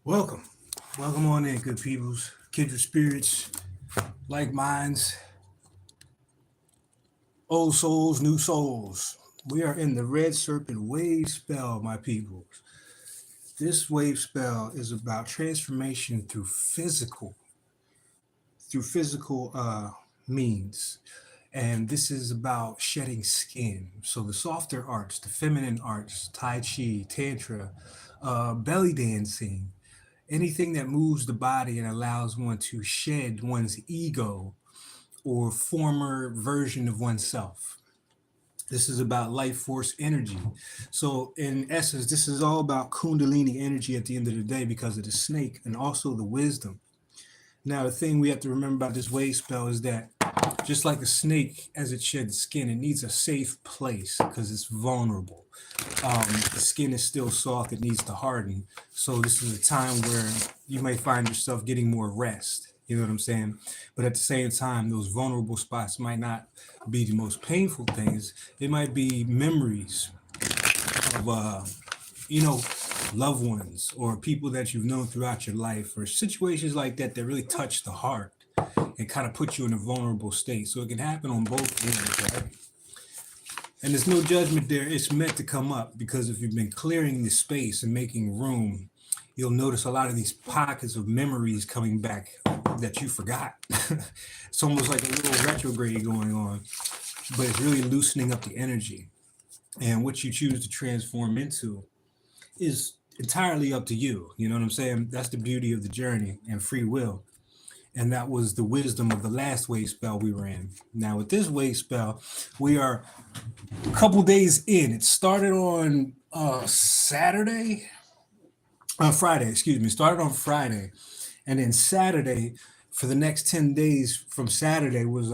Welcome. Welcome on in, good peoples, kindred spirits, like minds, old souls, new souls. We are in the red serpent wave spell, my peoples. This wave spell is about transformation through physical means. And this is about shedding skin. So the softer arts, the feminine arts, Tai Chi, Tantra, belly dancing, anything that moves the body and allows one to shed one's ego or former version of oneself. This is about life force energy. So, in essence, this is all about Kundalini energy at the end of the day because of the snake and also the wisdom. Now, the thing we have to remember about this wave spell is that just like a snake, as it sheds skin, it needs a safe place because it's vulnerable. The skin is still soft, it needs to harden. So, this is a time where you may find yourself getting more rest. You know what I'm saying? But at the same time, those vulnerable spots might not be the most painful things. It might be memories of you know, loved ones or people that you've known throughout your life or situations like that that really touch the heart and kind of put you in a vulnerable state. So it can happen on both ends, right? And there's no judgment there. It's meant to come up because if you've been clearing the space and making room, you'll notice a lot of these pockets of memories coming back that you forgot. It's almost like a little retrograde going on, but it's really loosening up the energy. And what you choose to transform into is entirely up to you. You know what I'm saying? That's the beauty of the journey and free will. And that was the wisdom of the last wave spell we were in. Now, with this wave spell, we are a couple days in. It started on Friday, excuse me, started on Friday. And then Saturday, for the next 10 days from Saturday, was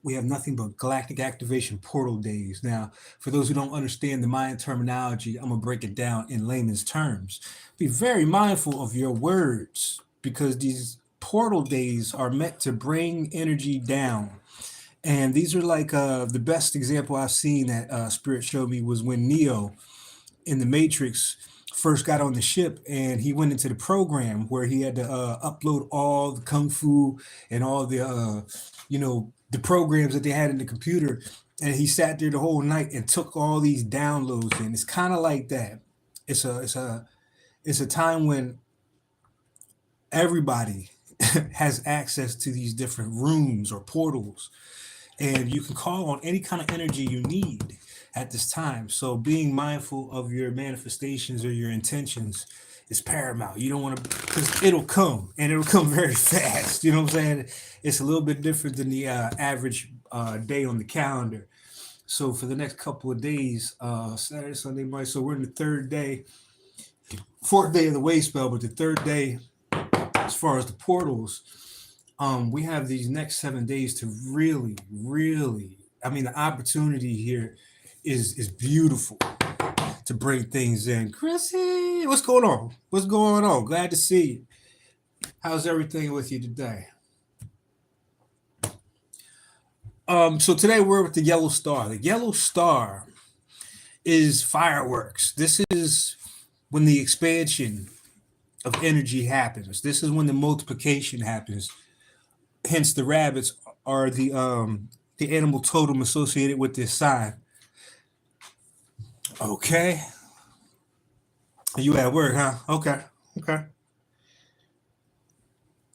we have nothing but galactic activation portal days. Now, for those who don't understand the Mayan terminology, I'm going to break it down in layman's terms. Be very mindful of your words because these portal days are meant to bring energy down. And these are like the best example I've seen that Spirit showed me was when Neo in the Matrix first got on the ship and he went into the program where he had to upload all the kung fu and all the the programs that they had in the computer, and he sat there the whole night and took all these downloads in. It's kind of like that. It's a time when everybody has access to these different rooms or portals, and you can call on any kind of energy you need at this time. So being mindful of your manifestations or your intentions is paramount. You don't want to, because it'll come and it'll come very fast. You know what I'm saying? It's a little bit different than the average day on the calendar. So for the next couple of days, Saturday, Sunday, Monday, so we're in the third day, fourth day of the wave spell, but the third day as far as the portals, we have these next 7 days to really, I mean, the opportunity here is beautiful to bring things in. Chrissy, what's going on? What's going on? Glad to see you. How's everything with you today? So today we're with the yellow star. The yellow star is fireworks. This is when the expansion of energy happens. This is when the multiplication happens. Hence, the rabbits are the animal totem associated with this sign. Okay, you at work, huh? Okay, okay.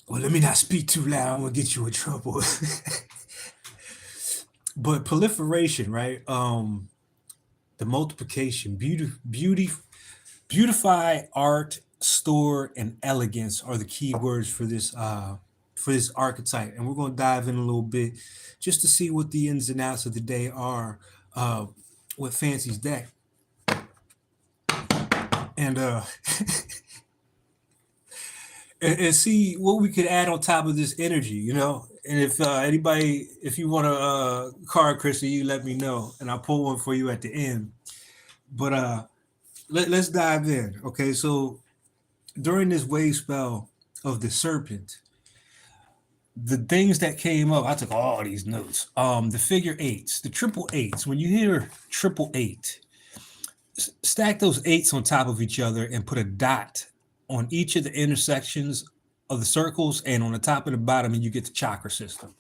Well, let me not speak too loud. I'm gonna get you in trouble. But proliferation, right? The multiplication, beautify, art, store, and elegance are the key words for this archetype, and we're going to dive in a little bit just to see what the ins and outs of the day are with Fancy's deck, and and see what we could add on top of this energy, you know. And if anybody, if you want a card, Chrissy, you let me know, and I'll pull one for you at the end. But let's dive in. Okay, so during this wave spell of the serpent, the things that came up, I took all these notes. The figure eights, the triple eights. When you hear triple eight, stack those eights on top of each other and put a dot on each of the intersections of the circles and on the top and the bottom, and you get the chakra system.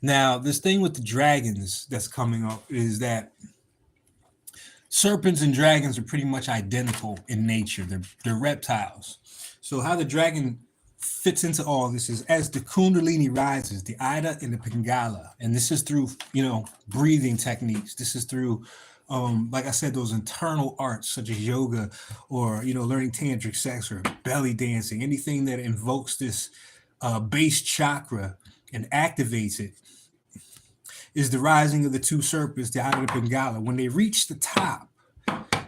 Now, this thing with the dragons that's coming up is that serpents and dragons are pretty much identical in nature. They're reptiles. So how the dragon fits into all this is as the kundalini rises, the ida and the pingala, and this is through breathing techniques. This is through like I said, those internal arts such as yoga or learning tantric sex or belly dancing, anything that invokes this base chakra and activates it, is the rising of the two serpents, the ida and the pingala. When they reach the top,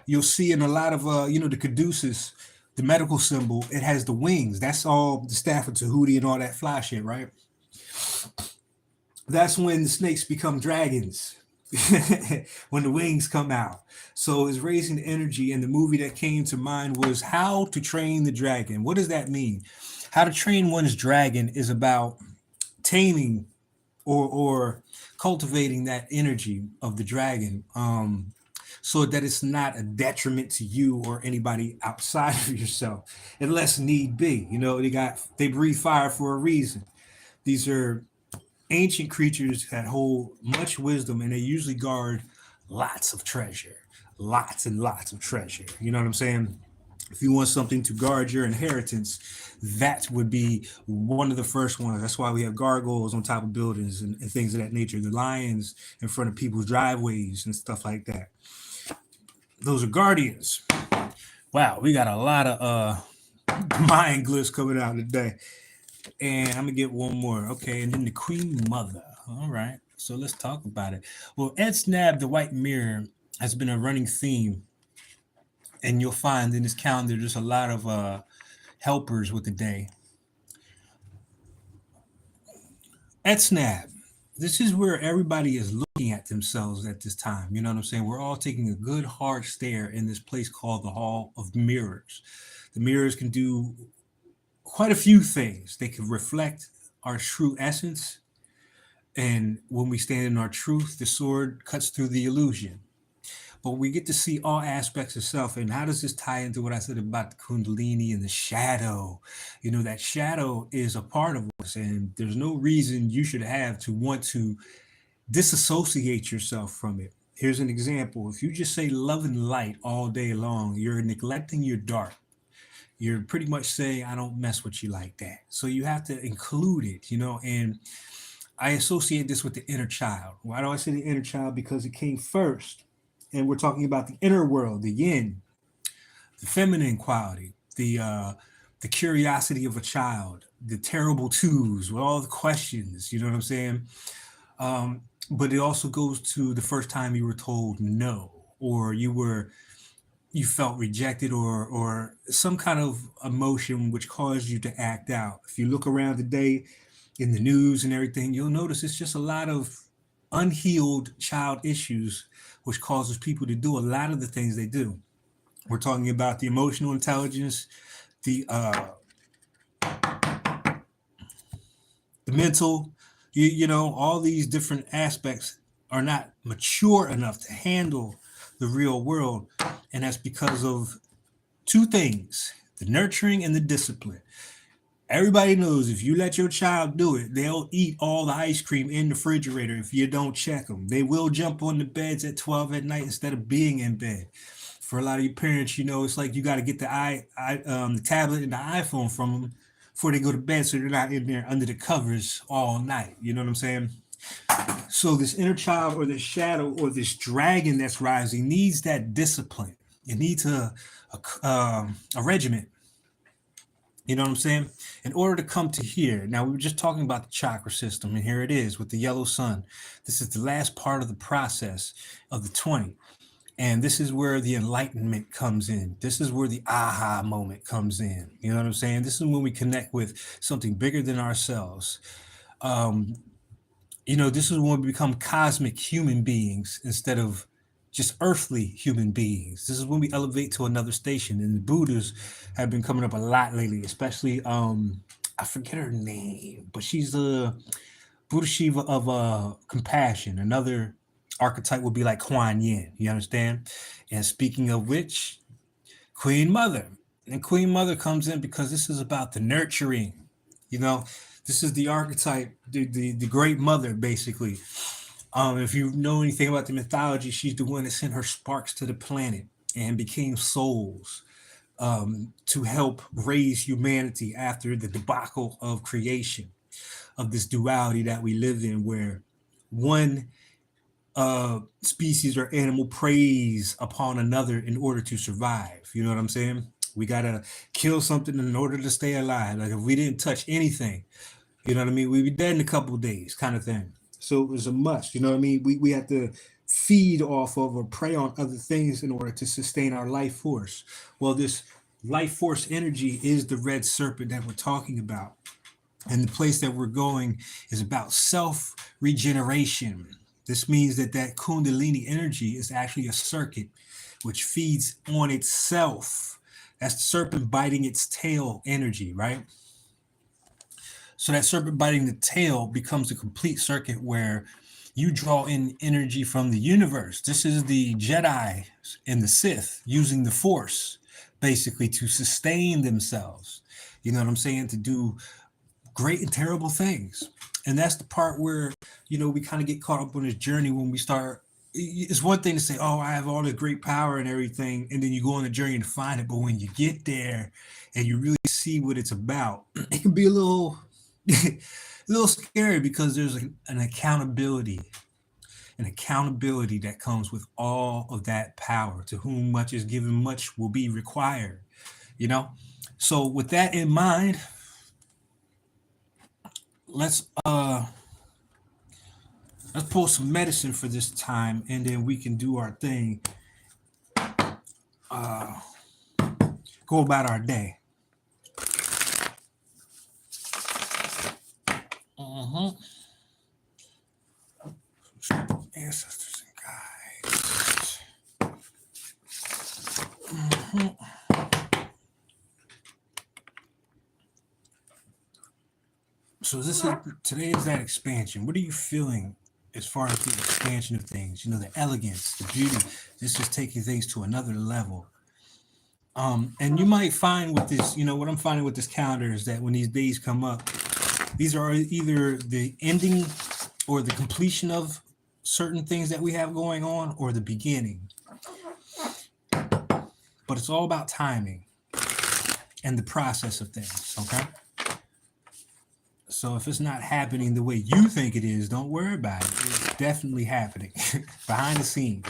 you'll see in a lot of the caduceus, the medical symbol, it has the wings. That's all the staff of Tahuti and all that fly shit, right? That's when the snakes become dragons. When the wings come out. So it's raising the energy, and the movie that came to mind was How to Train the Dragon. What does that mean? How to Train One's Dragon is about taming or cultivating that energy of the dragon, so that it's not a detriment to you or anybody outside of yourself, unless need be. They breathe fire for a reason. These are ancient creatures that hold much wisdom, and they usually guard lots of treasure, lots and lots of treasure. You know what I'm saying? If you want something to guard your inheritance, that would be one of the first ones. That's why we have gargoyles on top of buildings and things of that nature. The lions in front of people's driveways and stuff like that. Those are guardians. Wow, we got a lot of Mayan glyphs coming out today. And I'm gonna get one more. Okay, and then the Queen Mother. All right, so let's talk about it. Well, Ed Snab, the White Mirror, has been a running theme, and you'll find in this calendar there's a lot of helpers with the day. Ed Snab, this is where everybody is looking at themselves at this time. You know what I'm saying? We're all taking a good hard stare in this place called the Hall of Mirrors. The mirrors can do quite a few things. They can reflect our true essence. And when we stand in our truth, the sword cuts through the illusion. But we get to see all aspects of self. And how does this tie into what I said about the Kundalini and the shadow? That shadow is a part of us, and there's no reason you should have to want to disassociate yourself from it. Here's an example. If you just say love and light all day long, you're neglecting your dark. You're pretty much saying, I don't mess with you like that. So you have to include it, and I associate this with the inner child. Why do I say the inner child? Because it came first. And we're talking about the inner world, the yin, the feminine quality, the curiosity of a child, the terrible twos with all the questions, you know what I'm saying? But it also goes to the first time you were told no, or you felt rejected, or some kind of emotion which caused you to act out. If you look around today in the news and everything, you'll notice it's just a lot of unhealed child issues, which causes people to do a lot of the things they do. We're talking about the emotional intelligence, the mental, all these different aspects are not mature enough to handle the real world. And that's because of two things: the nurturing and the discipline. Everybody knows if you let your child do it, they'll eat all the ice cream in the refrigerator if you don't check them. They will jump on the beds at 12 at night instead of being in bed. For a lot of your parents, it's like you got to get the tablet and the iPhone from them before they go to bed, so they're not in there under the covers all night. You know what I'm saying? So this inner child or this shadow or this dragon that's rising needs that discipline. It needs a regiment. You know what I'm saying? In order to come to here, now we were just talking about the chakra system, and here it is with the yellow sun. This is the last part of the process of the 20. And this is where the enlightenment comes in. This is where the aha moment comes in. You know what I'm saying? This is when we connect with something bigger than ourselves. This is when we become cosmic human beings instead of just earthly human beings. This is when we elevate to another station. And the Buddhas have been coming up a lot lately, especially, I forget her name, but she's the Buddha Shiva of compassion. Another archetype would be like Kuan Yin, you understand? And speaking of which, Queen Mother. And Queen Mother comes in because this is about the nurturing. You know, this is the archetype, the great mother, basically. If you know anything about the mythology, she's the one that sent her sparks to the planet and became souls to help raise humanity after the debacle of creation, of this duality that we live in, where one species or animal preys upon another in order to survive. You know what I'm saying? We gotta kill something in order to stay alive. Like if we didn't touch anything, you know what I mean? We'd be dead in a couple of days, kind of thing. So it was a must. You know what I mean? We have to feed off of or prey on other things in order to sustain our life force. Well, this life force energy is the red serpent that we're talking about. And the place that we're going is about self regeneration. This means that that Kundalini energy is actually a circuit which feeds on itself. That's the serpent biting its tail energy, right? So that serpent biting the tail becomes a complete circuit where you draw in energy from the universe. This is the Jedi and the Sith using the Force basically to sustain themselves. You know what I'm saying? To do great and terrible things. And that's the part where, we kind of get caught up on this journey when we start. It's one thing to say, oh, I have all this great power and everything. And then you go on the journey to find it. But when you get there and you really see what it's about, it can be a little, a little scary because there's an accountability that comes with all of that power. To whom much is given, much will be required, you know? So with that in mind, let's let's pull some medicine for this time, and then we can do our thing. Go about our day. Uh-huh. Ancestors and guides. Uh-huh. So today is that expansion. What are you feeling as far as the expansion of things? The elegance, the beauty. This is taking things to another level. And you might find with this, what I'm finding with this calendar is that when these days come up, these are either the ending or the completion of certain things that we have going on, or the beginning. But it's all about timing and the process of things, okay? So if it's not happening the way you think it is, don't worry about it. It's definitely happening behind the scenes.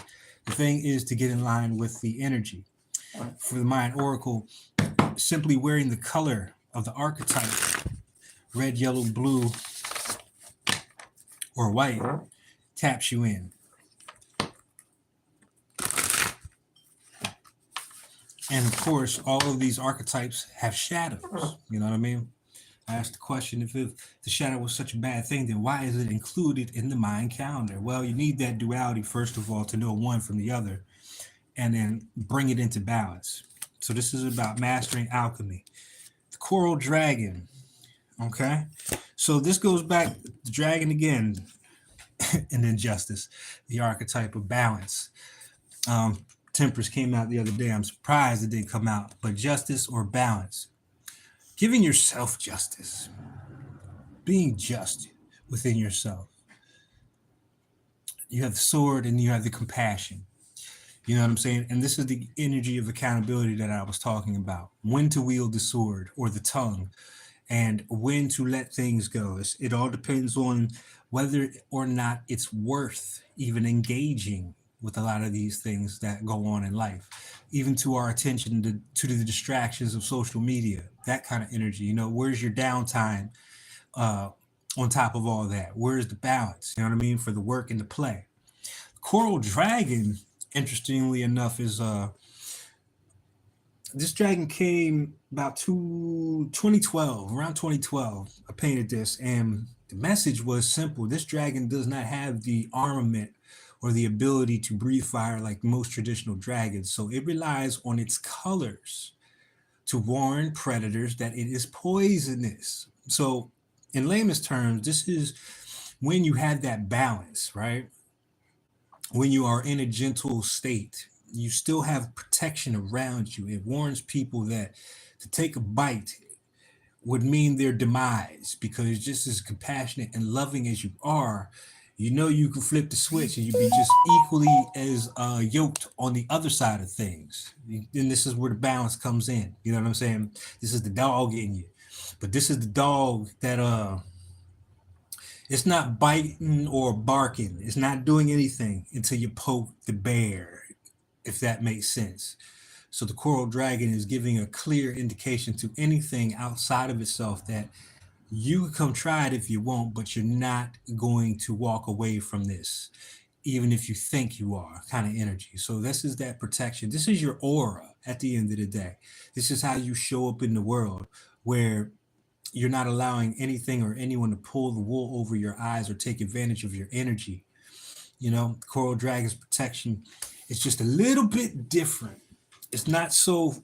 The thing is to get in line with the energy. For the Mayan Oracle, simply wearing the color of the archetype, red, yellow, blue, or white, taps you in. And of course, all of these archetypes have shadows. You know what I mean? I asked the question, if the shadow was such a bad thing, then why is it included in the Mayan calendar? Well, you need that duality, first of all, to know one from the other, and then bring it into balance. So this is about mastering alchemy. The coral dragon, okay? So this goes back, the dragon again, and then justice, the archetype of balance. Temperance came out the other day. I'm surprised it didn't come out, but justice or balance. Giving yourself justice, being just within yourself. You have the sword and you have the compassion. You know what I'm saying? And this is the energy of accountability that I was talking about. When to wield the sword or the tongue, and when to let things go. It all depends on whether or not it's worth even engaging with a lot of these things that go on in life, even to our attention to the distractions of social media, that kind of energy. Where's your downtime on top of all that? Where's the balance? You know what I mean? For the work and the play. Coral dragon, interestingly enough, is this dragon came about 2012, around 2012. I painted this, and the message was simple. This dragon does not have the armament or the ability to breathe fire like most traditional dragons. So it relies on its colors to warn predators that it is poisonous. So in layman's terms, this is when you have that balance, right? When you are in a gentle state, you still have protection around you. It warns people that to take a bite would mean their demise, because just as compassionate and loving as you are, you know you can flip the switch and you'd be just equally as yoked on the other side of things. And this is where the balance comes in. You know what I'm saying? This is the dog in you, but this is the dog that it's not biting or barking. It's not doing anything until you poke the bear, if that makes sense. So the coral dragon is giving a clear indication to anything outside of itself that you can come try it if you want, but you're not going to walk away from this, even if you think you are, kind of energy. So this is that protection. This is your aura at the end of the day. This is how you show up in the world, where you're not allowing anything or anyone to pull the wool over your eyes or take advantage of your energy. You know, coral dragon's protection is just a little bit different. It's not so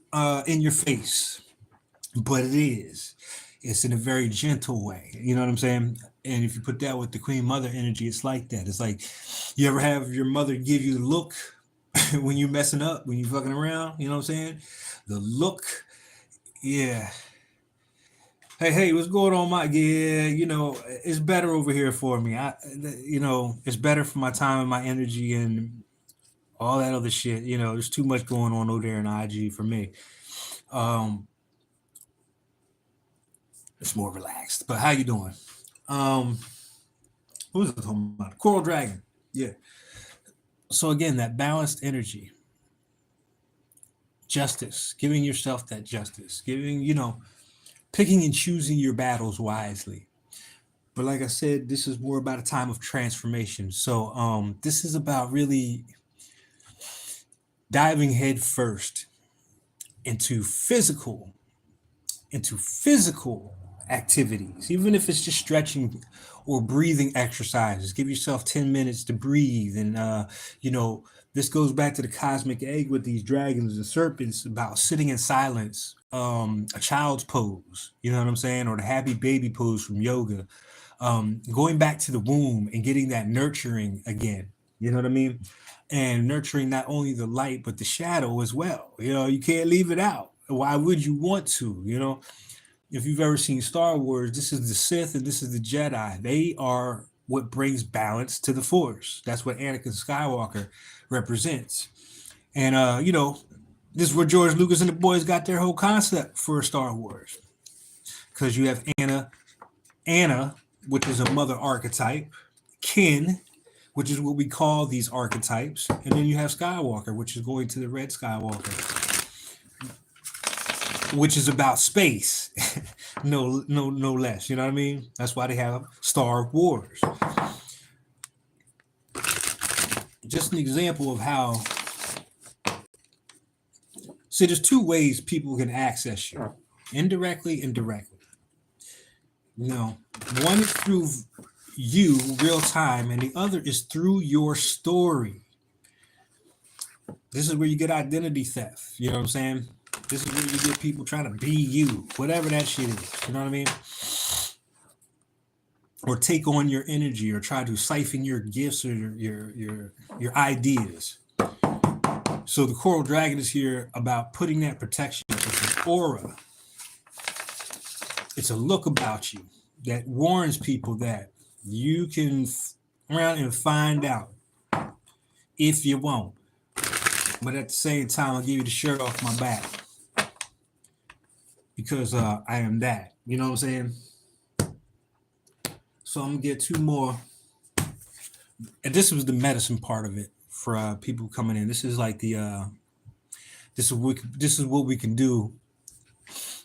in your face, but it is. It's in a very gentle way. You know what I'm saying? And if you put that with the Queen Mother energy, it's like that. It's like, you ever have your mother give you the look when you messing up, when you fucking around? You know what I'm saying? The look, yeah. Hey, what's going on, Mike? Yeah, it's better over here for me. It's better for my time and my energy and all that other shit. There's too much going on over there in IG for me. Um, it's more relaxed. But how you doing? Um, what was I talking about? Coral Dragon. Yeah. So again, that balanced energy, justice, giving yourself that justice, picking and choosing your battles wisely. But like I said, this is more about a time of transformation. So this is about really diving head first into physical activities, even if it's just stretching or breathing exercises. Give yourself 10 minutes to breathe. And, this goes back to the cosmic egg with these dragons and serpents about sitting in silence, a child's pose, you know what I'm saying? Or the happy baby pose from yoga, going back to the womb and getting that nurturing again, you know what I mean? And nurturing not only the light, but the shadow as well. You can't leave it out. Why would you want to? If you've ever seen Star Wars, this is the Sith and this is the Jedi. They are what brings balance to the Force. That's what Anakin Skywalker represents. And this is where George Lucas and the boys got their whole concept for Star Wars. Because you have Anna, which is a mother archetype, Ken, which is what we call these archetypes, and then you have Skywalker, which is going to the Red Skywalker, which is about space. no less. You know what I mean? That's why they have Star Wars. Just an example of how. See, there's two ways people can access you: indirectly and directly. One is through you, real time, and the other is through your story. This is where you get identity theft. You know what I'm saying? This is where you get people trying to be you, whatever that shit is. You know what I mean? Or take on your energy, or try to siphon your gifts or your ideas. So the coral dragon is here about putting that protection. It's an aura. It's a look about you that warns people that you can around and find out if you want. But at the same time, I'll give you the shirt off my back, because I am that. You know what I'm saying? So I'm gonna get two more. And this was the medicine part of it for people coming in. This is like the this is what we can do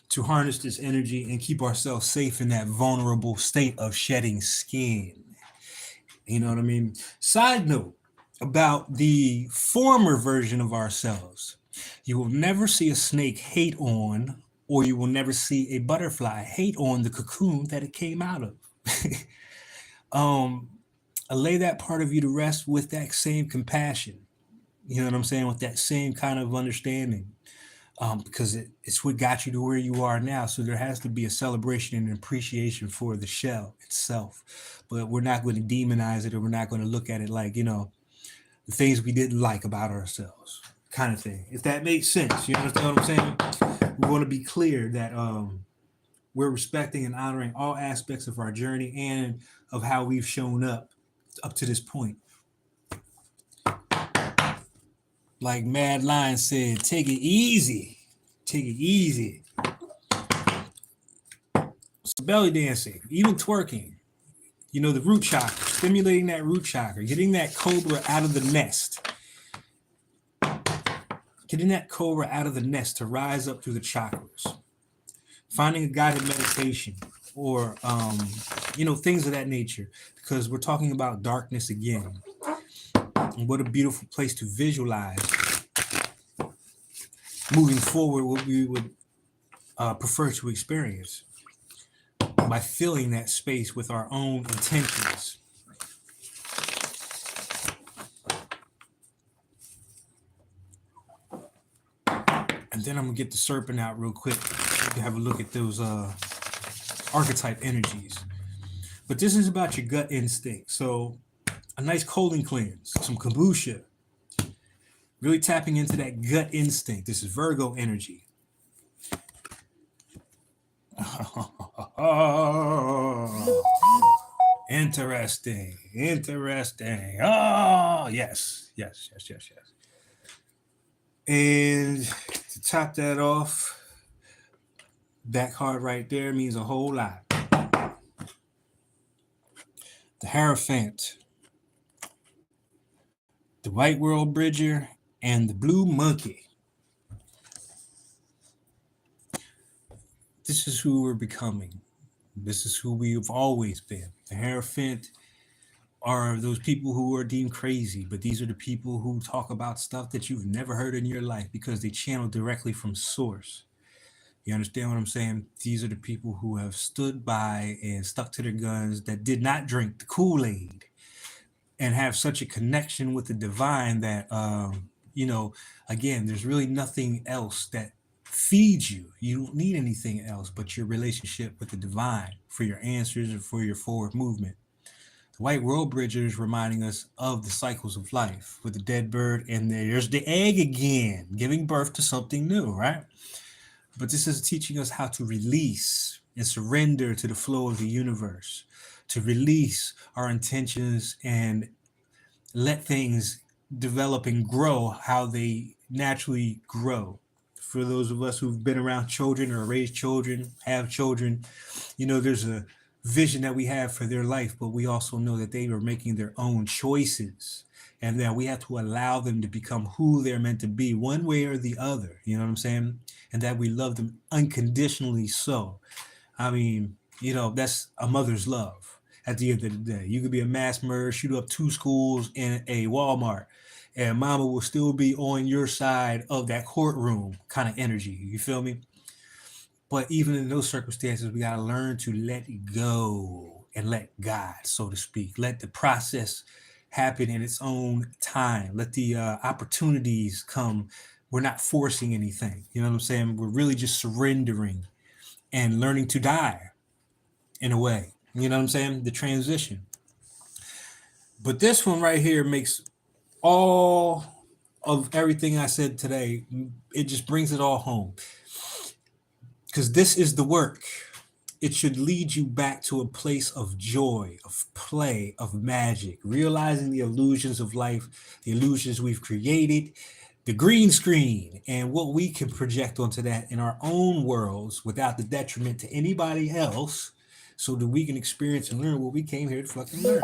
to harness this energy and keep ourselves safe in that vulnerable state of shedding skin. You know what I mean? Side note about the former version of ourselves. You will never see a snake hate on, or you will never see a butterfly hate on the cocoon that it came out of. I lay that part of you to rest with that same compassion. You know what I'm saying? With that same kind of understanding. Because it's what got you to where you are now. So there has to be a celebration and appreciation for the shell itself. But we're not going to demonize it, or we're not going to look at it like, the things we didn't like about ourselves. kind of thing. If that makes sense, you understand what I'm saying? We want to be clear that we're respecting and honoring all aspects of our journey and of how we've shown up to this point. Like Mad Lion said, take it easy. Take it easy. So belly dancing, even twerking, the root chakra, stimulating that root chakra, getting that cobra out of the nest, to rise up through the chakras, finding a guided meditation or, things of that nature, because we're talking about darkness again. And what a beautiful place to visualize moving forward what we would prefer to experience by filling that space with our own intentions. And then I'm gonna get the serpent out real quick to have a look at those archetype energies. But this is about your gut instinct. So a nice colon cleanse, some kombucha, really tapping into that gut instinct. This is Virgo energy. Oh, interesting. Oh, yes. And to top that off, that card right there means a whole lot. The Hierophant, the White World Bridger, and the Blue Monkey. This is who we're becoming. This is who we've always been. The Hierophant are those people who are deemed crazy, but these are the people who talk about stuff that you've never heard in your life because they channel directly from source. You understand what I'm saying? These are the people who have stood by and stuck to their guns, that did not drink the Kool-Aid and have such a connection with the divine that, again, there's really nothing else that feeds you. You don't need anything else but your relationship with the divine for your answers and for your forward movement. The White World Bridger is reminding us of the cycles of life with the dead bird, and there's the egg again, giving birth to something new, right? But this is teaching us how to release and surrender to the flow of the universe, to release our intentions and let things develop and grow how they naturally grow. For those of us who've been around children or raised children, have children, there's a vision that we have for their life, but we also know that they are making their own choices and that we have to allow them to become who they're meant to be, one way or the other. You know what I'm saying? And that we love them unconditionally. So, I mean, that's a mother's love at the end of the day. You could be a mass murderer, shoot up 2 schools in a Walmart, and mama will still be on your side of that courtroom kind of energy. You feel me? But even in those circumstances, we got to learn to let go and let God, so to speak. Let the process happen in its own time. Let the opportunities come. We're not forcing anything. You know what I'm saying? We're really just surrendering and learning to die in a way. You know what I'm saying? The transition. But this one right here makes all of everything I said today, it just brings it all home. Because this is the work. It should lead you back to a place of joy, of play, of magic, realizing the illusions of life, the illusions we've created, the green screen, and what we can project onto that in our own worlds without the detriment to anybody else, so that we can experience and learn what we came here to fucking learn.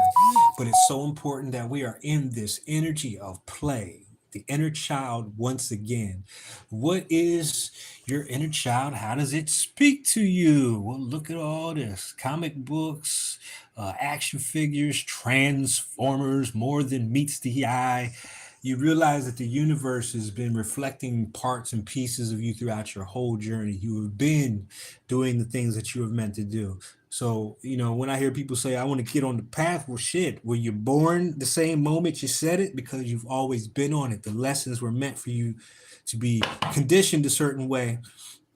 But it's so important that we are in this energy of play. The inner child, once again. What is your inner child? How does it speak to you? Well, look at all this. Comic books, action figures, Transformers, more than meets the eye. You realize that the universe has been reflecting parts and pieces of you throughout your whole journey. You have been doing the things that you have meant to do. So, when I hear people say, I want to get on the path, well, shit, were you born the same moment you said it? Because you've always been on it. The lessons were meant for you to be conditioned a certain way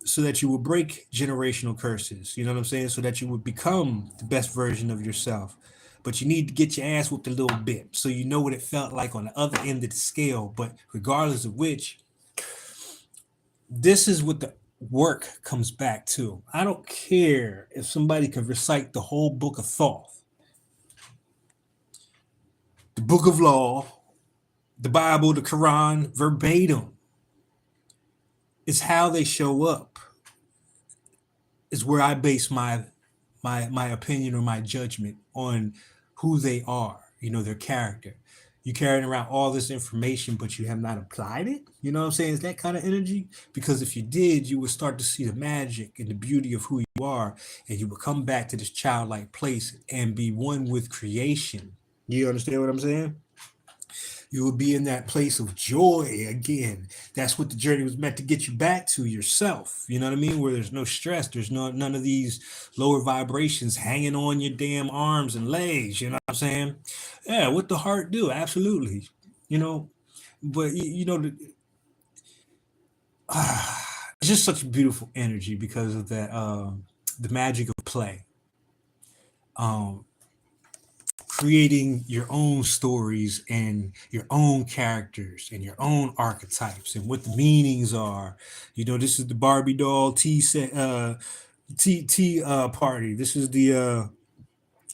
so that you would break generational curses. You know what I'm saying? So that you would become the best version of yourself. But you need to get your ass whooped a little bit so you know what it felt like on the other end of the scale. But regardless of which, This is what the work comes back to. I don't care if somebody can recite the whole book of Thoth, the book of law, the Bible, the Quran, verbatim. It's how they show up is where I base my opinion or my judgment on who they are, their character. You carrying around all this information, but you have not applied it. You know what I'm saying? It's that kind of energy. Because if you did, you would start to see the magic and the beauty of who you are, and you would come back to this childlike place and be one with creation. You understand what I'm saying? You will be in that place of joy again. That's what the journey was meant to get you back to yourself. You know what I mean? Where there's no stress, there's none of these lower vibrations hanging on your damn arms and legs. You know what I'm saying? Yeah, what the heart do? Absolutely. You know, but it's just such a beautiful energy because of that. The magic of play. Um, Creating your own stories and your own characters and your own archetypes and what the meanings are. This is the Barbie doll tea set party. This is the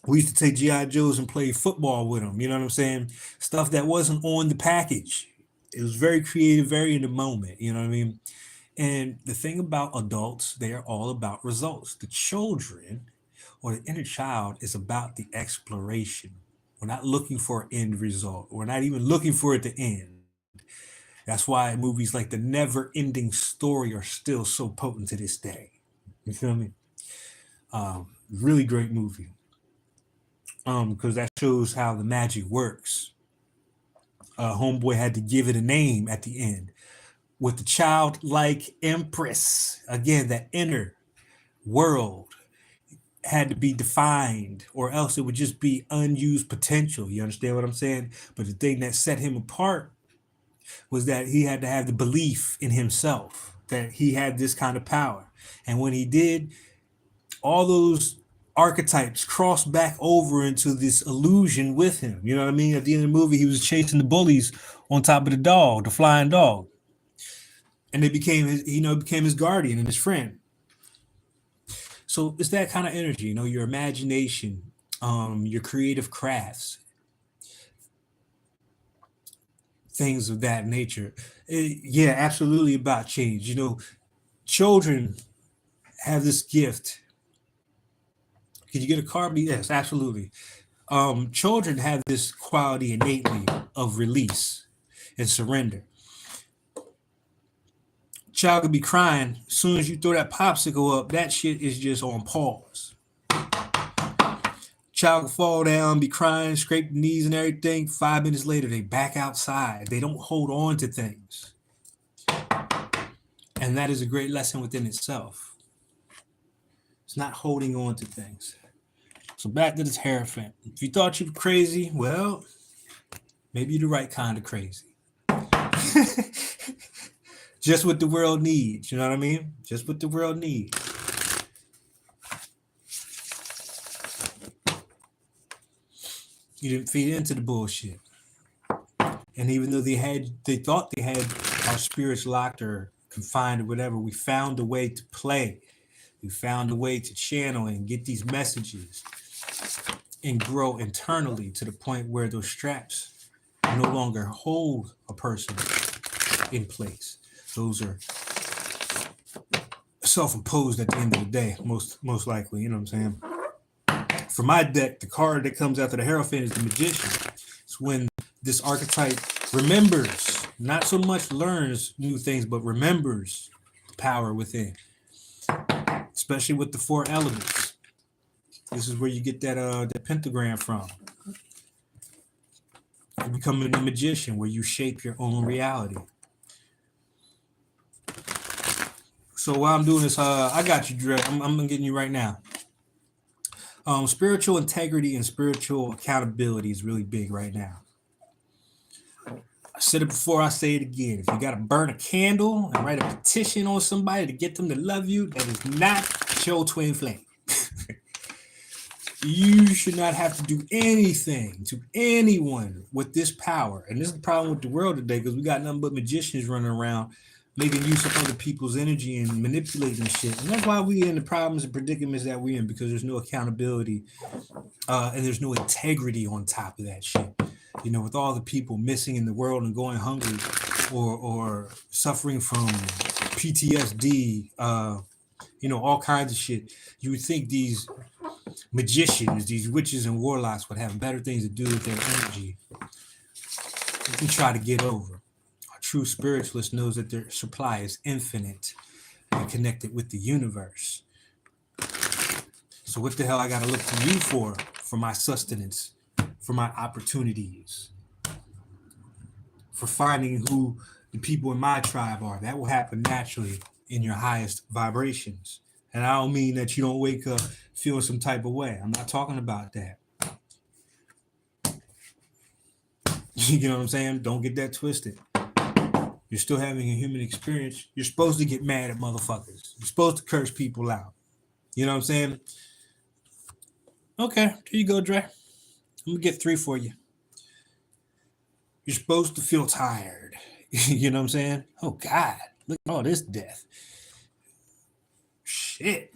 we used to take GI Joes and play football with them. You know what I'm saying? Stuff that wasn't on the package. It was very creative, very in the moment. You know what I mean? And the thing about adults, they are all about results. The children or the inner child is about the exploration. We're not looking for an end result. We're not even looking for it to end. That's why movies like The Never Ending Story are still so potent to this day. You feel me? Really great movie. Because that shows how the magic works. Homeboy had to give it a name at the end with the childlike empress. Again, that inner world had to be defined, or else it would just be unused potential. You understand what I'm saying? But the thing that set him apart was that he had to have the belief in himself that he had this kind of power. And when he did, all those archetypes crossed back over into this illusion with him. You know what I mean? At the end of the movie, he was chasing the bullies on top of the dog, the flying dog. And they became became his guardian and his friend. So it's that kind of energy, your imagination, your creative crafts, things of that nature. Yeah, absolutely about change. Children have this gift. Could you get a car? Yes, absolutely. Children have this quality innately of release and surrender. Child could be crying. As soon as you throw that popsicle up, that shit is just on pause. Child could fall down, be crying, scrape the knees and everything. 5 minutes later, they back outside. They don't hold on to things. And that is a great lesson within itself. It's not holding on to things. So back to this Hierophant. If you thought you were crazy, well, maybe you're the right kind of crazy. Just what the world needs. You know what I mean? Just what the world needs. You didn't feed into the bullshit. And even though they thought they had our spirits locked or confined or whatever, we found a way to play. We found a way to channel and get these messages and grow internally to the point where those straps no longer hold a person in place. Those are self-imposed at the end of the day, most likely. You know what I'm saying? For my deck, the card that comes after the Hierophant is the Magician. It's when this archetype remembers, not so much learns new things, but remembers the power within, especially with the 4 elements. This is where you get that pentagram from. You become a magician where you shape your own reality. So while I'm doing this, I got you, Dre. I'm getting you right now. Spiritual integrity and spiritual accountability is really big right now. I said it before, I say it again. If you got to burn a candle and write a petition on somebody to get them to love you, that is not your twin flame. You should not have to do anything to anyone with this power. And this is the problem with the world today, because we got nothing but magicians running around making use of other people's energy and manipulating shit. And that's why we in the problems and predicaments that we're in, because there's no accountability and there's no integrity on top of that shit. You know, with all the people missing in the world and going hungry or suffering from PTSD, you know, all kinds of shit. You would think these magicians, these witches and warlocks would have better things to do with their energy. We try to get over. A true spiritualist knows that their supply is infinite and connected with the universe. So what the hell I gotta look to you for my sustenance, for my opportunities, for finding who the people in my tribe are? That will happen naturally in your highest vibrations. And I don't mean that you don't wake up feeling some type of way. I'm not talking about that. You know what I'm saying? Don't get that twisted. You're still having a human experience. You're supposed to get mad at motherfuckers. You're supposed to curse people out. You know what I'm saying? Okay, here you go, Dre. I'm gonna get 3 for you. You're supposed to feel tired. You know what I'm saying? Oh God, look at all this death. Shit.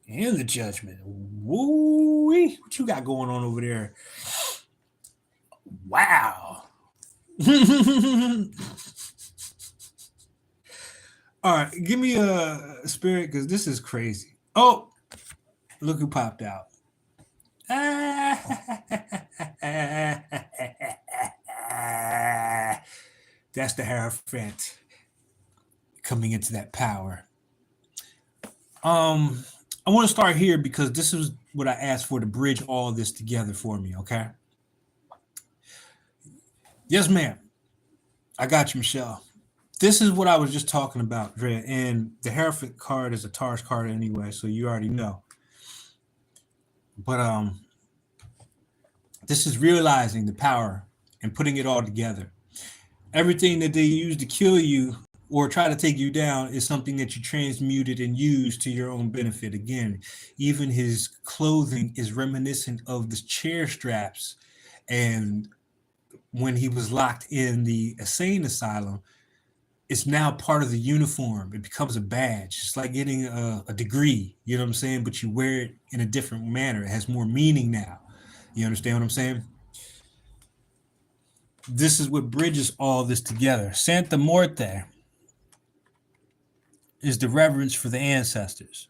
And the judgment. Woo-wee. What you got going on over there? Wow. All right, give me a spirit because this is crazy. Oh, look who popped out. That's the Hierophant coming into that power. I want to start here because this is what I asked for to bridge all this together for me, okay? Yes, ma'am. I got you, Michelle. This is what I was just talking about, Dre. And the Hierophant card is a Taurus card anyway, so you already know. But this is realizing the power and putting it all together. Everything that they use to kill you or try to take you down is something that you transmuted and used to your own benefit. Again, even his clothing is reminiscent of the chair straps. And when he was locked in the insane asylum, it's now part of the uniform. It becomes a badge. It's like getting a degree, you know what I'm saying? But you wear it in a different manner. It has more meaning now. You understand what I'm saying? This is what bridges all this together. Santa Muerte is the reverence for the ancestors.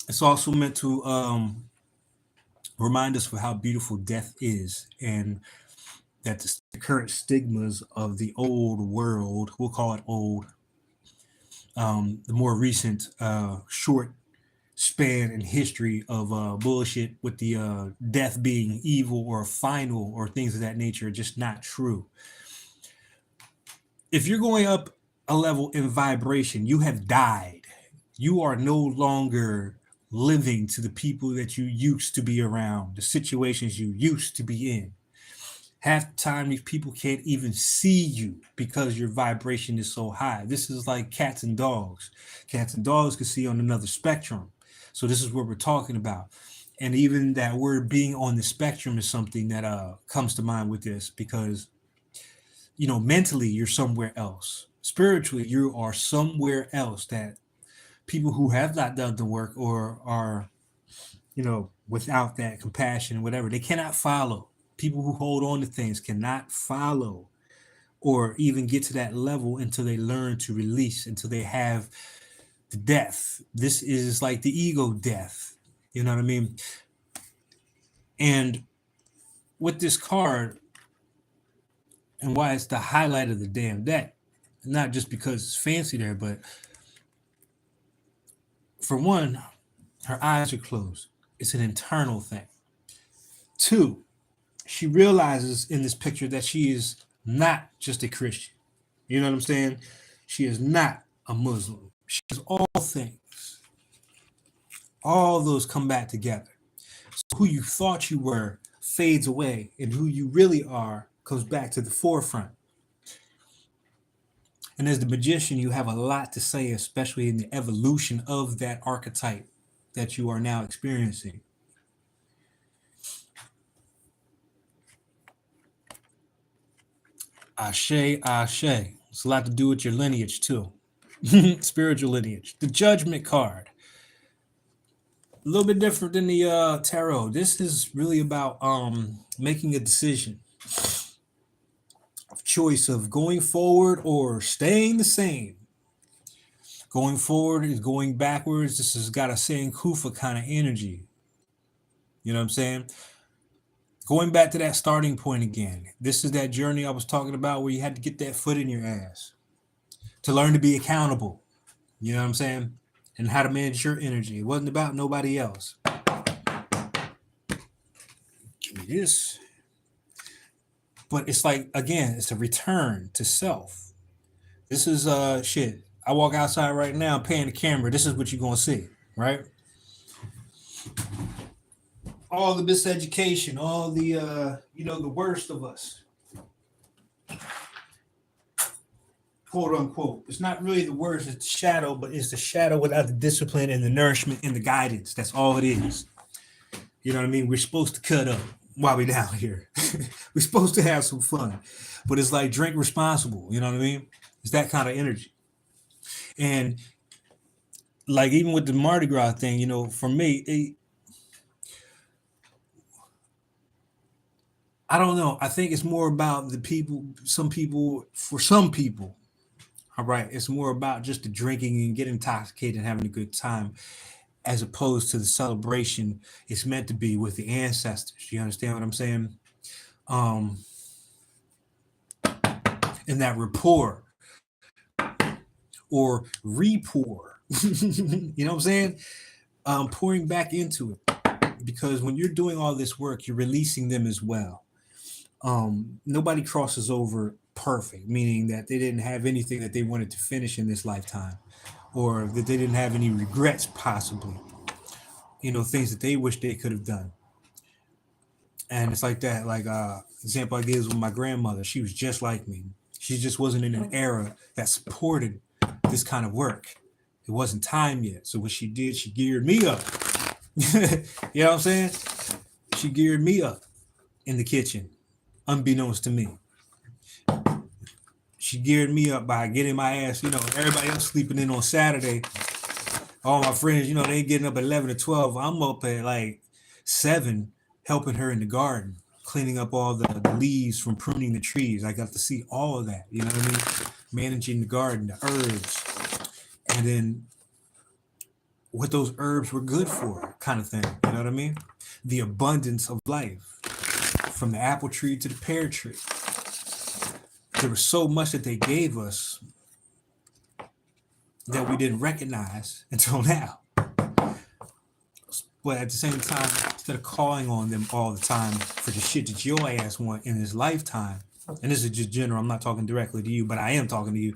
It's also meant to remind us of how beautiful death is, and that the current stigmas of the old world, we'll call it old, the more recent short span in history of bullshit with the death being evil or final or things of that nature are just not true. If you're going up a level in vibration, you have died. You are no longer living to the people that you used to be around, the situations you used to be in. Half the time, these people can't even see you because your vibration is so high. This is like cats and dogs. Cats and dogs can see on another spectrum. So this is what we're talking about. And even that word being on the spectrum is something that comes to mind with this, because, you know, mentally you're somewhere else. Spiritually, you are somewhere else that people who have not done the work or are, you know, without that compassion, whatever, they cannot follow. People who hold on to things cannot follow or even get to that level until they learn to release, until they have the death. This is like the ego death. You know what I mean? And with this card, and why it's the highlight of the damn deck, not just because it's fancy there, but for one, her eyes are closed. It's an internal thing. Two, she realizes in this picture that she is not just a Christian. You know what I'm saying? She is not a Muslim. She is all things. All those come back together. So who you thought you were fades away, and who you really are comes back to the forefront. And as the magician, you have a lot to say, especially in the evolution of that archetype that you are now experiencing. Ashe, Ashe. It's a lot to do with your lineage too. Spiritual lineage. The Judgment card. A little bit different than the tarot. This is really about making a decision of choice of going forward or staying the same. Going forward is going backwards. This has got a saying Kufa kind of energy. You know what I'm saying? Going back to that starting point again. This is that journey I was talking about where you had to get that foot in your ass to learn to be accountable. You know what I'm saying? And how to manage your energy. It wasn't about nobody else. Give me this. But it's like, again, it's a return to self. This is shit. I walk outside right now, paying the camera. This is what you're gonna see, right? All the miseducation, all the the worst of us, quote unquote. It's not really the worst, it's the shadow, but it's the shadow without the discipline and the nourishment and the guidance. That's all it is. You know what I mean? We're supposed to cut up while we're down here. We're supposed to have some fun. But it's like drink responsible, you know what I mean? It's that kind of energy. And like even with the Mardi Gras thing, for me, I don't know. I think it's more about the people, for some people, all right, it's more about just the drinking and getting intoxicated and having a good time as opposed to the celebration it's meant to be with the ancestors. You understand what I'm saying? Um, and that rapport or re-pour. You know what I'm saying? Pouring back into it. Because when you're doing all this work, you're releasing them as well. Nobody crosses over perfect, meaning that they didn't have anything that they wanted to finish in this lifetime, or that they didn't have any regrets, possibly, things that they wish they could have done. And it's like that. Like example I gave is with my grandmother. She was just like me. She just wasn't in an era that supported this kind of work. It wasn't time yet. So what she did, she geared me up. You know what I'm saying? She geared me up in the kitchen, unbeknownst to me. She geared me up by getting my ass, everybody else sleeping in on Saturday. All my friends, they getting up at 11 or 12. I'm up at like 7 helping her in the garden, cleaning up all the leaves from pruning the trees. I got to see all of that, you know what I mean? Managing the garden, the herbs, and then what those herbs were good for, kind of thing. You know what I mean? The abundance of life, from the apple tree to the pear tree. There was so much that they gave us that we didn't recognize until now. But at the same time, instead of calling on them all the time for the shit that your ass want in this lifetime, and this is just general, I'm not talking directly to you, but I am talking to you.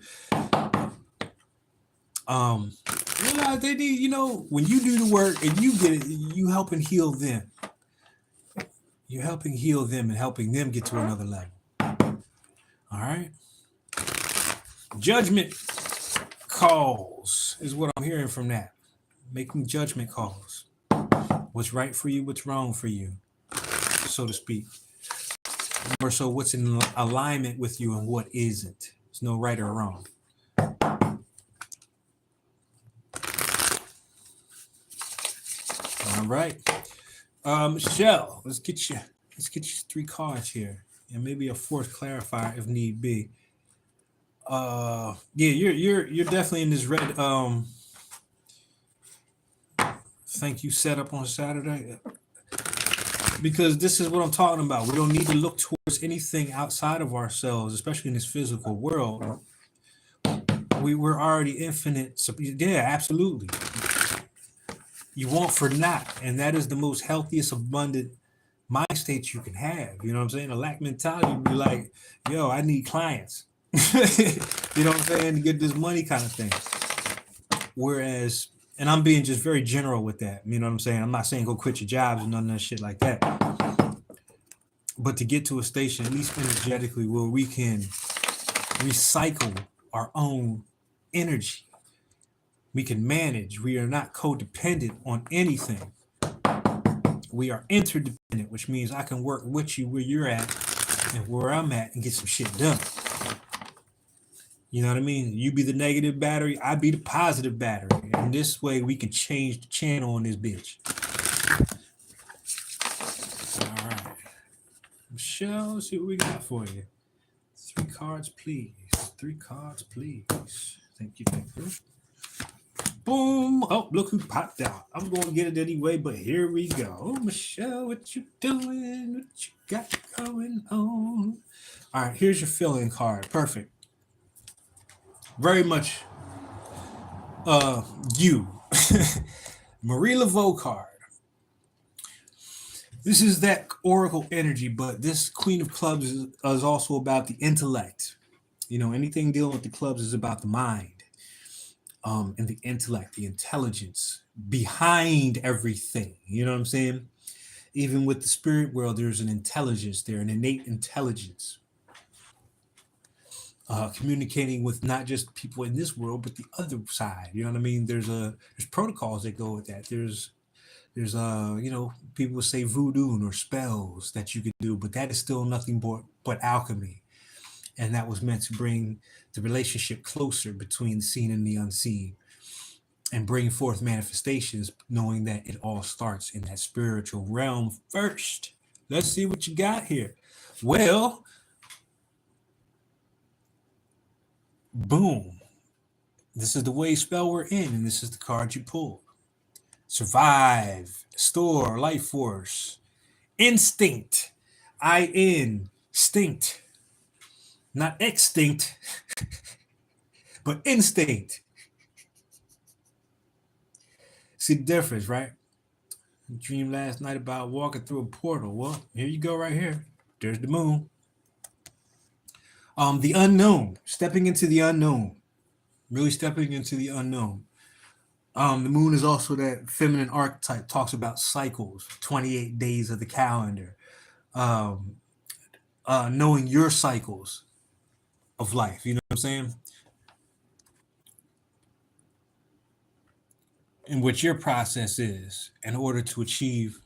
They need, when you do the work and you get it, you helping heal them. You're helping heal them and helping them get to another level. All right. Judgment calls is what I'm hearing from that. Making judgment calls. What's right for you, what's wrong for you, so to speak. Or so what's in alignment with you and what isn't. There's no right or wrong. All right. Michelle, let's get you 3 cards here. And maybe a 4th clarifier if need be. Yeah, you're definitely in this red thank you setup on Saturday. Because this is what I'm talking about. We don't need to look towards anything outside of ourselves, especially in this physical world. We're already infinite. So, yeah, absolutely. You want for naught, and that is the most healthiest, abundant mind state you can have. You know what I'm saying? A lack mentality would be like, yo, I need clients. You know what I'm saying? To get this money kind of thing. Whereas, and I'm being just very general with that. You know what I'm saying? I'm not saying go quit your jobs and none of that shit like that. But to get to a station, at least energetically, where we can recycle our own energy. We can manage. We are not codependent on anything. We are interdependent, which means I can work with you where you're at and where I'm at and get some shit done. You know what I mean? You be the negative battery, I be the positive battery. And this way we can change the channel on this bitch. All right. Michelle, let's see what we got for you. 3 cards, please. 3 cards, please. Thank you, thank you. Boom. Oh, look who popped out. I'm going to get it anyway, but here we go. Oh, Michelle, what you doing? What you got going on? All right, here's your filling card. Perfect. Very much you. Marie Laveau card. This is that oracle energy, but this Queen of Clubs is also about the intellect. You know, anything dealing with the clubs is about the mind, and the intellect, the intelligence behind everything. You know what I'm saying? Even with the spirit world, there's an intelligence there, an innate intelligence, communicating with not just people in this world, but the other side. You know what I mean? There's protocols that go with that. There's people say voodoo or spells that you could do, but that is still nothing but alchemy, and that was meant to bring the relationship closer between the seen and the unseen, and bring forth manifestations, knowing that it all starts in that spiritual realm first. Let's see what you got here. Well, boom. This is the wave spell we're in, and this is the card you pulled. Survive, store, life force, instinct, instinct, not extinct, but instinct. See the difference, right? Dream last night about walking through a portal. Well, here you go, right here. There's the moon. The unknown, stepping into the unknown, really stepping into the unknown. The moon is also that feminine archetype, talks about cycles, 28 days of the calendar, um, knowing your cycles of life. You know what I'm saying? And what your process is in order to achieve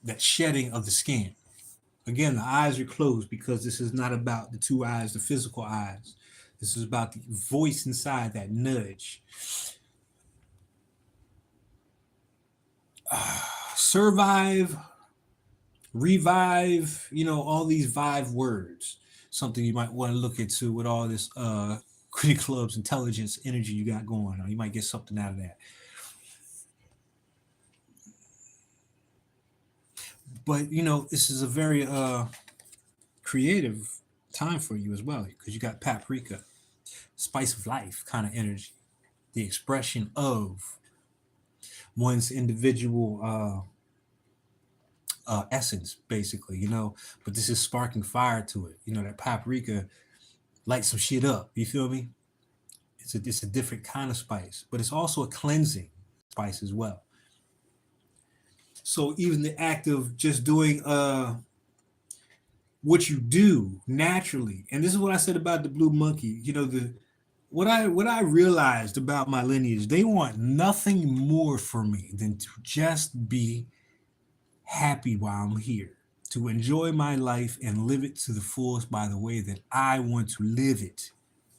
that shedding of the skin. Again, the eyes are closed because this is not about the two eyes, the physical eyes. This is about the voice inside, that nudge. Survive, revive, all these vive words. Something you might want to look into with all this Critic Club's intelligence energy you got going on. You might get something out of that. But this is a very creative time for you as well, because you got paprika, spice of life kind of energy, the expression of one's individual essence, basically, but this is sparking fire to it. That paprika lights some shit up. You feel me? It's a different kind of spice, but it's also a cleansing spice as well. So even the act of just doing what you do naturally, and this is what I said about the blue monkey. What I realized about my lineage, they want nothing more from me than to just be happy while I'm here, to enjoy my life and live it to the fullest by the way that I want to live it.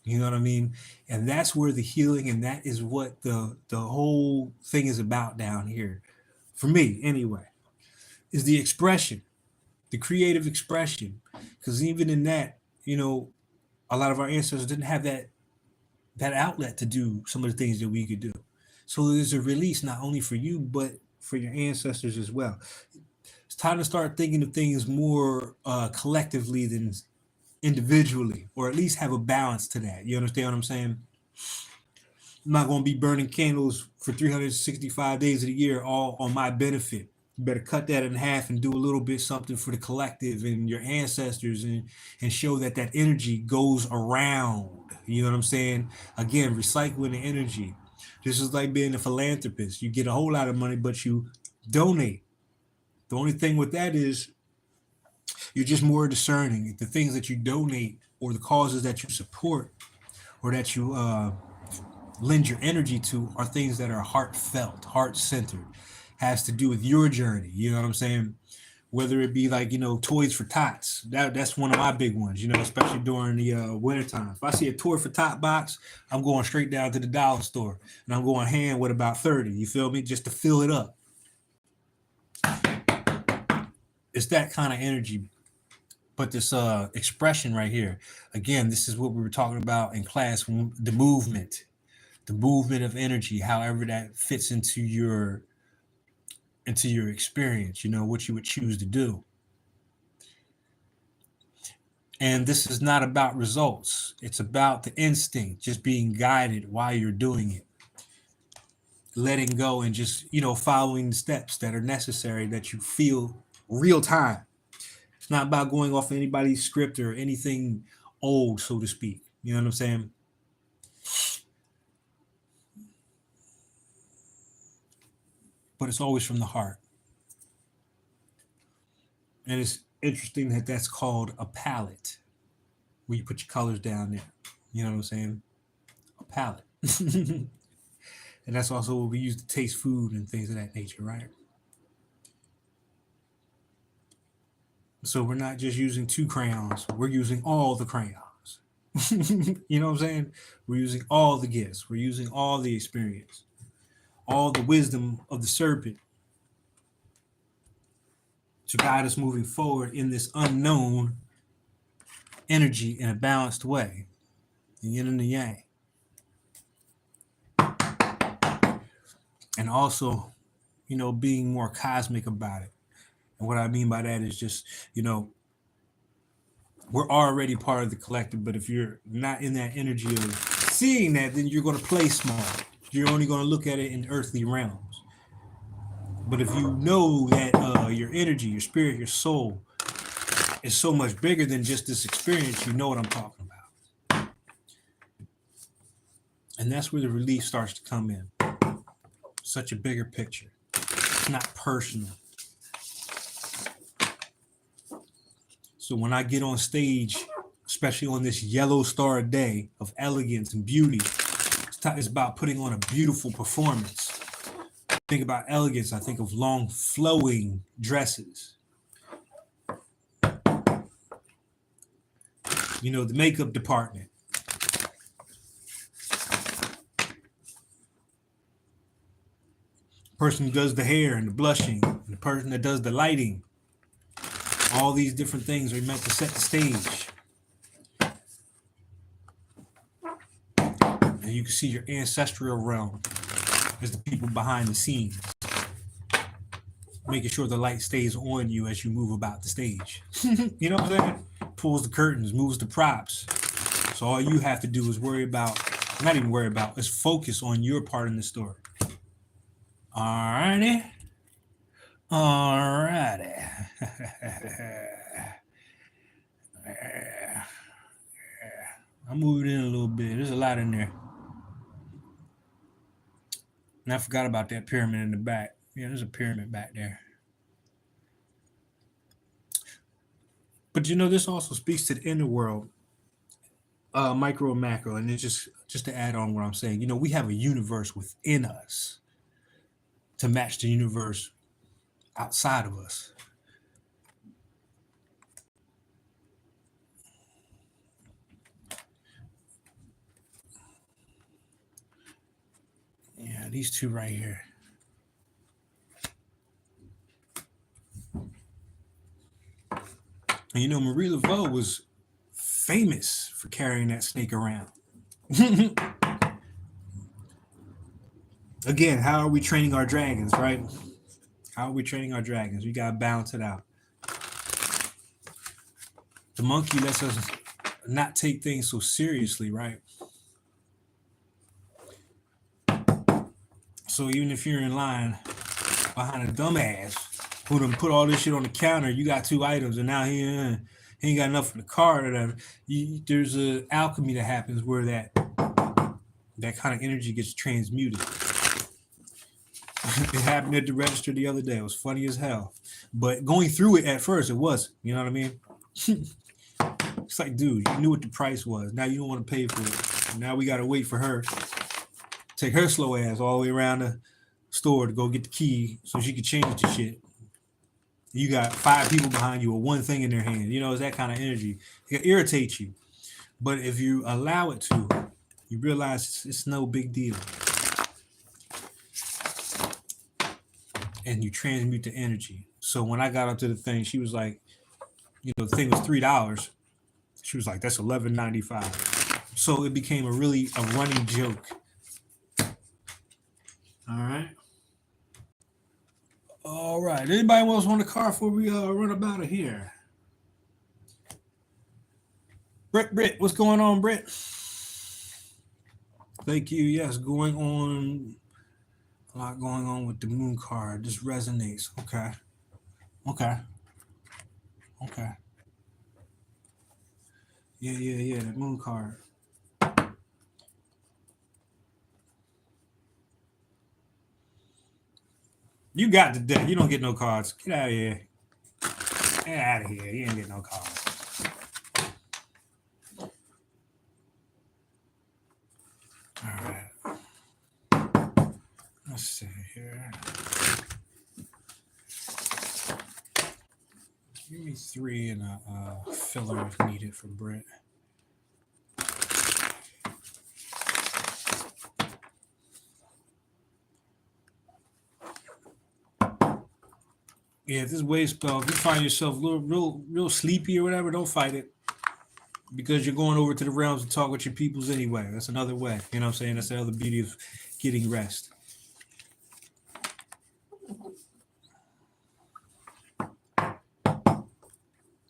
You know what I mean? And that's where the healing, and that is what the whole thing is about down here, for me anyway, is the expression, the creative expression. Because even in that, a lot of our ancestors didn't have that outlet to do some of the things that we could do. So there's a release not only for you, but for your ancestors as well. It's time to start thinking of things more collectively than individually, or at least have a balance to that. You understand what I'm saying? I'm not going to be burning candles for 365 days of the year, all on my benefit. You better cut that in half and do a little bit something for the collective and your ancestors, and show that energy goes around. You know what I'm saying? Again, recycling the energy. This is like being a philanthropist. You get a whole lot of money, but you donate. The only thing with that is you're just more discerning. The things that you donate or the causes that you support or that you lend your energy to are things that are heartfelt, heart centered, has to do with your journey. You know what I'm saying? whether it be like, toys for tots. That's one of my big ones, especially during the winter time. If I see a toy for tot box, I'm going straight down to the dollar store and I'm going hand with about 30, you feel me, just to fill it up. It's that kind of energy. But this expression right here, again, this is what we were talking about in class, the movement of energy, however that fits into your experience, what you would choose to do. And this is not about results. It's about the instinct, just being guided while you're doing it. Letting go and just, following the steps that are necessary that you feel real time. It's not about going off anybody's script or anything old, so to speak. You know what I'm saying? But it's always from the heart. And it's interesting that that's called a palette, where you put your colors down there. You know what I'm saying? A palette. And that's also what we use to taste food and things of that nature, right? So we're not just using 2 crayons, we're using all the crayons. You know what I'm saying? We're using all the gifts, we're using all the experience, all the wisdom of the serpent to guide us moving forward in this unknown energy in a balanced way, the yin and the yang. And also, being more cosmic about it. And what I mean by that is just, we're already part of the collective, but if you're not in that energy of seeing that, then you're going to play small. You're only going to look at it in earthly realms. But if you know that your energy, your spirit, your soul is so much bigger than just this experience, you know what I'm talking about. And that's where the relief starts to come in. Such a bigger picture. It's not personal. So when I get on stage, especially on this yellow star day of elegance and beauty, it's about putting on a beautiful performance. Think about elegance, I think of long flowing dresses. The makeup department. Person who does the hair and the blushing, and the person that does the lighting. All these different things are meant to set the stage. And you can see your ancestral realm as the people behind the scenes, making sure the light stays on you as you move about the stage. You know what I'm saying? Pulls the curtains, moves the props. So all you have to do is is focus on your part in the story. Alrighty. I'm moving in a little bit. There's a lot in there. And I forgot about that pyramid in the back. Yeah, there's a pyramid back there. But this also speaks to the inner world, micro and macro. And it's just to add on what I'm saying, we have a universe within us to match the universe outside of us. Yeah, these two right here. And Marie Laveau was famous for carrying that snake around. Again, how are we training our dragons, right? How are we training our dragons? We got to balance it out. The monkey lets us not take things so seriously, right? So even if you're in line behind a dumbass who done put all this shit on the counter, you got 2 items, and now he ain't got enough for the card or whatever. There's an alchemy that happens where that kind of energy gets transmuted. It happened at the register the other day. It was funny as hell. But going through it at first, it was. You know what I mean? It's like, dude, you knew what the price was. Now you don't want to pay for it. Now we got to wait for her. Take her slow ass all the way around the store to go get the key so she could change the shit. You got 5 people behind you with one thing in their hand. You know, it's that kind of energy. It irritates you. But if you allow it to, you realize it's no big deal. And you transmute the energy. So when I got up to the thing, she was like, the thing was $3. She was like, that's $11.95. So it became a running joke. All right. All right. Anybody else want a car before we run up out of here? Britt, what's going on, Britt? Thank you. Yes, going on. A lot going on with the moon card. This resonates. Okay. Okay. Okay. Yeah. The moon card. You got the deck. You don't get no cards. Get out of here. Get out of here. You ain't get no cards. All right. Let's see here. Give me 3 and a filler if needed for Brent. Yeah, this wave spell. If you find yourself a little, real sleepy or whatever, don't fight it, because you're going over to the realms to talk with your peoples anyway. That's another way. You know what I'm saying? That's the other beauty of getting rest.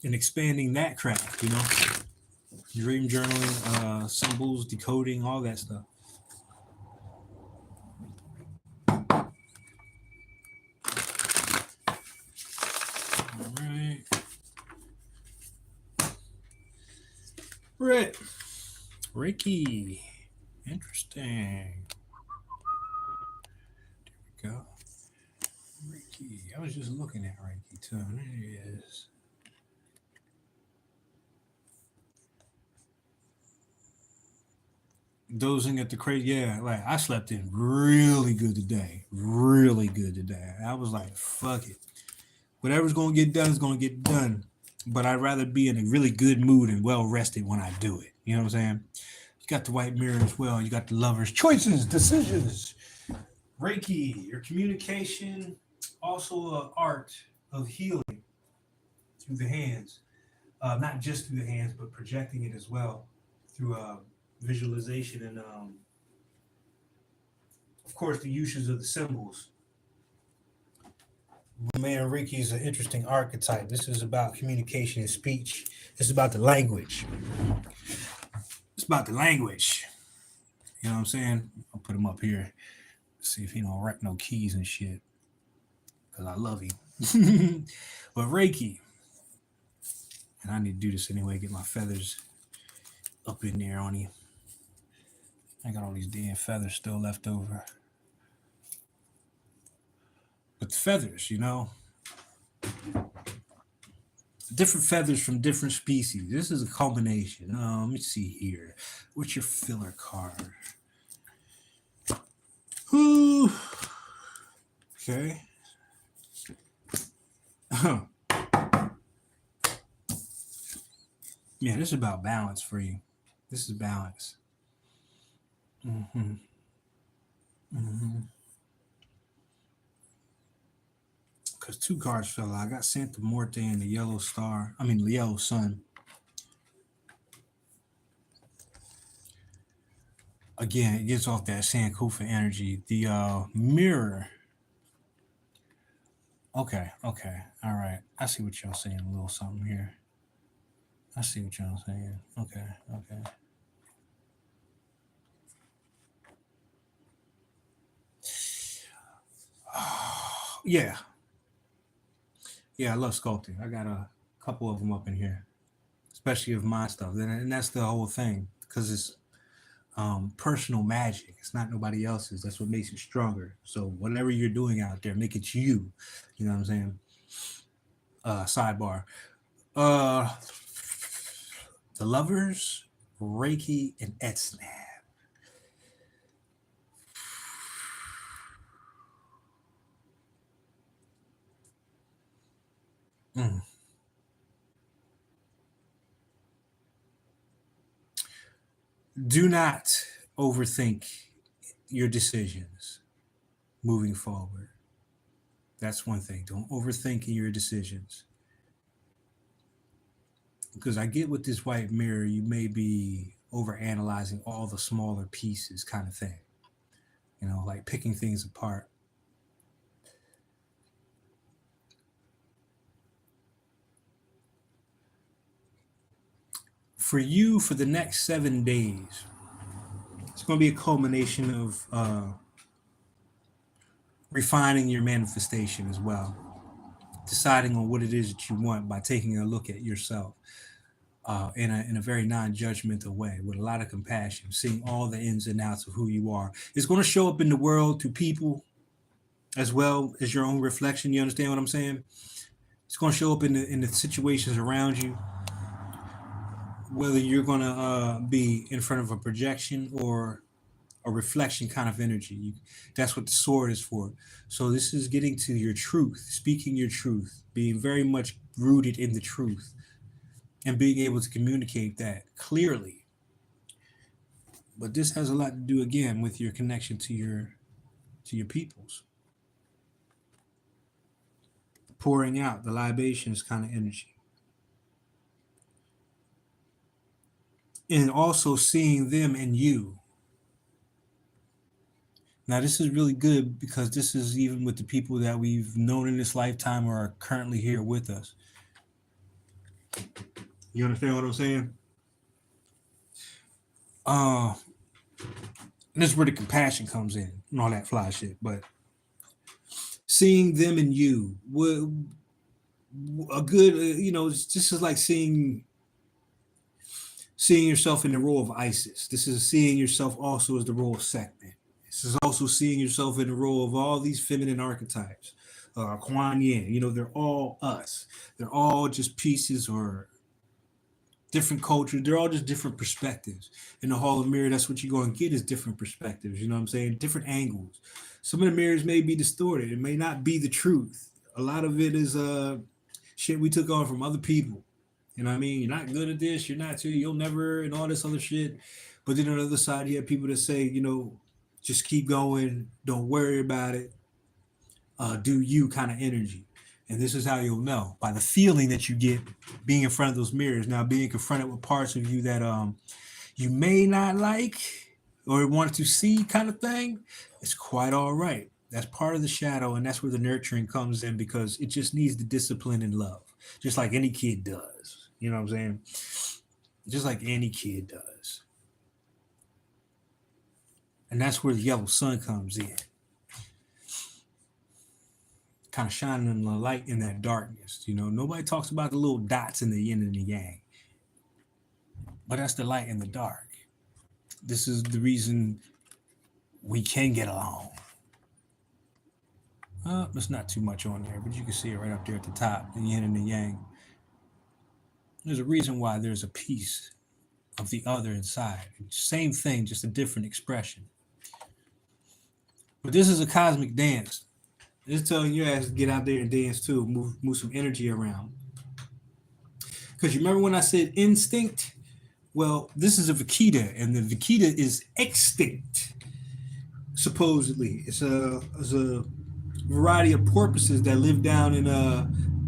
And expanding that craft, dream journaling, symbols, decoding, all that stuff. All right. Right. Reiki. Interesting. There we go. Reiki. I was just looking at Reiki too. There he is. Dozing at the crazy. Yeah, like I slept in really good today. Really good today. I was like, fuck it. Whatever's gonna get done is gonna get done. But I'd rather be in a really good mood and well rested when I do it. You know what I'm saying? You got the white mirror as well. You got the lovers, choices, decisions. Reiki, your communication, also an art of healing through the hands. Not just through the hands, but projecting it as well through visualization and, of course, the uses of the symbols. Man, Reiki is an interesting archetype. This is about communication and speech. It's about the language. It's about the language. You know what I'm saying? I'll put him up here. See if he don't wreck no keys and shit. Because I love him. But Reiki. And I need to do this anyway, get my feathers up in there on him. I got all these damn feathers still left over. But the feathers, different feathers from different species. This is a combination. Let me see here. What's your filler card? Ooh. Okay. Yeah, this is about balance for you. This is balance. Mm-hmm. Mm-hmm. Because 2 cards fell out. I got Santa Morte and the Yellow Star. I mean, the Yellow Sun. Again, it gets off that Sankofa energy. The mirror. Okay. All right. I see what y'all saying. A little something here. I see what y'all saying. Okay. Yeah. Yeah, I love sculpting. I got a couple of them up in here, especially of my stuff. And that's the whole thing, because it's personal magic. It's not nobody else's. That's what makes it stronger. So whatever you're doing out there, make it you. You know what I'm saying? Sidebar. Uh, the lovers, Reiki, and Etsnab. Mm. Do not overthink your decisions moving forward. That's one thing. Don't overthink your decisions. Because I get with this white mirror, you may be over analyzing all the smaller pieces, kind of thing. Like picking things apart. For you, for the next 7 days, it's going to be a culmination of refining your manifestation as well, deciding on what it is that you want by taking a look at yourself in a very non-judgmental way, with a lot of compassion, seeing all the ins and outs of who you are. It's going to show up in the world to people as well as your own reflection. You understand what I'm saying? It's going to show up in the situations around you, whether you're going to be in front of a projection or a reflection kind of energy. That's what the sword is for. So this is getting to your truth, speaking your truth, being very much rooted in the truth, and being able to communicate that clearly. But this has a lot to do again with your connection to your peoples, pouring out the libations kind of energy, and also seeing them and you. Now, this is really good because this is even with the people that we've known in this lifetime or are currently here with us. You understand what I'm saying? Uh, this is where the compassion comes in and all that fly shit. But seeing them and you, a good, this is like seeing yourself in the role of Isis. This is seeing yourself also as the role of Sekhmet. This is also seeing yourself in the role of all these feminine archetypes. Kuan Yin, they're all us. They're all just pieces or different cultures. They're all just different perspectives. In the Hall of Mirror, that's what you're going to get is different perspectives. You know what I'm saying? Different angles. Some of the mirrors may be distorted. It may not be the truth. A lot of it is shit we took on from other people. You know what I mean? You're not good at this. You're not too. You'll never, and all this other shit. But then on the other side, you have people that say, just keep going. Don't worry about it. Do you kind of energy. And this is how you'll know by the feeling that you get being in front of those mirrors. Now, being confronted with parts of you that you may not like or want to see, kind of thing, it's quite all right. That's part of the shadow, and that's where the nurturing comes in because it just needs the discipline and love, just like any kid does. You know what I'm saying? Just like any kid does. And that's where the yellow sun comes in, kind of shining the light in that darkness. Nobody talks about the little dots in the yin and the yang, but that's the light in the dark. This is the reason we can get along. There's not too much on there, but you can see it right up there at the top, the yin and the yang. There's a reason why there's a piece of the other inside. Same thing, just a different expression. But this is a cosmic dance. It's telling your ass to get out there and dance too, move some energy around. Because you remember when I said instinct? Well, this is a vaquita, and the vaquita is extinct. Supposedly, it's a variety of porpoises that live down in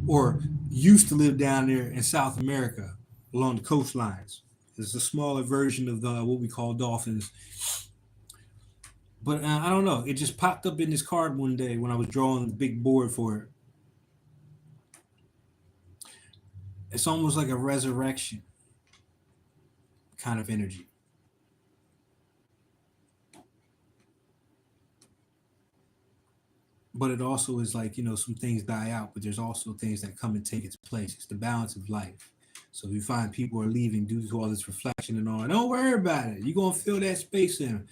or used to live down there in South America along the coastlines. It's a smaller version of what we call dolphins. But I don't know. It just popped up in this card one day when I was drawing the big board for it. It's almost like a resurrection kind of energy. But it also is like, some things die out, but there's also things that come and take its place. It's the balance of life. So you find people are leaving due to all this reflection and all. Don't worry about it. You're going to fill that space in.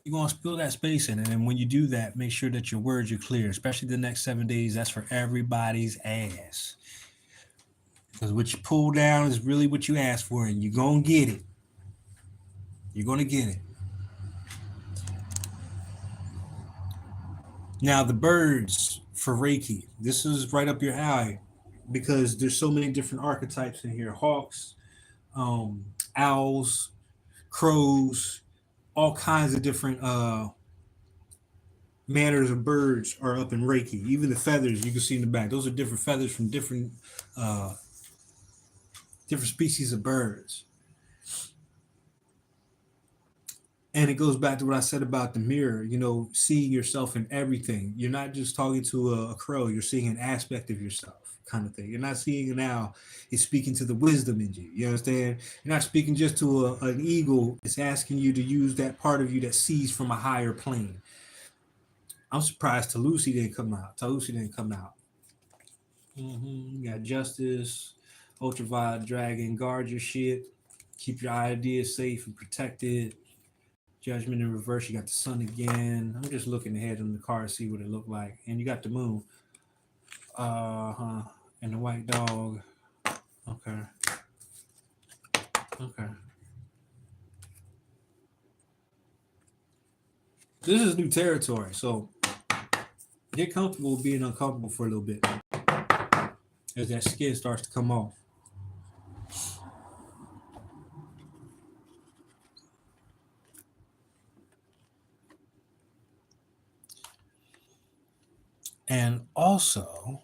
You're going to fill that space in. And when you do that, make sure that your words are clear, especially the next 7 days. That's for everybody's ass. Because what you pull down is really what you asked for, and you're going to get it. You're going to get it. Now, the birds for Reiki. This is right up your alley. because there's so many different archetypes in here: hawks, owls, crows, all kinds of different manners of birds are up in Reiki. Even the feathers you can see in the back; those are different feathers from uh, different species of birds. And it goes back to what I said about the mirror, seeing yourself in everything. You're not just talking to a crow, you're seeing an aspect of yourself, kind of thing. You're not seeing an owl, it's speaking to the wisdom in you. You understand? You're not speaking just to an eagle, it's asking you to use that part of you that sees from a higher plane. I'm surprised Talusi didn't come out. Talusi didn't come out. You got Justice, Ultraviolet Dragon, guard your shit, keep your ideas safe and protected. Judgment in reverse. You got the sun again. I'm just looking ahead on the card to see what it looked like. And you got the moon. And the white dog. Okay. Okay. This is new territory, so get comfortable being uncomfortable for a little bit as that skin starts to come off. And also,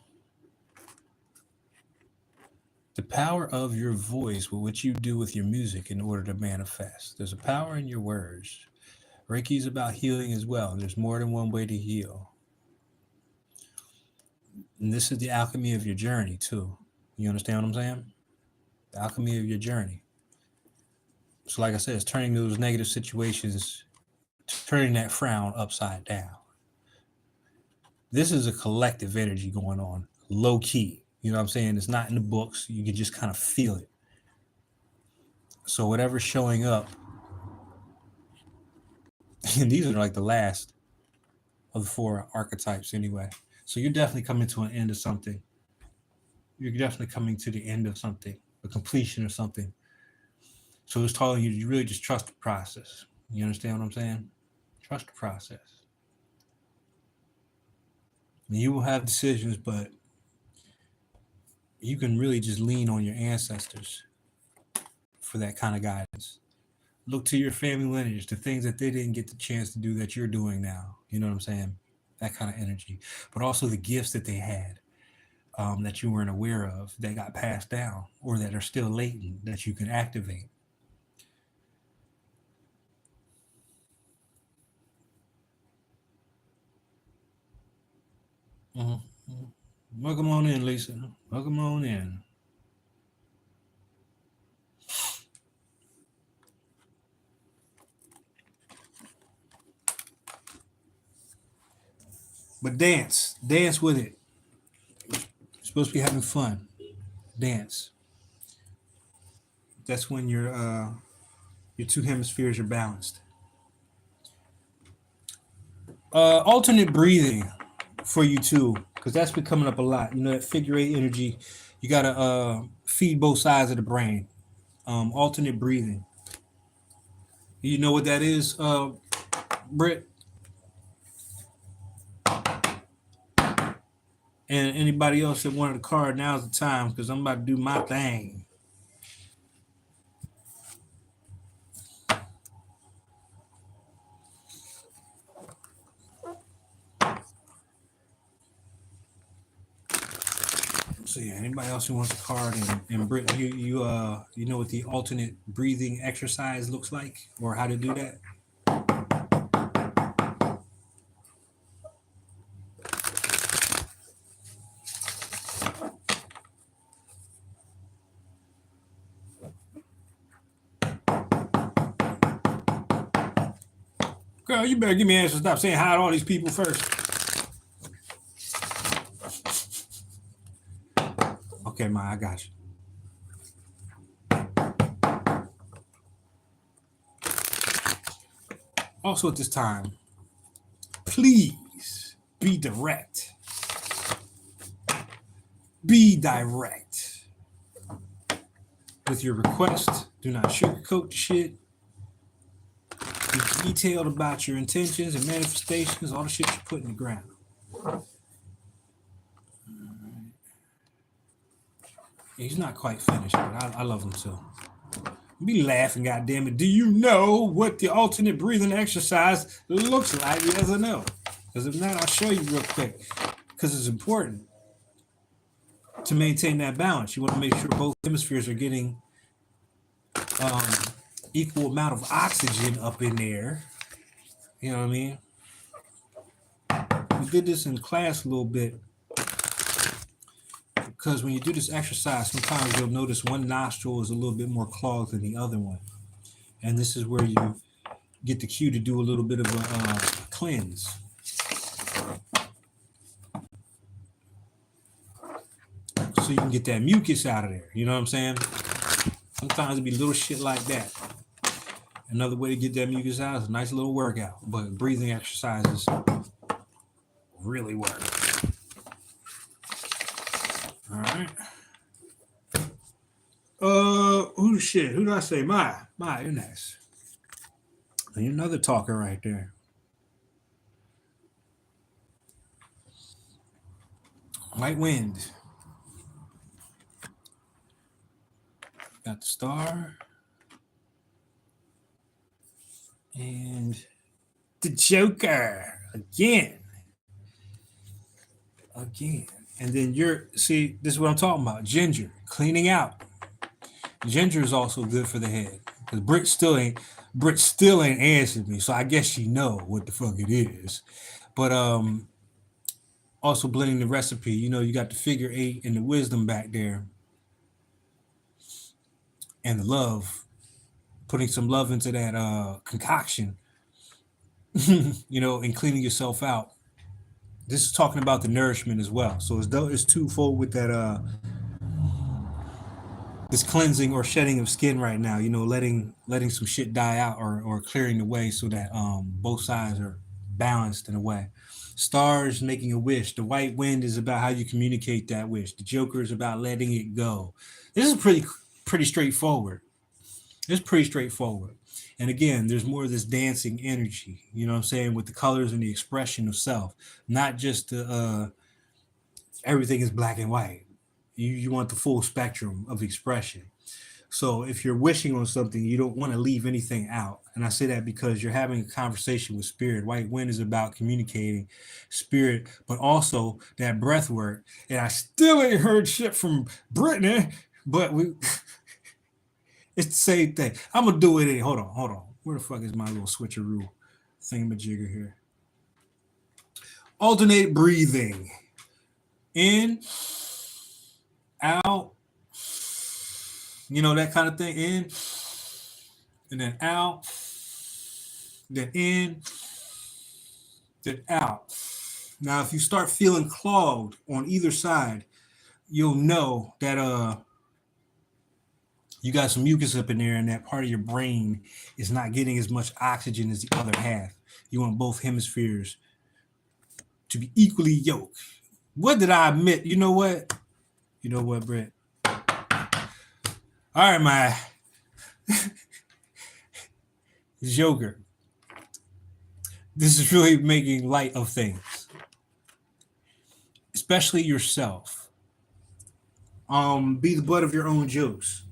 the power of your voice, what you do with your music in order to manifest. There's a power in your words. Reiki is about healing as well. There's more than one way to heal. And this is the alchemy of your journey, too. You understand what I'm saying? The alchemy of your journey. So, like I said, it's turning those negative situations, turning that frown upside down. This is a collective energy going on, low key. You know what I'm saying? It's not in the books. You can just kind of feel it. So whatever's showing up, and these are like the last of the four archetypes anyway. So you're definitely coming to an end of something. You're definitely coming to the end of something, a completion of something. So it's telling you to really just trust the process. You understand what I'm saying? Trust the process. And you will have decisions, but you can really just lean on your ancestors for that kind of guidance. Look to your family lineage, the things that they didn't get the chance to do that you're doing now. You know what I'm saying? That kind of energy. But also the gifts that they had that you weren't aware of that got passed down or that are still latent that you can activate. Mm-hmm. Welcome on in, Lisa. Welcome on in. But dance with it. You're supposed to be having fun. Dance. That's when your two hemispheres are balanced. Alternate breathing for you too, because that's been coming up a lot. That figure eight energy. You gotta feed both sides of the brain. Alternate breathing. You know what that is, Britt? And anybody else that wanted a card, now's the time because I'm about to do my thing. So yeah, anybody else who wants a card, and Britt, you know what the alternate breathing exercise looks like or how to do that? Girl, you better give me an answer. Stop saying hi to all these people first. Okay, Ma, I got you. Also, at this time, please be direct. Be direct with your request. Do not sugarcoat the shit. Be detailed about your intentions and manifestations, all the shit you put in the ground. He's not quite finished, but I love him too. Be laughing, goddamn it. Do you know what the alternate breathing exercise looks like? Yes or no? Because if not, I'll show you real quick. Because it's important to maintain that balance. You want to make sure both hemispheres are getting um, equal amount of oxygen up in there. You know what I mean? We did this in class a little bit because when you do this exercise, sometimes you'll notice one nostril is a little bit more clogged than the other one. And this is where you get the cue to do a little bit of a cleanse. So you can get that mucus out of there. You know what I'm saying? Sometimes it be little shit like that. Another way to get that mucus out is a nice little workout. But breathing exercises really work. All right. Who shit? Who did I say? My, you're next. You're another talker right there. White wind. Got the star. And the Joker. Again. And then see, this is what I'm talking about. Ginger. Cleaning out. Ginger is also good for the head. Because Brit still ain't answered me. So I guess she know what the fuck it is. But also blending the recipe. You know, you got the figure eight and the wisdom back there. And the love. Putting some love into that concoction. You know, and cleaning yourself out. This is talking about the nourishment as well. So it's twofold with that this cleansing or shedding of skin right now, you know, letting some shit die out or clearing the way so that both sides are balanced in a way. Stars making a wish. The white wind is about how you communicate that wish. The Joker is about letting it go. This is pretty straightforward. It's pretty straightforward. And again, there's more of this dancing energy, you know what I'm saying, with the colors and the expression of self, not just the everything is black and white. You want the full spectrum of expression. So if you're wishing on something, you don't want to leave anything out. And I say that because you're having a conversation with spirit. White wind is about communicating spirit, but also that breath work. And I still ain't heard shit from Brittany, but it's the same thing. I'm gonna do it. Hold on. Where the fuck is my little switcheroo thingamajigger here? Alternate breathing. In, out, you know, that kind of thing. In, and then out, then in, then out. Now, if you start feeling clogged on either side, you'll know that you got some mucus up in there, and that part of your brain is not getting as much oxygen as the other half. You want both hemispheres to be equally yoked. What did I admit? You know what? You know what, Brett? All right, my Joker. This is really making light of things, especially yourself. Be the butt of your own jokes,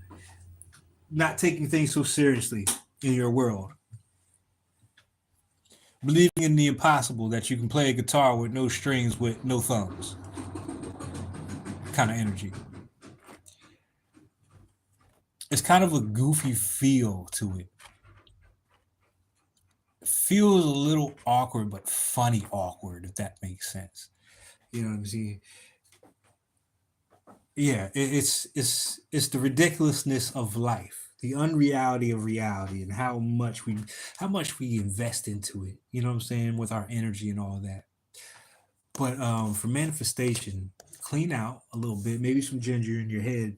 not taking things so seriously in your world. Believing in the impossible that you can play a guitar with no strings, with no thumbs, kind of energy. It's kind of a goofy feel to it. It feels a little awkward, but funny awkward, if that makes sense. You know what I'm saying? Yeah, it's the ridiculousness of life, the unreality of reality, and how much we invest into it. You know what I'm saying, with our energy and all that. But for manifestation, clean out a little bit, maybe some ginger in your head.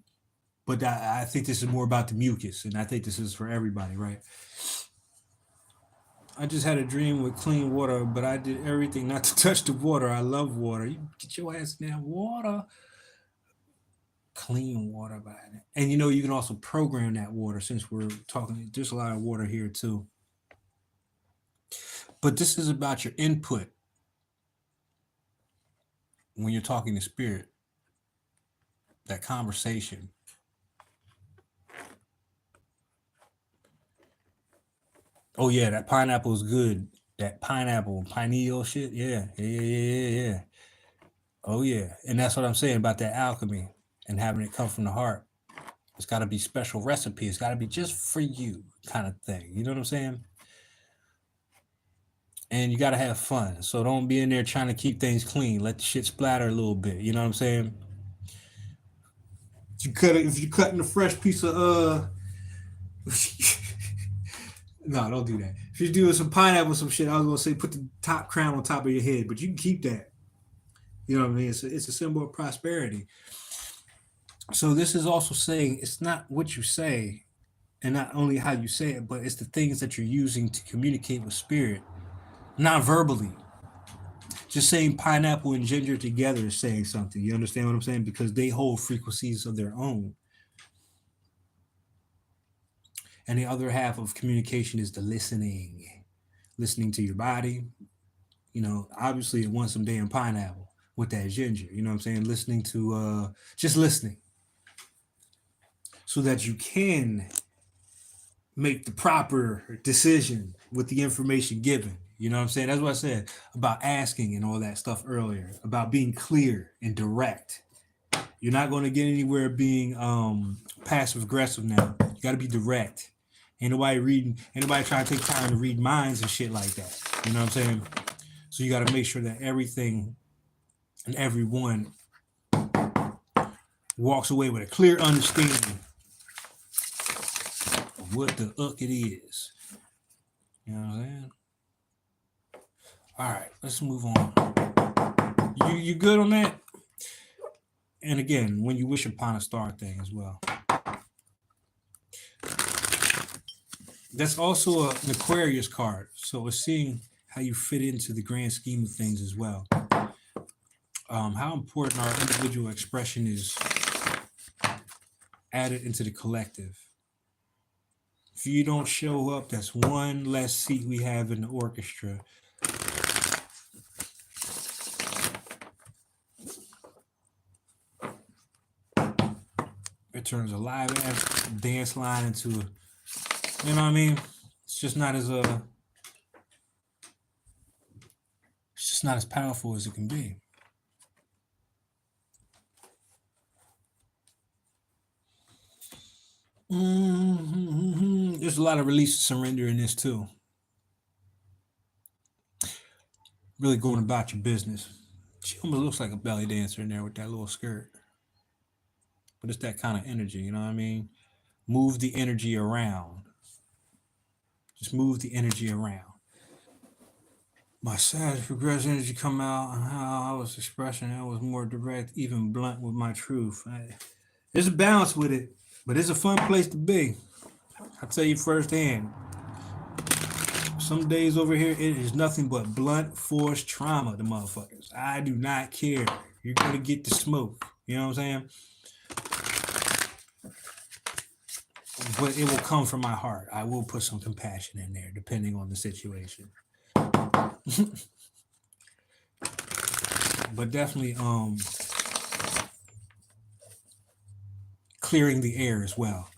But I think this is more about the mucus, and I think this is for everybody, right? I just had a dream with clean water, but I did everything not to touch the water. I love water. You get your ass in that water. Clean water by it. And you know, you can also program that water since we're talking. There's a lot of water here too. But this is about your input when you're talking to spirit, that conversation. Oh yeah, that pineapple is good. That pineapple, pineal shit. Yeah, yeah, yeah, yeah, yeah, yeah. Oh yeah, and that's what I'm saying about that alchemy and having it come from the heart. It's got to be special recipe. It's got to be just for you kind of thing. You know what I'm saying? And you got to have fun. So don't be in there trying to keep things clean. Let the shit splatter a little bit. You know what I'm saying? If you cutting a fresh piece of no, don't do that. If you're doing some pineapple, some shit, I was gonna say put the top crown on top of your head, but you can keep that. You know what I mean? It's a symbol of prosperity. So this is also saying it's not what you say, and not only how you say it, but it's the things that you're using to communicate with spirit, not verbally. Just saying pineapple and ginger together is saying something. You understand what I'm saying? Because they hold frequencies of their own. And the other half of communication is the listening to your body. You know, obviously it wants some damn pineapple with that ginger. You know what I'm saying? Listening to just listening so that you can make the proper decision with the information given. You know what I'm saying? That's what I said about asking and all that stuff earlier, about being clear and direct. You're not going to get anywhere being passive aggressive now. You got to be direct. Ain't nobody trying to take time to read minds and shit like that. You know what I'm saying? So you got to make sure that everything and everyone walks away with a clear understanding of what the it is. You know what I'm saying? All right, let's move on. You good on that? And again, when you wish upon a star thing as well. That's also an Aquarius card. So it's seeing how you fit into the grand scheme of things as well. How important our individual expression is added into the collective. If you don't show up, that's one less seat we have in the orchestra. It turns a live dance line into, you know what I mean? It's just not as it's just not as powerful as it can be. There's a lot of release and surrender in this too. Really going about your business. She almost looks like a belly dancer in there with that little skirt. But it's that kind of energy, you know what I mean? Move the energy around. Just move the energy around. My sad progressive energy come out and how I was expressing I was more direct, even blunt with my truth. There's a balance with it, but it's a fun place to be. I'll tell you firsthand. Some days over here, it is nothing but blunt force trauma, the motherfuckers. I do not care. You're going to get the smoke. You know what I'm saying? But it will come from my heart. I will put some compassion in there, depending on the situation. But definitely clearing the air as well.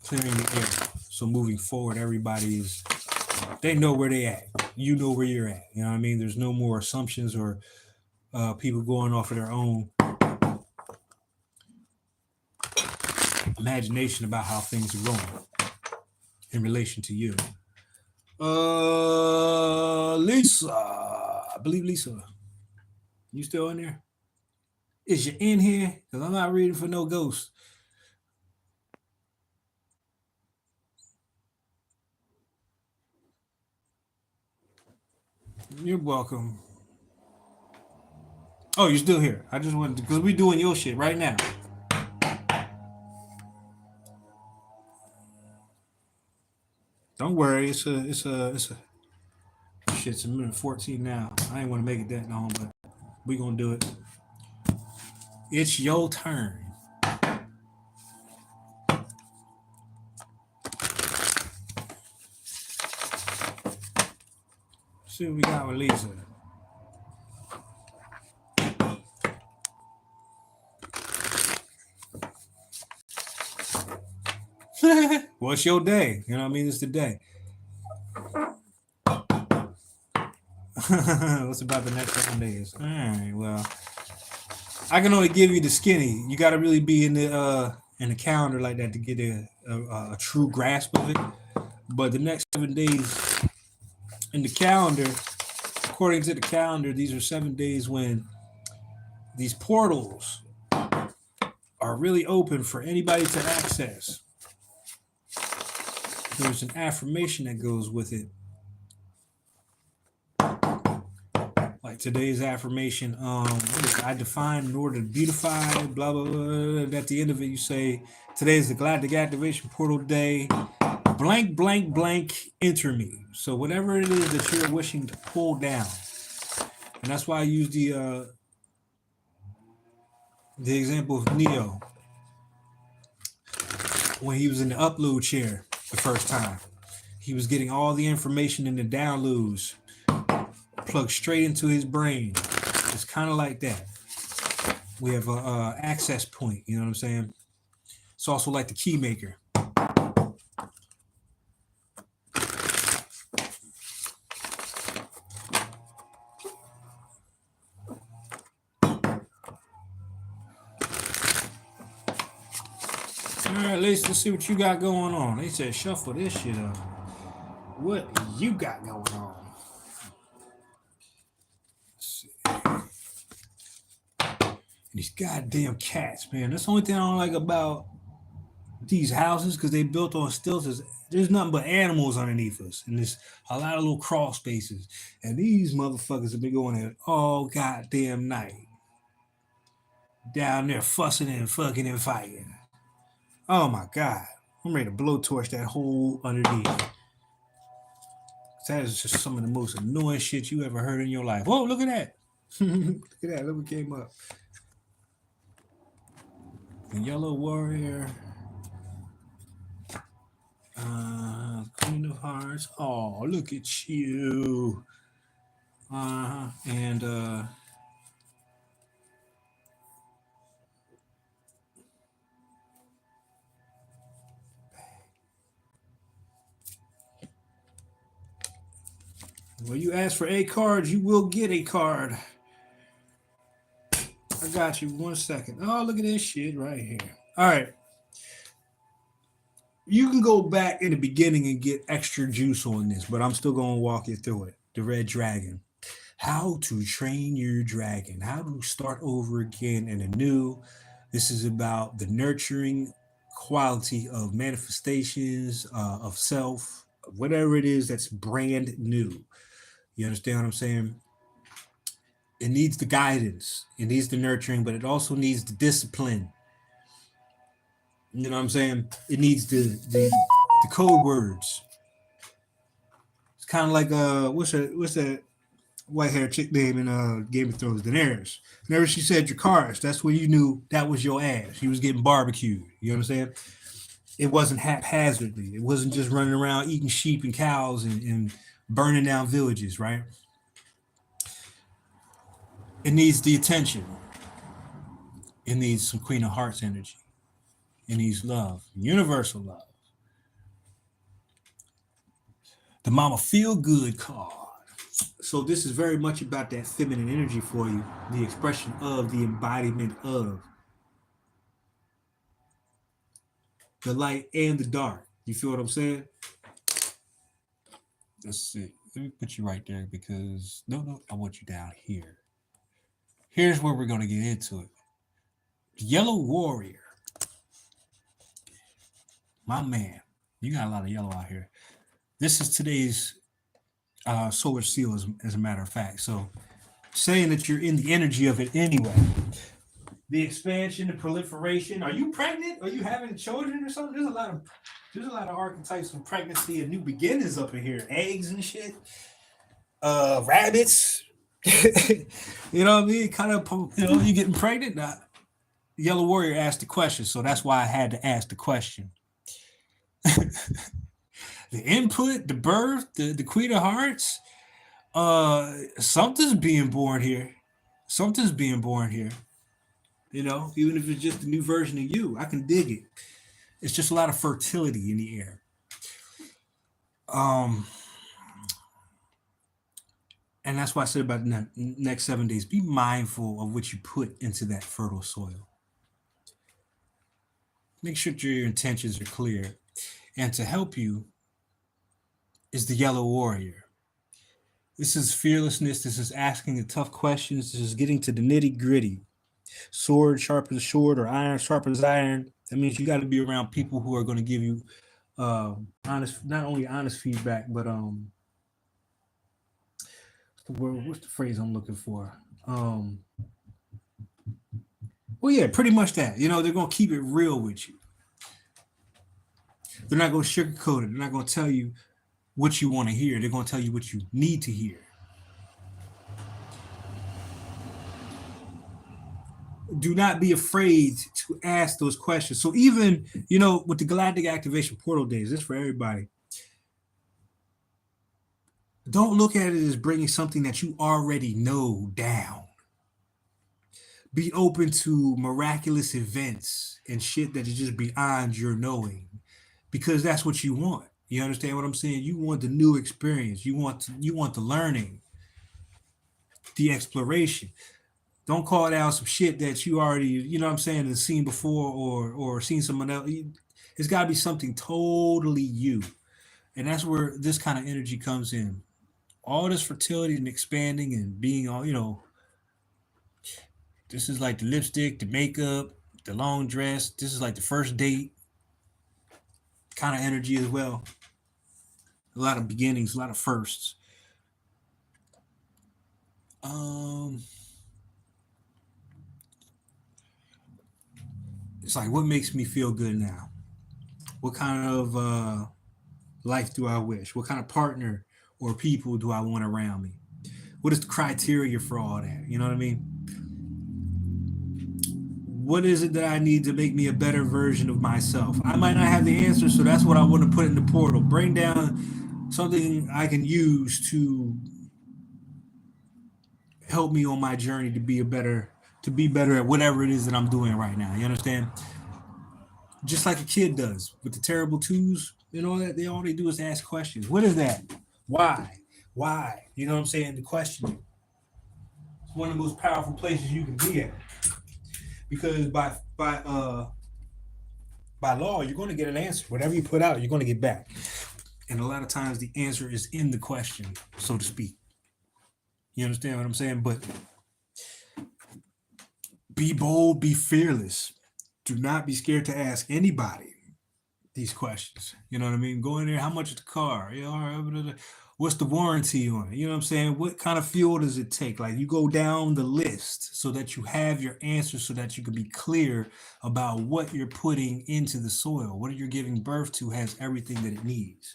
Clearing the air. So moving forward, they know where they at. You know where you're at. You know what I mean? There's no more assumptions or people going off of their own imagination about how things are going in relation to you. Lisa, I believe Lisa, you still in there? Is you in here? Because I'm not reading for no ghost. You're welcome. Oh, you're still here. I just wanted to, because we doing your shit right now. Don't worry, it's a shit, it's a minute 14 now. I ain't want to make it that long, but we gonna do it. It's your turn. See what we got with Lisa. Well, it's your day. You know what I mean? It's the day. What's about the next 7 days? All right. Well, I can only give you the skinny. You got to really be in the calendar like that to get a true grasp of it. But the next 7 days in the calendar, according to the calendar, these are 7 days when these portals are really open for anybody to access. There's an affirmation that goes with it. Like today's affirmation, I define in order to beautify, blah, blah, blah. And at the end of it, you say, today is the Galactic Activation Portal Day. Blank, blank, blank, enter me. So whatever it is that you're wishing to pull down. And that's why I use the example of Neo when he was in the upload chair the first time. He was getting all the information in the downloads plugged straight into his brain. It's kind of like that. We have a access point. You know what I'm saying? It's also like the key maker. All right, let's see what you got going on. They said shuffle this shit up. What you got going on? These goddamn cats, man. That's the only thing I don't like about these houses, because they built on stilts. Is there's nothing but animals underneath us, and there's a lot of little crawl spaces. And these motherfuckers have been going there all goddamn night, down there fussing and fucking and fighting. Oh my god, I'm ready to blowtorch that hole underneath. That is just some of the most annoying shit you ever heard in your life. Whoa, look at that. Look at that. Look what came up. The Yellow Warrior. Queen of Hearts. Oh, look at you. And well, you ask for a card, you will get a card. I got you. 1 second. Oh, look at this shit right here. All right. You can go back in the beginning and get extra juice on this, but I'm still going to walk you through it. The Red Dragon. How to train your dragon. How to start over again and anew. This is about the nurturing quality of manifestations, of self, whatever it is that's brand new. You understand what I'm saying? It needs the guidance, it needs the nurturing, but it also needs the discipline. You know what I'm saying? It needs the code words. It's kind of like what's that white hair chick name in Game of Thrones? Daenerys. Whenever she said Dracarys, that's when you knew that was your ass. She was getting barbecued. You understand? It wasn't haphazardly. It wasn't just running around eating sheep and cows and burning down villages, right? It needs the attention. It needs some Queen of Hearts energy. It needs love, universal love. The Mama Feel Good card. So this is very much about that feminine energy for you, the expression of, the embodiment of the light and the dark. You feel what I'm saying? Let's see. Let me put you right there because no, I want you down here. Here's where we're going to get into it. Yellow Warrior. My man, you got a lot of yellow out here. This is today's solar seal, as a matter of fact. So, saying that you're in the energy of it anyway. The expansion, the proliferation. Are you pregnant? Are you having children or something? There's a lot of archetypes of pregnancy and new beginnings up in here. Eggs and shit. Rabbits. You know what I mean? Kind of, you getting pregnant? Nah. Yellow Warrior asked the question, so that's why I had to ask the question. The input, the birth, the Queen of Hearts. Something's being born here. Something's being born here. You know, even if it's just a new version of you, I can dig it. It's just a lot of fertility in the air. Um, and that's why I said about the next 7 days, be mindful of what you put into that fertile soil. Make sure your intentions are clear. And to help you is the yellow warrior. This is fearlessness. This is asking the tough questions. This is getting to the nitty gritty. Sword sharp as sword or iron sharp as iron. That means you got to be around people who are going to give you honest, not only honest feedback, but what's the word? What's the phrase I'm looking for? Um, well, yeah, pretty much that. You know, they're going to keep it real with you. They're not going to sugarcoat it. They're not going to tell you what you want to hear. They're going to tell you what you need to hear. Do not be afraid to ask those questions. So even, you know, with the Galactic Activation Portal days, this is for everybody. Don't look at it as bringing something that you already know down. Be open to miraculous events and shit that is just beyond your knowing, because that's what you want. You understand what I'm saying? You want the new experience. You want the learning, the exploration. Don't call it out some shit that you already, you know what I'm saying, have seen before or seen someone else. It's got to be something totally you. And that's where this kind of energy comes in. All this fertility and expanding and being all, you know, this is like the lipstick, the makeup, the long dress. This is like the first date kind of energy as well. A lot of beginnings, a lot of firsts. Um, it's like, what makes me feel good now? What kind of life do I wish? What kind of partner or people do I want around me? What is the criteria for all that? You know what I mean? What is it that I need to make me a better version of myself? I might not have the answer, so that's what I want to put in the portal. Bring down something I can use to help me on my journey to be better at whatever it is that I'm doing right now. You understand? Just like a kid does with the terrible twos, you know that they all they do is ask questions. What is that? Why? Why? You know what I'm saying? The question. It's one of the most powerful places you can be at. Because by law, you're going to get an answer. Whatever you put out, you're going to get back. And a lot of times the answer is in the question, so to speak. You understand what I'm saying? But be bold, be fearless. Do not be scared to ask anybody these questions. You know what I mean? Go in there, how much is the car? You know, what's the warranty on it? You know what I'm saying? What kind of fuel does it take? Like you go down the list so that you have your answers so that you can be clear about what you're putting into the soil. What you're giving birth to has everything that it needs.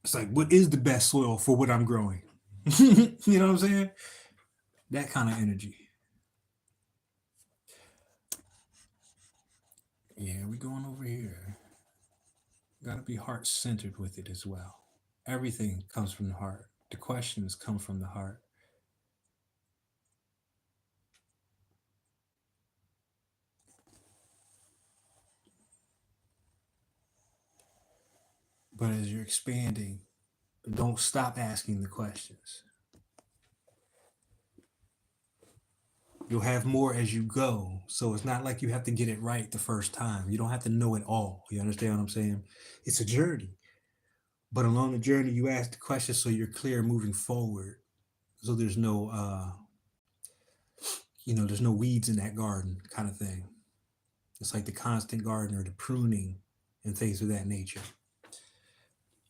It's like, what is the best soil for what I'm growing? You know what I'm saying? That kind of energy. Yeah, we going over here. Got to be heart centered with it as well. Everything comes from the heart. The questions come from the heart. But as you're expanding, don't stop asking the questions. You'll have more as you go. So it's not like you have to get it right the first time. You don't have to know it all. You understand what I'm saying? It's a journey. But along the journey, you ask the questions so you're clear moving forward. So there's no there's no weeds in that garden kind of thing. It's like the constant gardener, the pruning and things of that nature.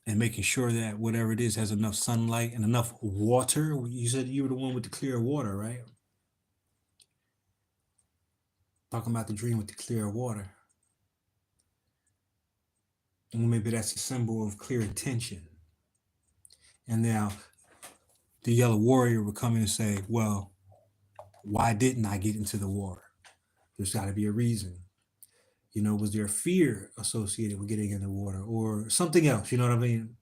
And making sure that whatever it is has enough sunlight and enough water. You said you were the one with the clear water, right? Talking about the dream with the clear water. And maybe that's a symbol of clear intention. And now the yellow warrior would come in and say, well, why didn't I get into the water? There's got to be a reason. You know, was there a fear associated with getting in the water or something else? You know what I mean?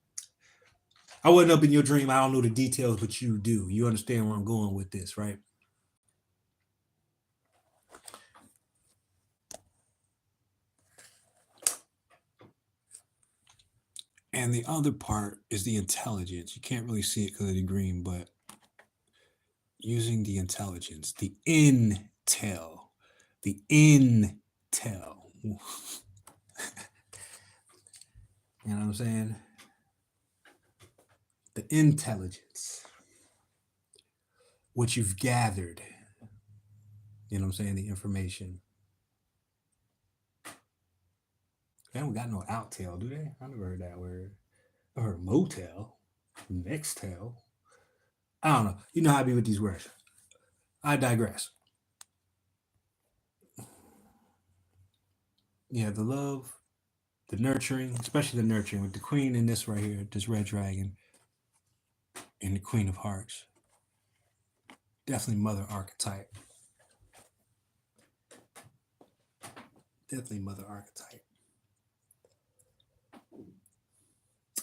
I wasn't up in your dream. I don't know the details, but you do. You understand where I'm going with this, right? And the other part is the intelligence. You can't really see it because of the green, but using the intelligence, the intel, the intel. You know what I'm saying? The intelligence, what you've gathered. You know what I'm saying? The information. They don't got no outtail, do they? I never heard that word. I heard motel, nextel. I don't know. You know how I be with these words. I digress. Yeah, the love, the nurturing, especially the nurturing with the queen in this right here, this red dragon, and the queen of hearts. Definitely mother archetype. Definitely mother archetype.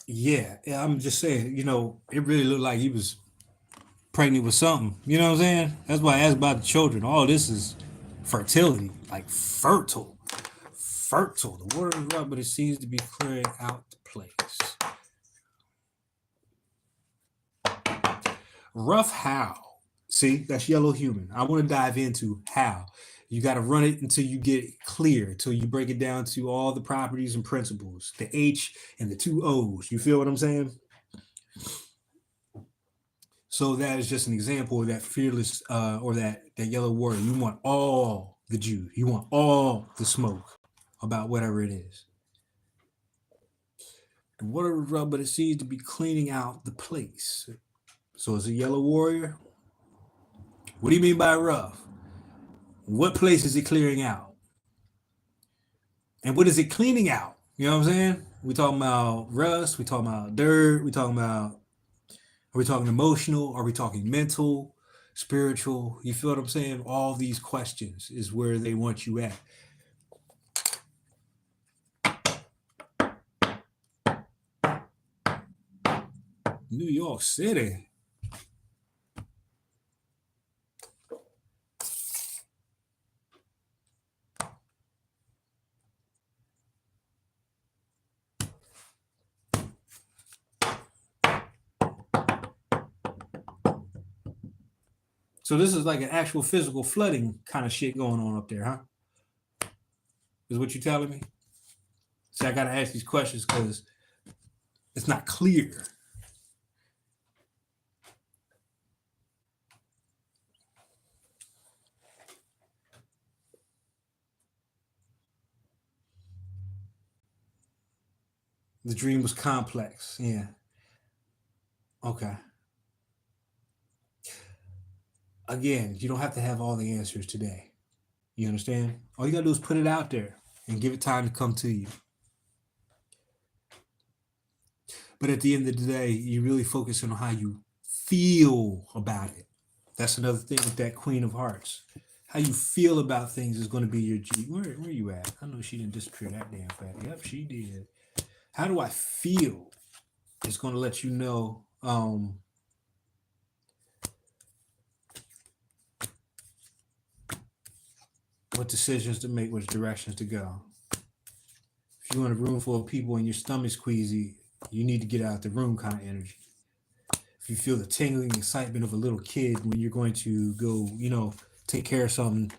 Yeah, I'm just saying, it really looked like he was pregnant with something. You know what I'm saying? That's why I asked about the children. All this is fertility, like fertile. Fertile. The water is rough, but it seems to be clearing out the place. Rough how? See, that's yellow human. I want to dive into how. You got to run it until you get it clear, until you break it down to all the properties and principles, the H and the two O's. You feel what I'm saying? So that is just an example of that fearless or that yellow warrior. You want all the juice. You want all the smoke about whatever it is. The water was rough, but it seems to be cleaning out the place. So it's a yellow warrior. What do you mean by rough? What place is it clearing out? And what is it cleaning out? You know what I'm saying? We talking about rust. We talking about dirt. We talking about. Are we talking emotional? Are we talking mental, spiritual? You feel what I'm saying? All these questions is where they want you at. New York City. So this is like an actual physical flooding kind of shit going on up there, huh? Is what you telling me? See, I gotta ask these questions because it's not clear. The dream was complex. Yeah. Okay. Again, you don't have to have all the answers today. You understand? All you gotta do is put it out there and give it time to come to you. But at the end of the day, you really focus on how you feel about it. That's another thing with that Queen of Hearts. How you feel about things is going to be your G. Where you at? I know she didn't disappear that damn fast. Yep, she did. How do I feel? It's going to let you know what decisions to make, which directions to go. If you're in a room full of people and your stomach's queasy, you need to get out the room kind of energy. If you feel the tingling excitement of a little kid when you're going to go, take care of something,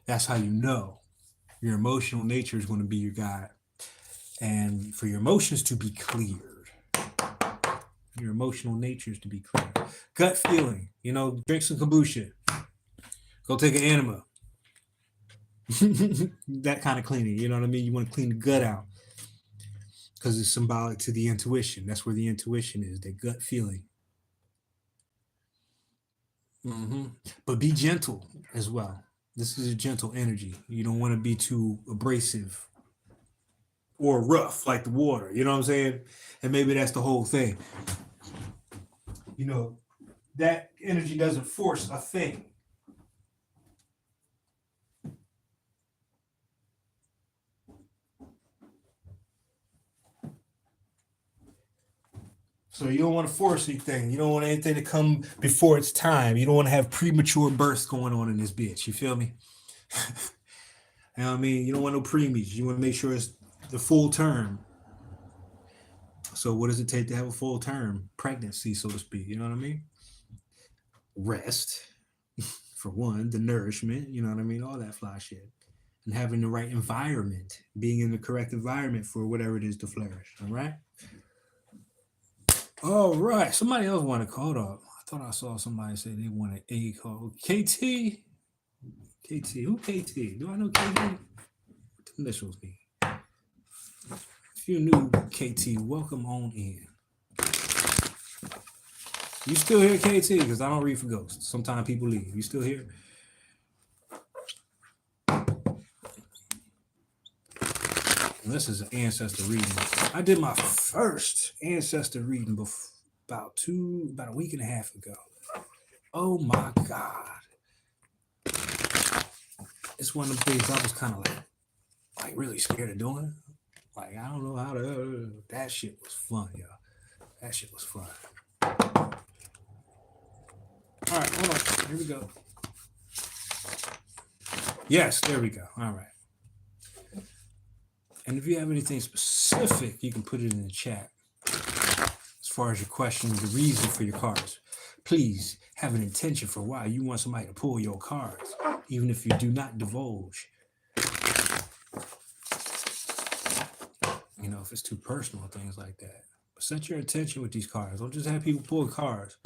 that's how you know. Your emotional nature is going to be your guide. And for your emotions to be cleared, your emotional nature is to be cleared. Gut feeling, drink some kombucha, go take an enema. That kind of cleaning, you know what I mean? You want to clean the gut out because it's symbolic to the intuition. That's where the intuition is, that gut feeling. hmm But be gentle as well. This is a gentle energy. You don't want to be too abrasive or rough like the water. You know what I'm saying? And maybe that's the whole thing. You know, that energy doesn't force a thing. So you don't want to force anything. You don't want anything to come before its time. You don't want to have premature births going on in this bitch. You feel me? You know what I mean? You don't want no preemies. You want to make sure it's the full term. So what does it take to have a full term pregnancy, so to speak? You know what I mean? Rest, for one, the nourishment, you know what I mean? All that fly shit. And having the right environment, being in the correct environment for whatever it is to flourish. All right. All right. Somebody else want to call up. I thought I saw somebody say they wanted a call. KT. KT. Who KT? Do I know KT? What the initials mean? If you're new, KT, welcome on in. You still here, KT? Because I don't read for ghosts. Sometimes people leave. You still here? This is an ancestor reading. I did my first ancestor reading about a week and a half ago. Oh my God. It's one of the things I was kind of like really scared of doing. Like, I don't know how to, that shit was fun, y'all. That shit was fun. All right, hold on. Here we go. Yes, there we go. All right. And if you have anything specific, you can put it in the chat. As far as your question, the reason for your cards, please have an intention for why you want somebody to pull your cards, even if you do not divulge. You know, if it's too personal, things like that. But set your intention with these cards. Don't just have people pull cards.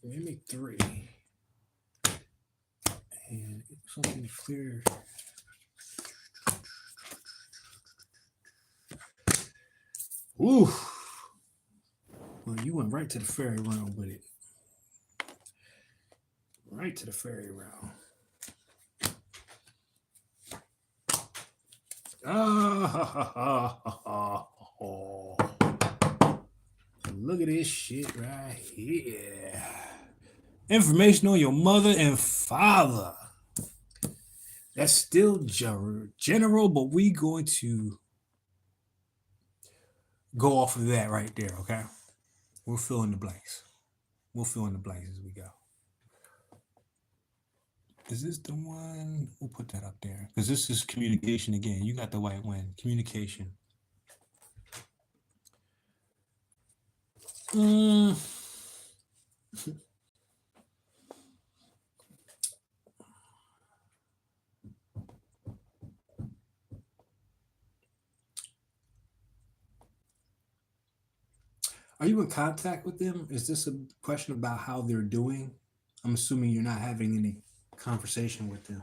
Make 3 and something to clear. Ooh, well, you went right to the fairy realm with it. Right to the fairy realm. Oh, look at this shit right here. Information on your mother and father. That's still general, but we going to go off of that right there, okay? We'll fill in the blanks. We'll fill in the blanks as we go. Is this the one? We'll put that up there. Because this is communication again. You got the white one. Communication. Are you in contact with them? Is this a question about how they're doing? I'm assuming you're not having any conversation with them.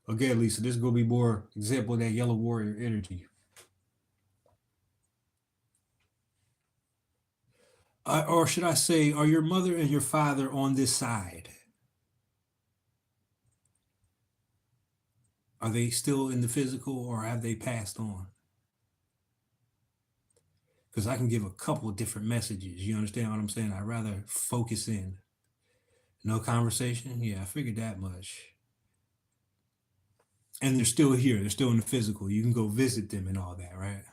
Okay, Lisa, this is going to be more example of that yellow warrior energy. Or should I say, are your mother and your father on this side? Are they still in the physical or have they passed on? Because I can give a couple of different messages. You understand what I'm saying? I'd rather focus in. No conversation? Yeah, I figured that much. And they're still here. They're still in the physical. You can go visit them and all that, right?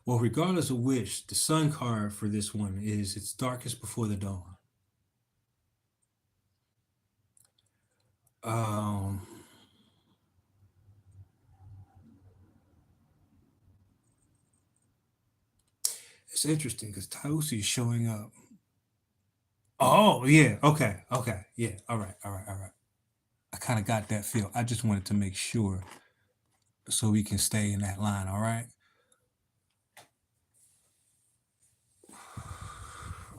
Well, regardless of which, the sun card for this one is it's darkest before the dawn. It's interesting because Tausi is showing up. Oh, yeah. Okay. Yeah. All right. I kind of got that feel. I just wanted to make sure so we can stay in that line. All right.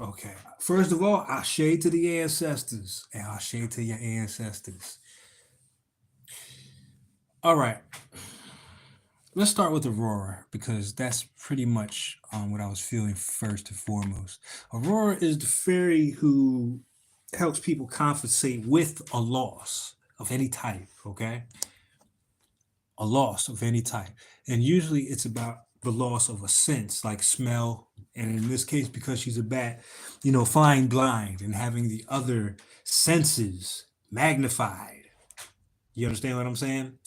Okay. First of all, I shade to the ancestors and I shade to your ancestors. All right. Let's start with Aurora because that's pretty much what I was feeling first and foremost. Aurora is the fairy who helps people compensate with a loss of any type, okay? a loss of any type. And usually it's about the loss of a sense like smell. And in this case, because she's a bat, flying blind and having the other senses magnified. You understand what I'm saying?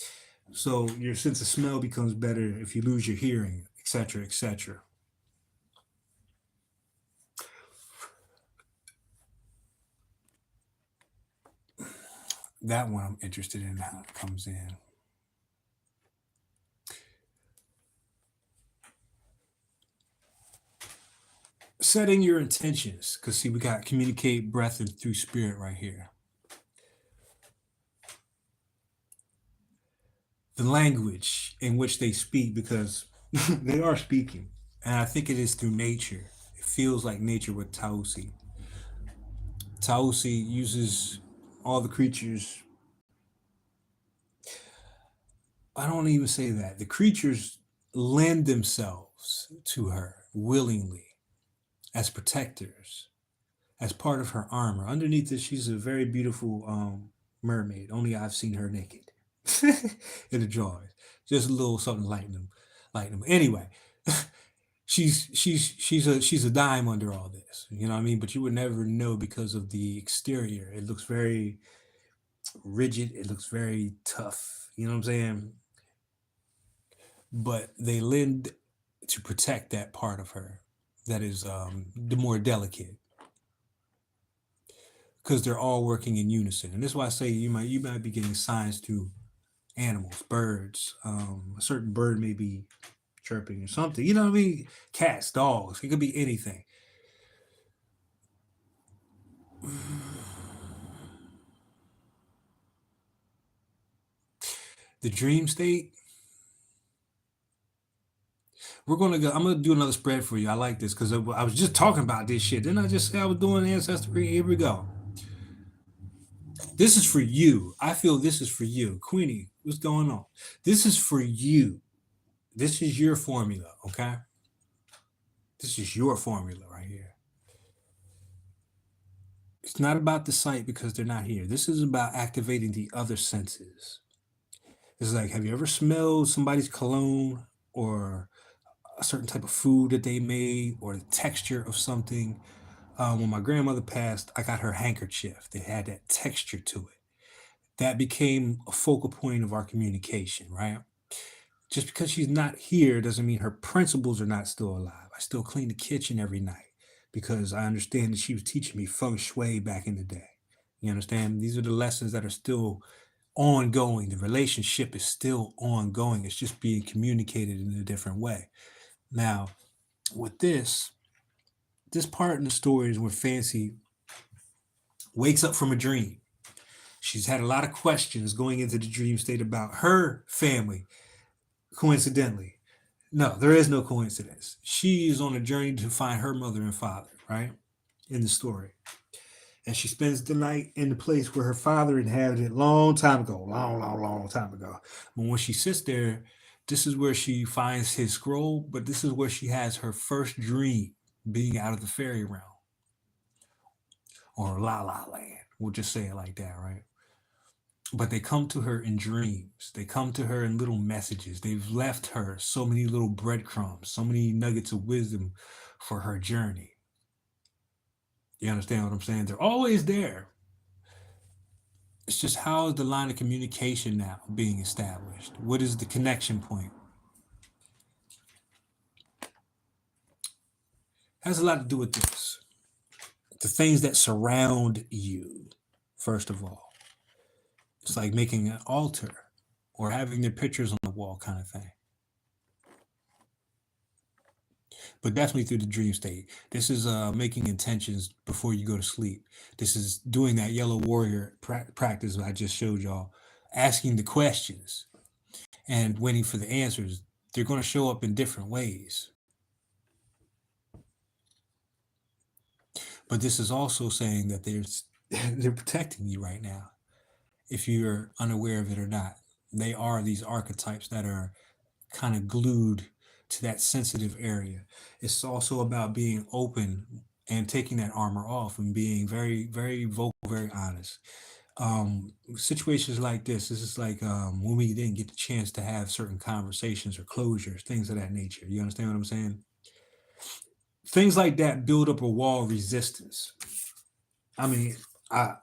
So your sense of smell becomes better if you lose your hearing, etc., etc. That one I'm interested in how it comes in. Setting your intentions, because see, we got communicate, breath, and through spirit right here. The language in which they speak, because they are speaking, and I think it is through nature. It feels like nature with Tausi. Tausi uses all the creatures. I don't even say that. The creatures lend themselves to her willingly as protectors, as part of her armor. Underneath this, she's a very beautiful mermaid. Only I've seen her naked in the drawers. Just a little something lighten them. Anyway, she's a dime under all this. You know what I mean? But you would never know because of the exterior. It looks very rigid. It looks very tough. You know what I'm saying? But they lend to protect that part of her that is the more delicate, because they're all working in unison. And that's why I say you might be getting signs through animals, birds. A certain bird may be chirping or something. You know what I mean? Cats, dogs. It could be anything. The dream state. We're gonna go. I'm gonna do another spread for you. I like this because I was just talking about this shit. Didn't I just say I was doing ancestry? Here we go. This is for you. I feel this is for you, Queenie. What's going on? This is for you. This is your formula, okay? This is your formula right here. It's not about the sight because they're not here. This is about activating the other senses. It's like, have you ever smelled somebody's cologne or a certain type of food that they made or the texture of something? When my grandmother passed, I got her handkerchief. They had that texture to it. That became a focal point of our communication, right? Just because she's not here doesn't mean her principles are not still alive. I still clean the kitchen every night because I understand that she was teaching me feng shui back in the day. You understand? These are the lessons that are still ongoing. The relationship is still ongoing. It's just being communicated in a different way. Now, with this part in the story is where Fancy wakes up from a dream. She's had a lot of questions going into the dream state about her family, coincidentally. No, there is no coincidence. She is on a journey to find her mother and father, right? In the story. And she spends the night in the place where her father inhabited long time ago, long time ago. But when she sits there, this is where she finds his scroll, but this is where she has her first dream being out of the fairy realm or la la land. We'll just say it like that, right? But they come to her in dreams. They come to her in little messages. They've left her so many little breadcrumbs, so many nuggets of wisdom for her journey. You understand what I'm saying? They're always there. It's just how is the line of communication now being established? What is the connection point? Has a lot to do with this. The things that surround you, first of all. It's like making an altar or having their pictures on the wall kind of thing. But definitely through the dream state. This is making intentions before you go to sleep. This is doing that yellow warrior practice I just showed y'all, asking the questions and waiting for the answers. They're going to show up in different ways. But this is also saying that they're protecting you right now, if you're unaware of it or not. They are these archetypes that are kind of glued to that sensitive area. It's also about being open and taking that armor off and being very, very vocal, very honest. Situations like this is like when we didn't get the chance to have certain conversations or closures, things of that nature. You understand what I'm saying? Things like that build up a wall of resistance. I mean, I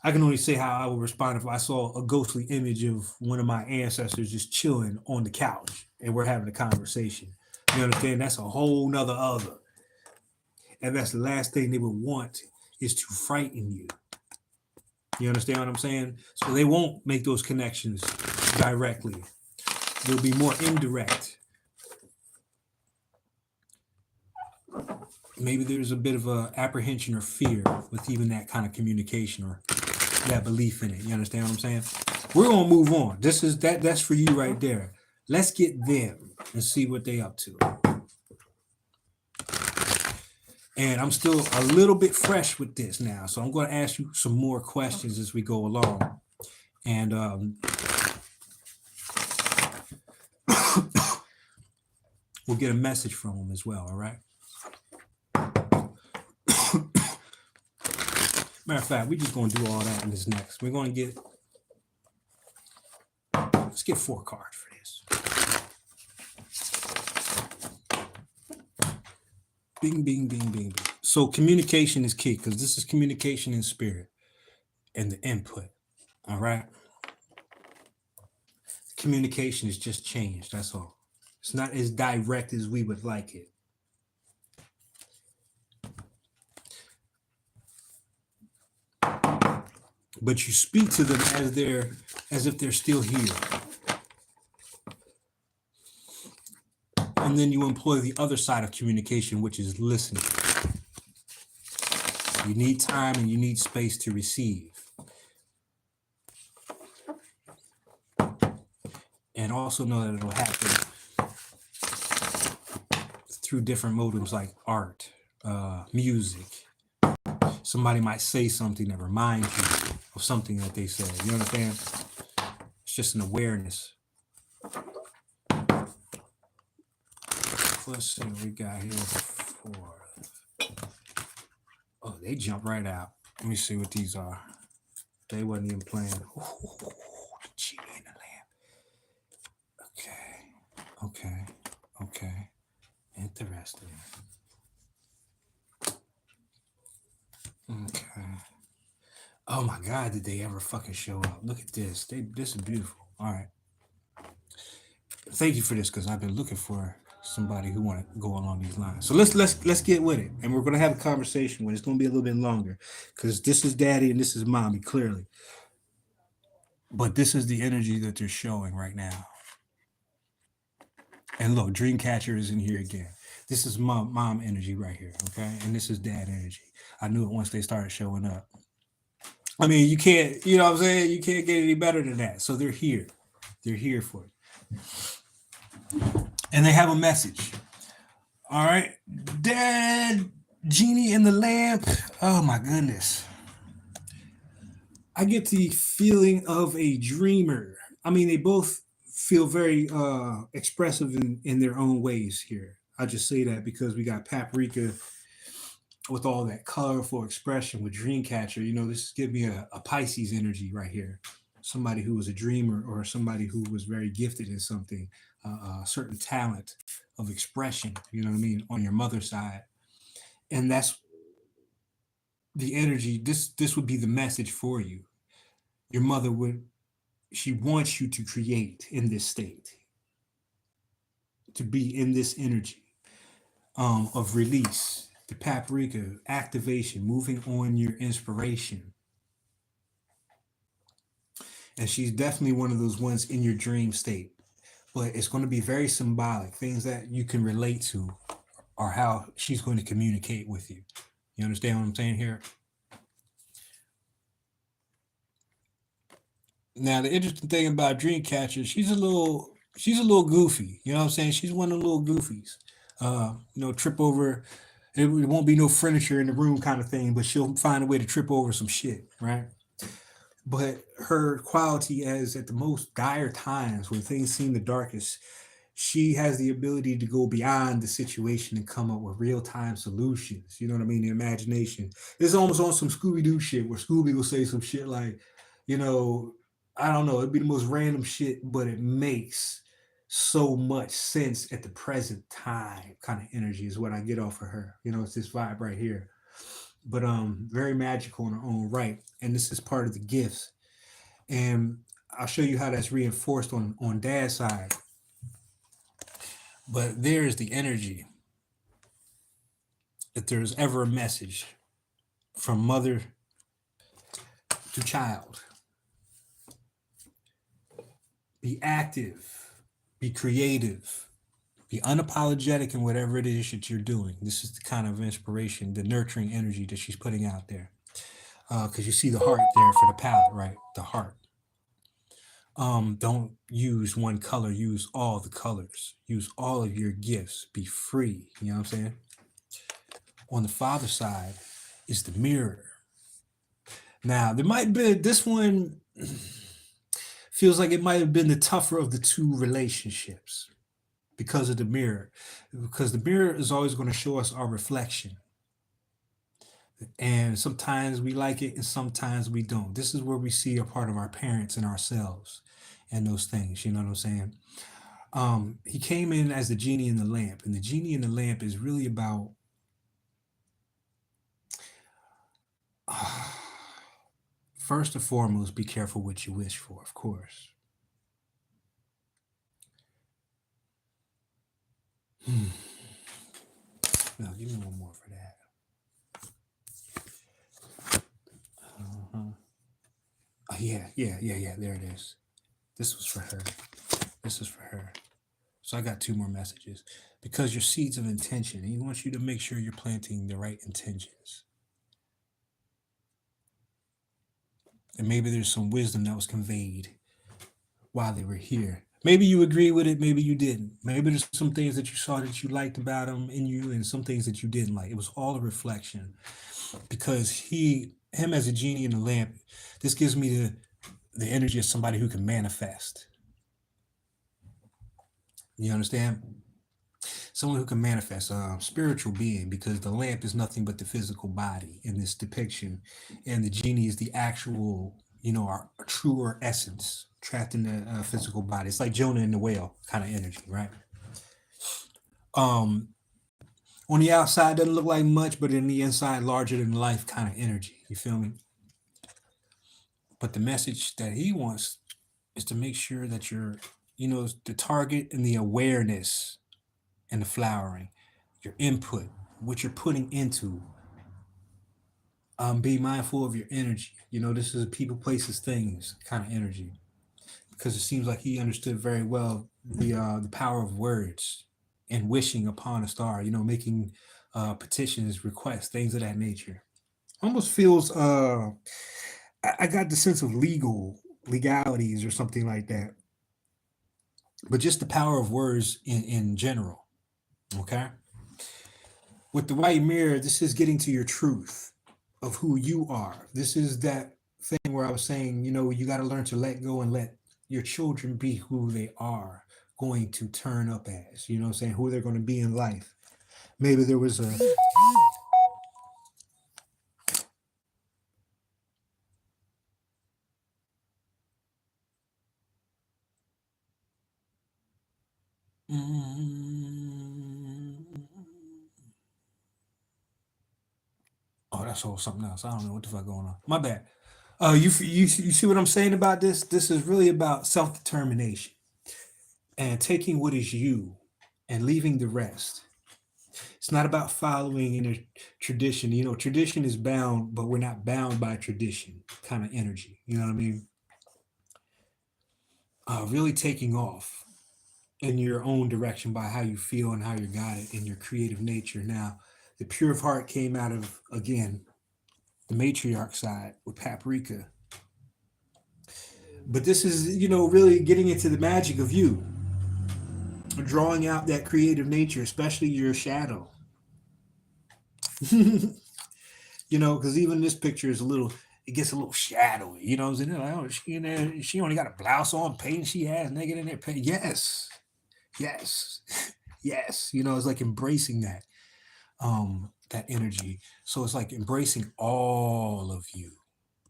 I can only say how I would respond if I saw a ghostly image of one of my ancestors just chilling on the couch and we're having a conversation. You understand? That's a whole nother other. And that's the last thing they would want is to frighten you. You understand what I'm saying? So they won't make those connections directly. They'll be more indirect. Maybe there's a bit of a apprehension or fear with even that kind of communication or that belief in it. You understand what I'm saying? We're gonna move on. This is that's for you right there. Let's get them and see what they up to. And I'm still a little bit fresh with this now, so I'm going to ask you some more questions as we go along, and we'll get a message from them as well. All right. Matter of fact, we're just going to do all that in this next. We're going to get let's get 4 cards for this. Bing, bing, bing, bing, bing. So communication is key because this is communication in spirit and the input. All right. Communication is just changed. That's all. It's not as direct as we would like it. But you speak to them as if they're still here. And then you employ the other side of communication, which is listening. You need time and you need space to receive. And also know that it'll happen through different motives like art, music. Somebody might say something that reminds you of something that they said. You understand? It's just an awareness. Let's see what we got here for. Oh, they jump right out. Let me see what these are. They wasn't even playing. Ooh, the genie in the lamp. Okay. Interesting. Okay. Oh my God, did they ever fucking show up? Look at this. This is beautiful. All right. Thank you for this because I've been looking for somebody who want to go along these lines. So let's get with it, and we're gonna have a conversation when it's gonna be a little bit longer because this is daddy and this is mommy clearly, but this is the energy that they're showing right now. And look, Dreamcatcher is in here again. This is mom energy right here, okay, and this is dad energy. I knew it once they started showing up. I mean, you can't, you know what I'm saying? You can't get any better than that. So they're here. They're here for you. And they have a message. All right. Dad, genie in the lamp. Oh my goodness. I get the feeling of a dreamer. I mean, they both feel very expressive in their own ways here. I just say that because we got Paprika with all that colorful expression with Dreamcatcher. You know, this is giving me a Pisces energy right here. Somebody who was a dreamer or somebody who was very gifted in something, a certain talent of expression, you know what I mean, on your mother's side. And that's the energy. This would be the message for you. Your mother would, she wants you to create in this state, to be in this energy of release, the paprika, activation, moving on your inspiration. And she's definitely one of those ones in your dream state. But it's going to be very symbolic. Things that you can relate to are how she's going to communicate with you. You understand what I'm saying here? Now the interesting thing about Dreamcatcher, she's a little goofy. You know what I'm saying? She's one of the little goofies. Trip over. It won't be no furniture in the room kind of thing, but she'll find a way to trip over some shit, right? But her quality as at the most dire times when things seem the darkest, she has the ability to go beyond the situation and come up with real time solutions. You know what I mean? The imagination. It's almost on some Scooby Doo shit where Scooby will say some shit like, you know, I don't know, it'd be the most random shit, but it makes so much sense at the present time. Kind of energy is what I get off of her. You know, it's this vibe right here. But very magical in her own right. And this is part of the gifts. And I'll show you how that's reinforced on dad's side. But there's the energy that there's ever a message from mother to child. Be active, be creative, be unapologetic in whatever it is that you're doing. This is the kind of inspiration, the nurturing energy that she's putting out there. Because you see the heart there for the palette, right? The heart. Don't use one color, use all the colors, use all of your gifts, be free. You know what I'm saying? On the father side is the mirror. Now, there might be this one feels like it might have been the tougher of the two relationships because of the mirror. Because the mirror is always going to show us our reflection. And sometimes we like it and sometimes we don't. This is where we see a part of our parents and ourselves and those things. You know what I'm saying? He came in as the genie in the lamp, and the genie in the lamp is really about first and foremost, be careful what you wish for, of course. Now, give me one more for that. Uh-huh. Oh, yeah. There it is. This was for her. This is for her. So I got two more messages. Because your seeds of intention, he wants you to make sure you're planting the right intentions. And maybe there's some wisdom that was conveyed while they were here. Maybe you agree with it, maybe you didn't. Maybe there's some things that you saw that you liked about him in you and some things that you didn't like. It was all a reflection. Because him as a genie in the lamp, this gives me the energy of somebody who can manifest. You understand? Someone who can manifest a spiritual being, because the lamp is nothing but the physical body in this depiction, and the genie is the actual, our truer essence trapped in the physical body. It's like Jonah and the whale kind of energy, right? On the outside doesn't look like much, but in the inside, larger than life kind of energy. You feel me? But the message that he wants is to make sure that you're, the target and the awareness and the flowering, your input, what you're putting into. Be mindful of your energy. This is people, places, things kind of energy, because it seems like he understood very well the power of words and wishing upon a star. Making petitions, requests, things of that nature. Almost feels. I got the sense of legalities or something like that, but just the power of words in general. Okay. With the white mirror, this is getting to your truth of who you are. This is that thing where I was saying, you got to learn to let go and let your children be who they are going to turn up as, what I'm saying, who they're going to be in life. Maybe there was a. Oh, that's all something else. I don't know what the fuck going on. My bad. You see what I'm saying about this? This is really about self determination and taking what is you and leaving the rest. It's not about following in a tradition. Tradition is bound, but we're not bound by tradition kind of energy. You know what I mean? Really taking off in your own direction by how you feel and how you're guided in your creative nature. Now, the pure of heart came out of, again, the matriarch side with Paprika. But this is, really getting into the magic of you, drawing out that creative nature, especially your shadow. Because even this picture is it gets a little shadowy. You know what I'm saying? Like, oh, she in there, she only got a blouse on, paint she has, naked in there. Paint. Yes. Yes. Yes. You know, it's like embracing that energy. So it's like embracing all of you.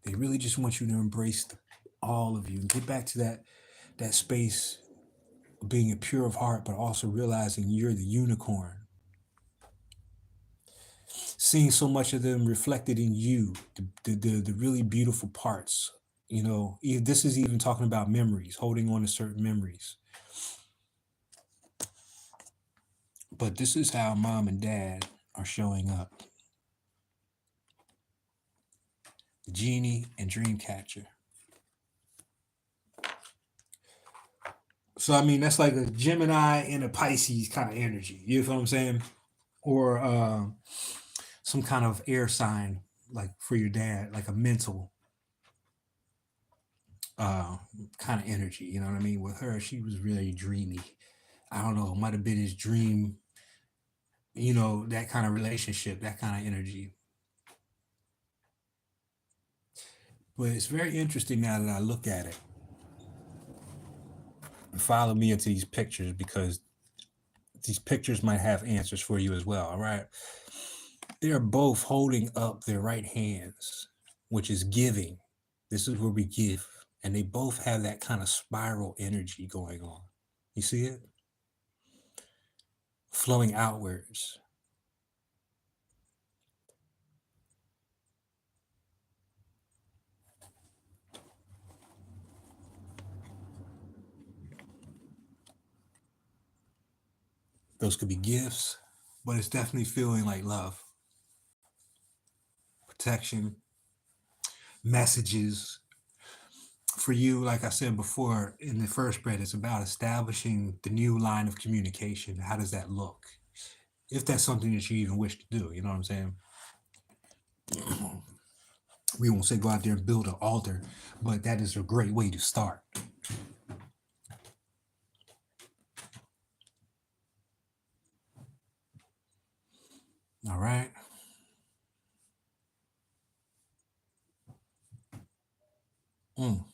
They really just want you to embrace all of you and get back to that space of being a pure of heart, but also realizing you're the unicorn. Seeing so much of them reflected in you, the really beautiful parts. You know, this is even talking about memories, holding on to certain memories. But this is how mom and dad are showing up: Genie and Dreamcatcher. So I mean, that's like a Gemini and a Pisces kind of energy. You know what I'm saying? Or some kind of air sign, like for your dad, like a mental uh, kind of energy. You know what I mean? With her, she was really dreamy. I don't know, it might have been his dream. You know, that kind of relationship, that kind of energy. But it's very interesting now that I look at it. Follow me into these pictures because these pictures might have answers for you as well. All right. They are both holding up their right hands, which is giving. This is where we give. And they both have that kind of spiral energy going on. You see it? Flowing outwards. Those could be gifts, but it's definitely feeling like love, protection, messages. For you, like I said before in the first spread, it's about establishing the new line of communication. How does that look? If that's something that you even wish to do, you know what I'm saying? We won't say go out there and build an altar, but that is a great way to start. All right. Mm.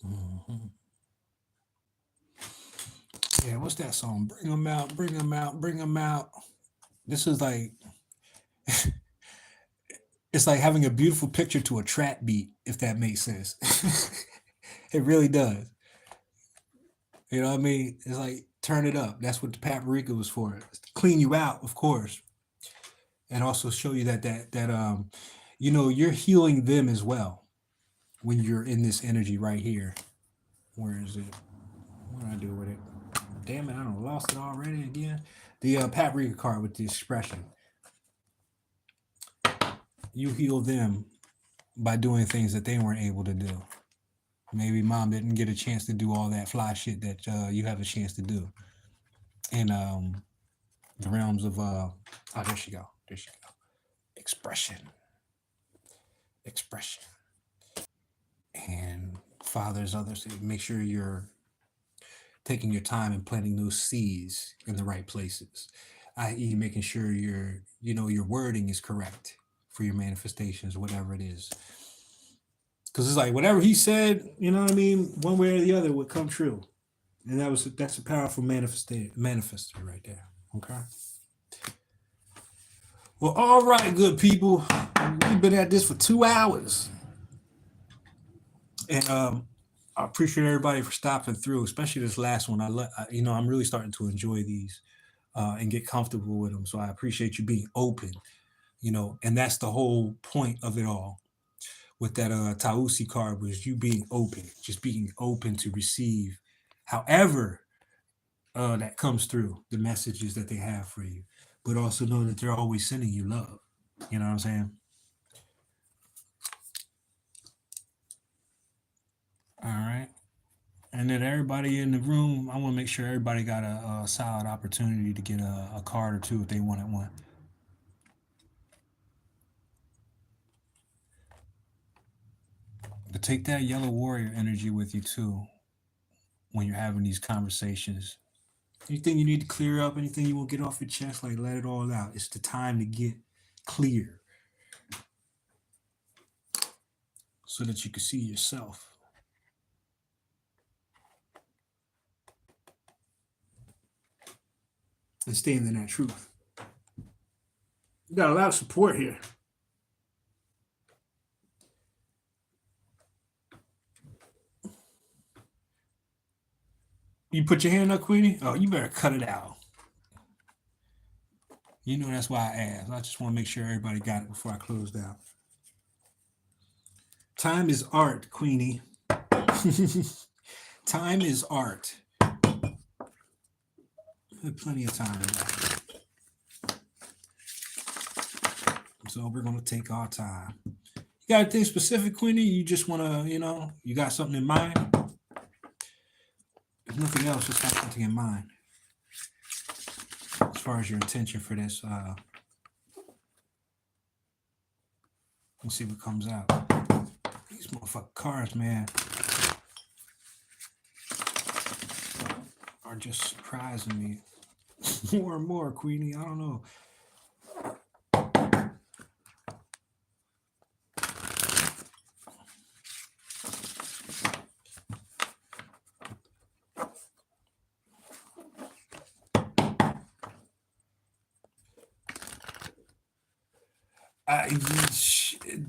Mhm. Yeah, what's that song? Bring them out, bring them out, bring them out. This is like it's like having a beautiful picture to a trap beat, if that makes sense. It really does. You know what I mean? It's like turn it up. That's what the paprika was for. It's to clean you out, of course, and also show you that you know, you're healing them as well when you're in this energy right here. Where is it? What do I do with it? Damn it! I don't lost it already again. The paprika card with the expression. You heal them by doing things that they weren't able to do. Maybe mom didn't get a chance to do all that fly shit that you have a chance to do in the realms of oh, there she go, there she go. Expression, expression, and fathers, others. Make sure you're taking your time and planting those seeds in the right places, i.e., making sure your wording is correct for your manifestations, whatever it is. Because it's like whatever he said, you know what I mean, one way or the other would come true. And that's a powerful manifester right there. Okay. Well, all right, good people. We've been at this for 2 hours, and I appreciate everybody for stopping through, especially this last one. You know, I'm really starting to enjoy these and get comfortable with them. So I appreciate you being open. You know, and that's the whole point of it all. With that Tausi card was you being open, just being open to receive, however that comes through the messages that they have for you, but also know that they're always sending you love. You know what I'm saying? All right. And then everybody in the room, I want to make sure everybody got a solid opportunity to get a card or two if they wanted one. But take that yellow warrior energy with you too when you're having these conversations. Anything you need to clear up, anything you want to get off your chest, like let it all out. It's the time to get clear. so that you can see yourself and stand in that truth. You got a lot of support here. You put your hand up, Queenie? Oh, you better cut it out. You know that's why I asked. I just want to make sure everybody got it before I close down. Time is art, Queenie. Time is art. We have plenty of time. So we're gonna take our time. You got anything specific, Queenie? You just wanna, you got something in mind? If nothing else, just have something in mind. As far as your intention for this, we'll see what comes out. These motherfucking cards, man, are just surprising me more and more, Queenie. I don't know.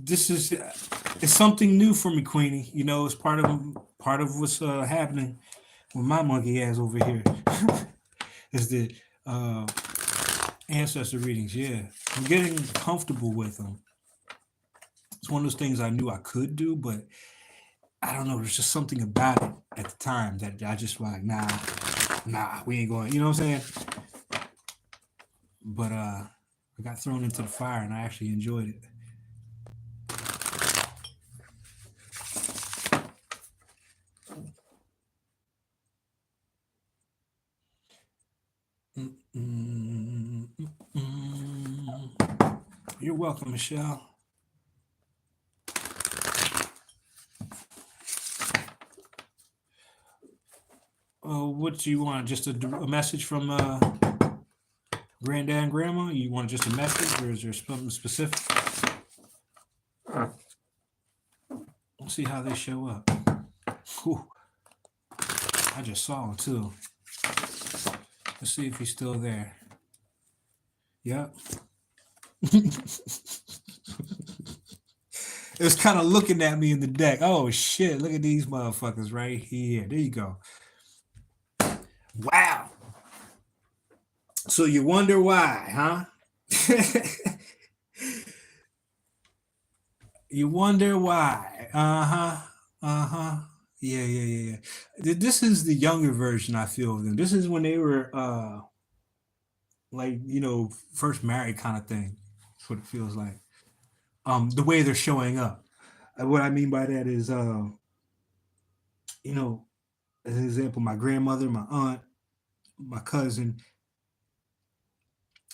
This is it's something new for me, Queenie. It's part of what's happening with my monkey ass over here. Is the ancestor readings? Yeah, I'm getting comfortable with them. It's one of those things I knew I could do, but I don't know. There's just something about it at the time that I just like, nah, we ain't going. You know what I'm saying? But I got thrown into the fire and I actually enjoyed it. You're welcome, Michelle. What do you want? Just a message from Granddad and Grandma? You want just a message, or is there something specific? Let's see how they show up. Whew. I just saw him too. Let's see if he's still there. Yep. It was kind of looking at me in the deck. Oh shit! Look at these motherfuckers right here. There you go. Wow. So you wonder why, huh? You wonder why. Uh-huh. Yeah. This is the younger version, I feel, of them. This is when they were like, first married kind of thing. That's what it feels like. The way they're showing up. What I mean by that is you know, as an example, my grandmother, my aunt, my cousin,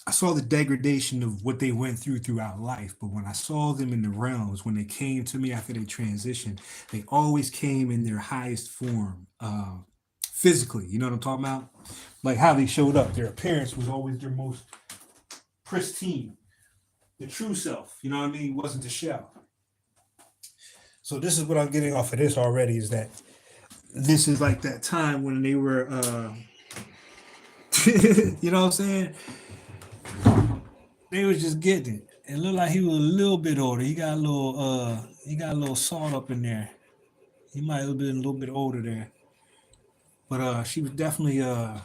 I saw the degradation of what they went through throughout life. But when I saw them in the realms, when they came to me after they transitioned, they always came in their highest form, physically. You know what I'm talking about? Like how they showed up. Their appearance was always their most pristine, the true self. You know what I mean? It wasn't the shell. So this is what I'm getting off of this already, is that this is like that time when they were, you know what I'm saying? They was just getting it. It looked like he was a little bit older. He got a little salt up in there. He might have been a little bit older there. But she was definitely a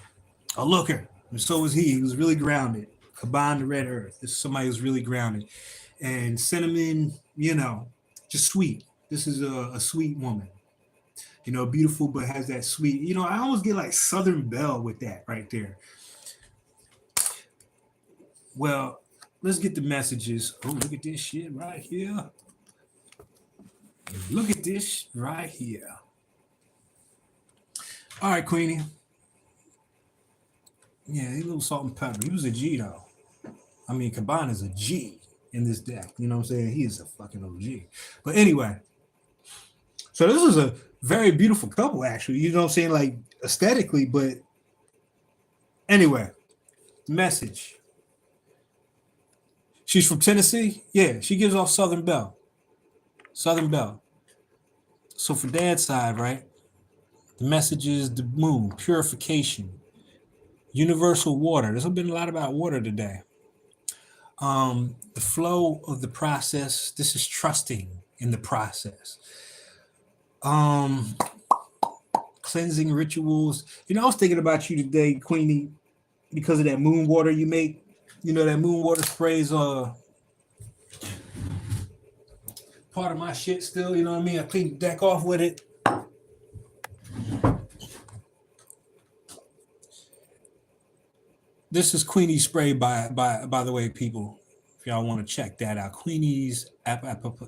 looker. And so was he. He was really grounded. Combined the Red Earth. This is somebody who's really grounded. And Cinnamon, just sweet. This is a sweet woman. Beautiful, but has that sweet. I almost get like Southern Belle with that right there. Well, let's get the messages. Oh, look at this shit right here. Look at this right here. All right, Queenie. Yeah, a little salt and pepper. He was a G though. I mean, Cabana is a G in this deck. You know what I'm saying? He is a fucking OG. But anyway, so this is a very beautiful couple, actually. You know what I'm saying? Like aesthetically, but anyway, message. She's from Tennessee. Yeah, she gives off Southern Belle. Southern Belle. So for dad's side, right? The message is the moon, purification, universal water. There's been a lot about water today. The flow of the process. This is trusting in the process. Um, Cleansing rituals. You know, I was thinking about you today, Queenie, because of that moon water you make. You know, that moon water sprays part of my shit still, you know what I mean? I cleaned the deck off with it. This is Queenie's spray by the way, people. If y'all want to check that out. Queenie's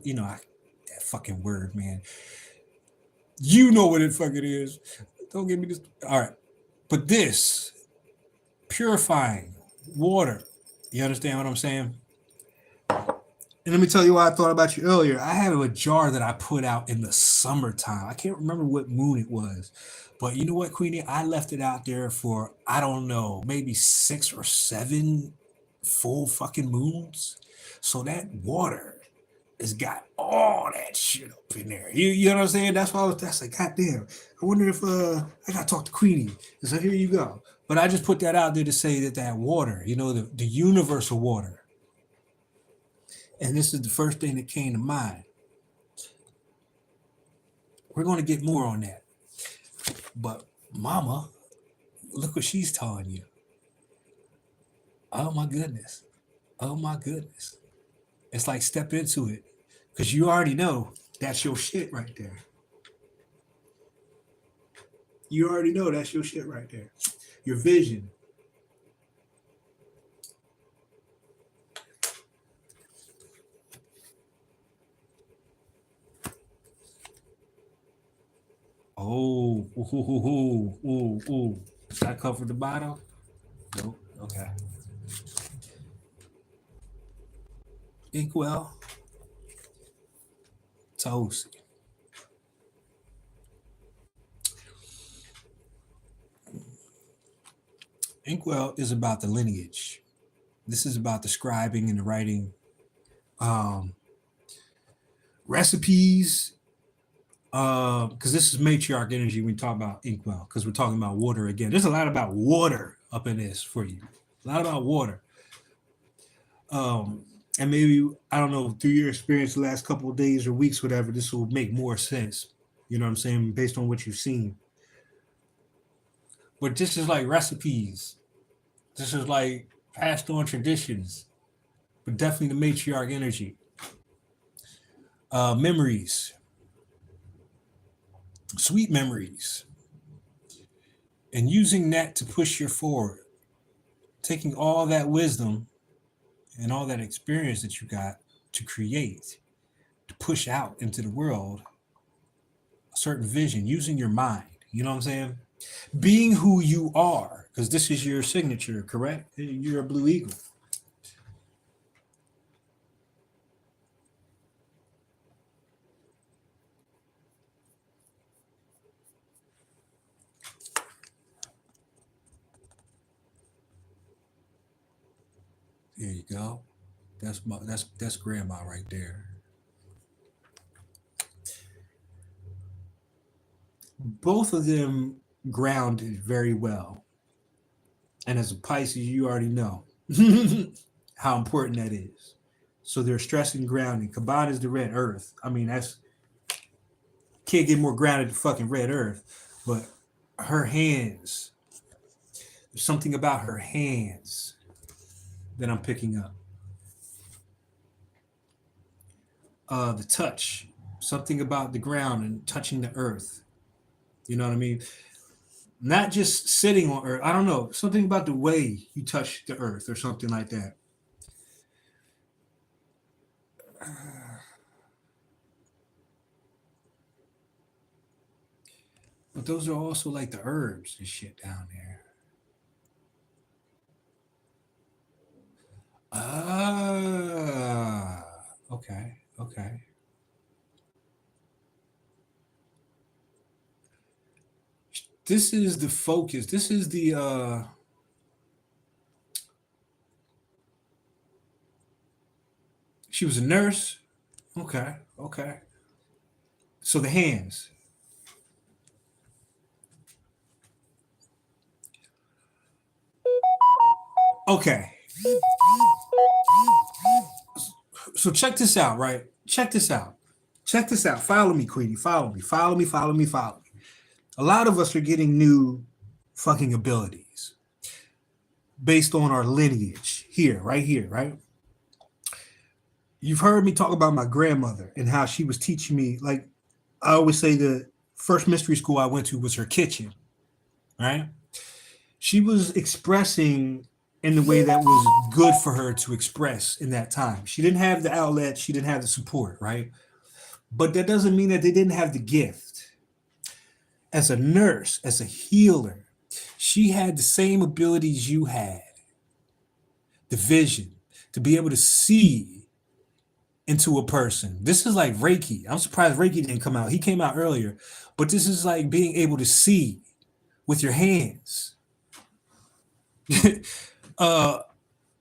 you know, that fucking word, man. You know what it fucking is. Don't give me this. All right. But this purifying water. You understand what I'm saying? And let me tell you why I thought about you earlier. I have a jar that I put out in the summertime. I can't remember what moon it was. But you know what, Queenie? I left it out there for, I don't know, maybe 6 or 7 full fucking moons. So that water has got all that shit up in there. You know what I'm saying? That's why that's like, goddamn. I wonder if I gotta talk to Queenie. So here you go. But I just put that out there to say that water, you know, the universal water. And this is the first thing that came to mind. We're going to get more on that. But mama, look what she's telling you. Oh my goodness. Oh my goodness. It's like step into it. Because you already know that's your shit right there. You already know that's your shit right there. Your vision. Oh, ooh, ooh, ooh, ooh, ooh. Does that cover the bottle? Nope. Okay. Inkwell, toast. Inkwell is about the lineage. This is about the scribing and the writing, um, recipes. Because this is matriarch energy when we talk about Inkwell, because we're talking about water again. There's a lot about water up in this for you. A lot about water. And maybe, I don't know, through your experience the last couple of days or weeks, whatever, this will make more sense. You know what I'm saying? Based on what you've seen. But this is like recipes. This is like passed on traditions, but definitely the matriarch energy. Memories, sweet memories, and using that to push you forward. Taking all that wisdom and all that experience that you got to create, to push out into the world a certain vision, using your mind. You know what I'm saying? Being who you are, because this is your signature, correct? You're a blue eagle. There you go. That's grandma right there. Both of them grounded very well. And as a Pisces, you already know how important that is. So they're stressing grounding. Kaban is the red earth. I mean, that's can't get more grounded than fucking red earth. But her hands, there's something about her hands that I'm picking up. The touch, something about the ground and touching the earth. You know what I mean? Not just sitting on earth. I don't know. Something about the way you touch the earth or something like that. But those are also like the herbs and shit down there. Ah, okay, okay. This is the focus. This is the she was a nurse. Okay, okay. So the hands. Okay. So check this out, right? Check this out. Check this out. Follow me, Queenie. Follow me. Follow me. Follow me. Follow me. A lot of us are getting new fucking abilities based on our lineage here, right here, right? You've heard me talk about my grandmother and how she was teaching me. Like I always say, the first mystery school I went to was her kitchen, right? She was expressing in the way that was good for her to express in that time. She didn't have the outlet, she didn't have the support, right? But that doesn't mean that they didn't have the gift. As a nurse, as a healer, she had the same abilities you had, the vision to be able to see into a person. This is like Reiki. I'm surprised Reiki didn't come out. He came out earlier, but this is like being able to see with your hands. uh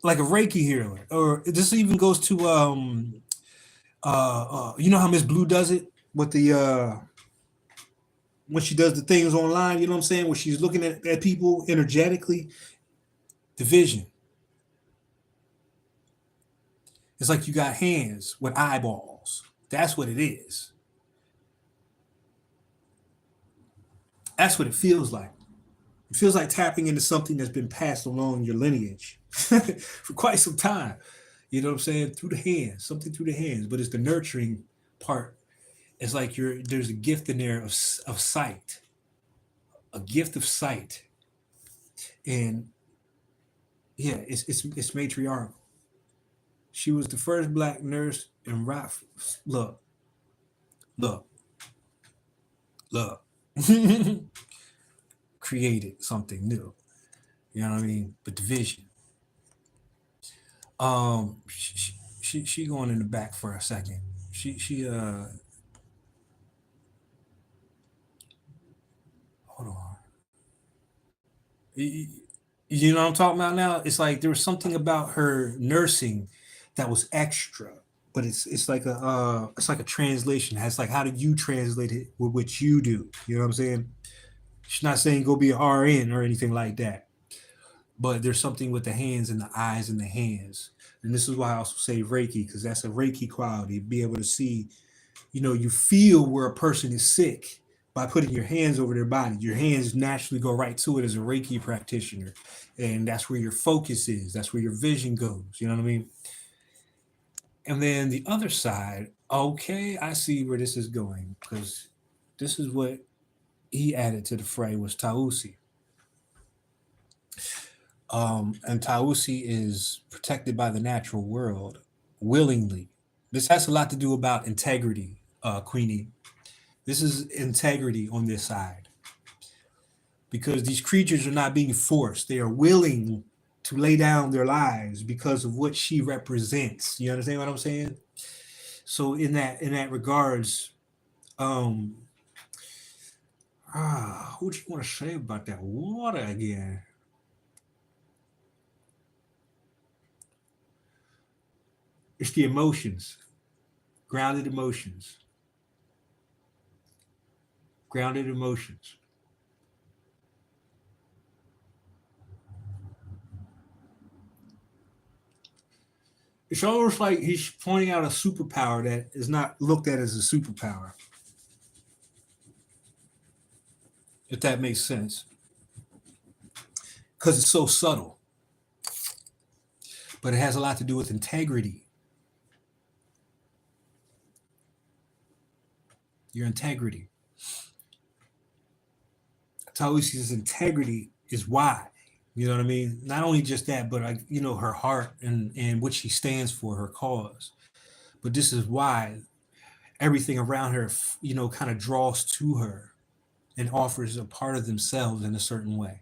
like a Reiki healer, or this even goes to you know how Miss Blue does it with the when she does the things online, you know what I'm saying, where she's looking at people energetically. The vision. It's like you got hands with eyeballs. That's what it is. That's what it feels like. It feels like tapping into something that's been passed along your lineage for quite some time. You know what I'm saying? Through the hands, something through the hands. But it's the nurturing part. It's like there's a gift in there of sight, a gift of sight, and yeah, it's matriarchal. She was the first black nurse in rock. Look, look, look. Created something new. You know what I mean? But the vision. She going in the back for a second. She hold on. You know what I'm talking about now? It's like there was something about her nursing that was extra, but it's like a translation. It's like how did you translate it with what you do? You know what I'm saying? She's not saying go be an RN or anything like that, but there's something with the hands and the eyes and the hands. And this is why I also say Reiki, because that's a Reiki quality. Be able to see, you know, you feel where a person is sick by putting your hands over their body. Your hands naturally go right to it as a Reiki practitioner. And that's where your focus is. That's where your vision goes. You know what I mean? And then the other side, okay, I see where this is going because this is what he added to the fray was Tausi. And Tausi is protected by the natural world willingly. This has a lot to do about integrity, Queenie. This is integrity on this side because these creatures are not being forced. They are willing to lay down their lives because of what she represents. You understand what I'm saying? So in that regards, um, what do you want to say about that water again? It's the emotions, grounded emotions, grounded emotions. It's almost like he's pointing out a superpower that is not looked at as a superpower, if that makes sense, because it's so subtle. But it has a lot to do with integrity. Your integrity. Tausi's integrity is why. You know what I mean? Not only just that, but like you know her heart and what she stands for, her cause. But this is why everything around her, you know, kind of draws to her and offers a part of themselves in a certain way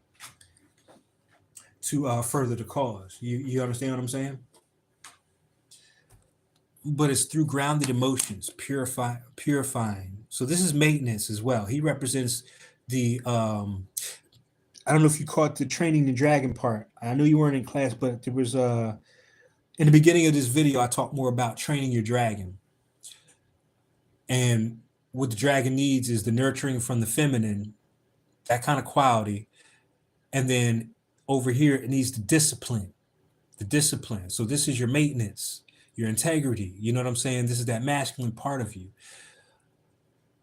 to further the cause. You understand what I'm saying? But it's through grounded emotions, purifying. So this is maintenance as well. He represents the I don't know if you caught the training the dragon part. I know you weren't in class, but there was in the beginning of this video I talked more about training your dragon. And what the dragon needs is the nurturing from the feminine, that kind of quality. And then over here, it needs the discipline. So this is your maintenance, your integrity. You know what I'm saying? This is that masculine part of you.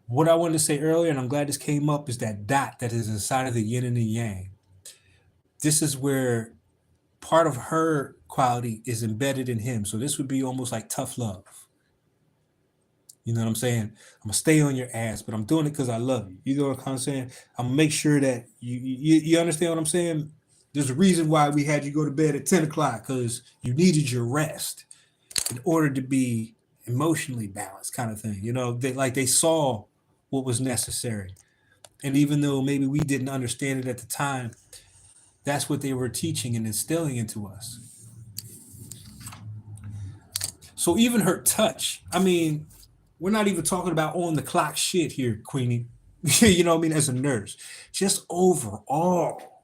What I wanted to say earlier, and I'm glad this came up, is that dot that is inside of the yin and the yang. This is where part of her quality is embedded in him. So this would be almost like tough love. You know what I'm saying? I'm gonna stay on your ass, but I'm doing it because I love you. You know what I'm saying? I'm gonna make sure that you understand what I'm saying. There's a reason why we had you go to bed at 10 o'clock, because you needed your rest in order to be emotionally balanced, kind of thing. You know, they saw what was necessary, and even though maybe we didn't understand it at the time, that's what they were teaching and instilling into us. So even her touch, I mean, we're not even talking about on the clock shit here, Queenie. You know what I mean? As a nurse, just overall.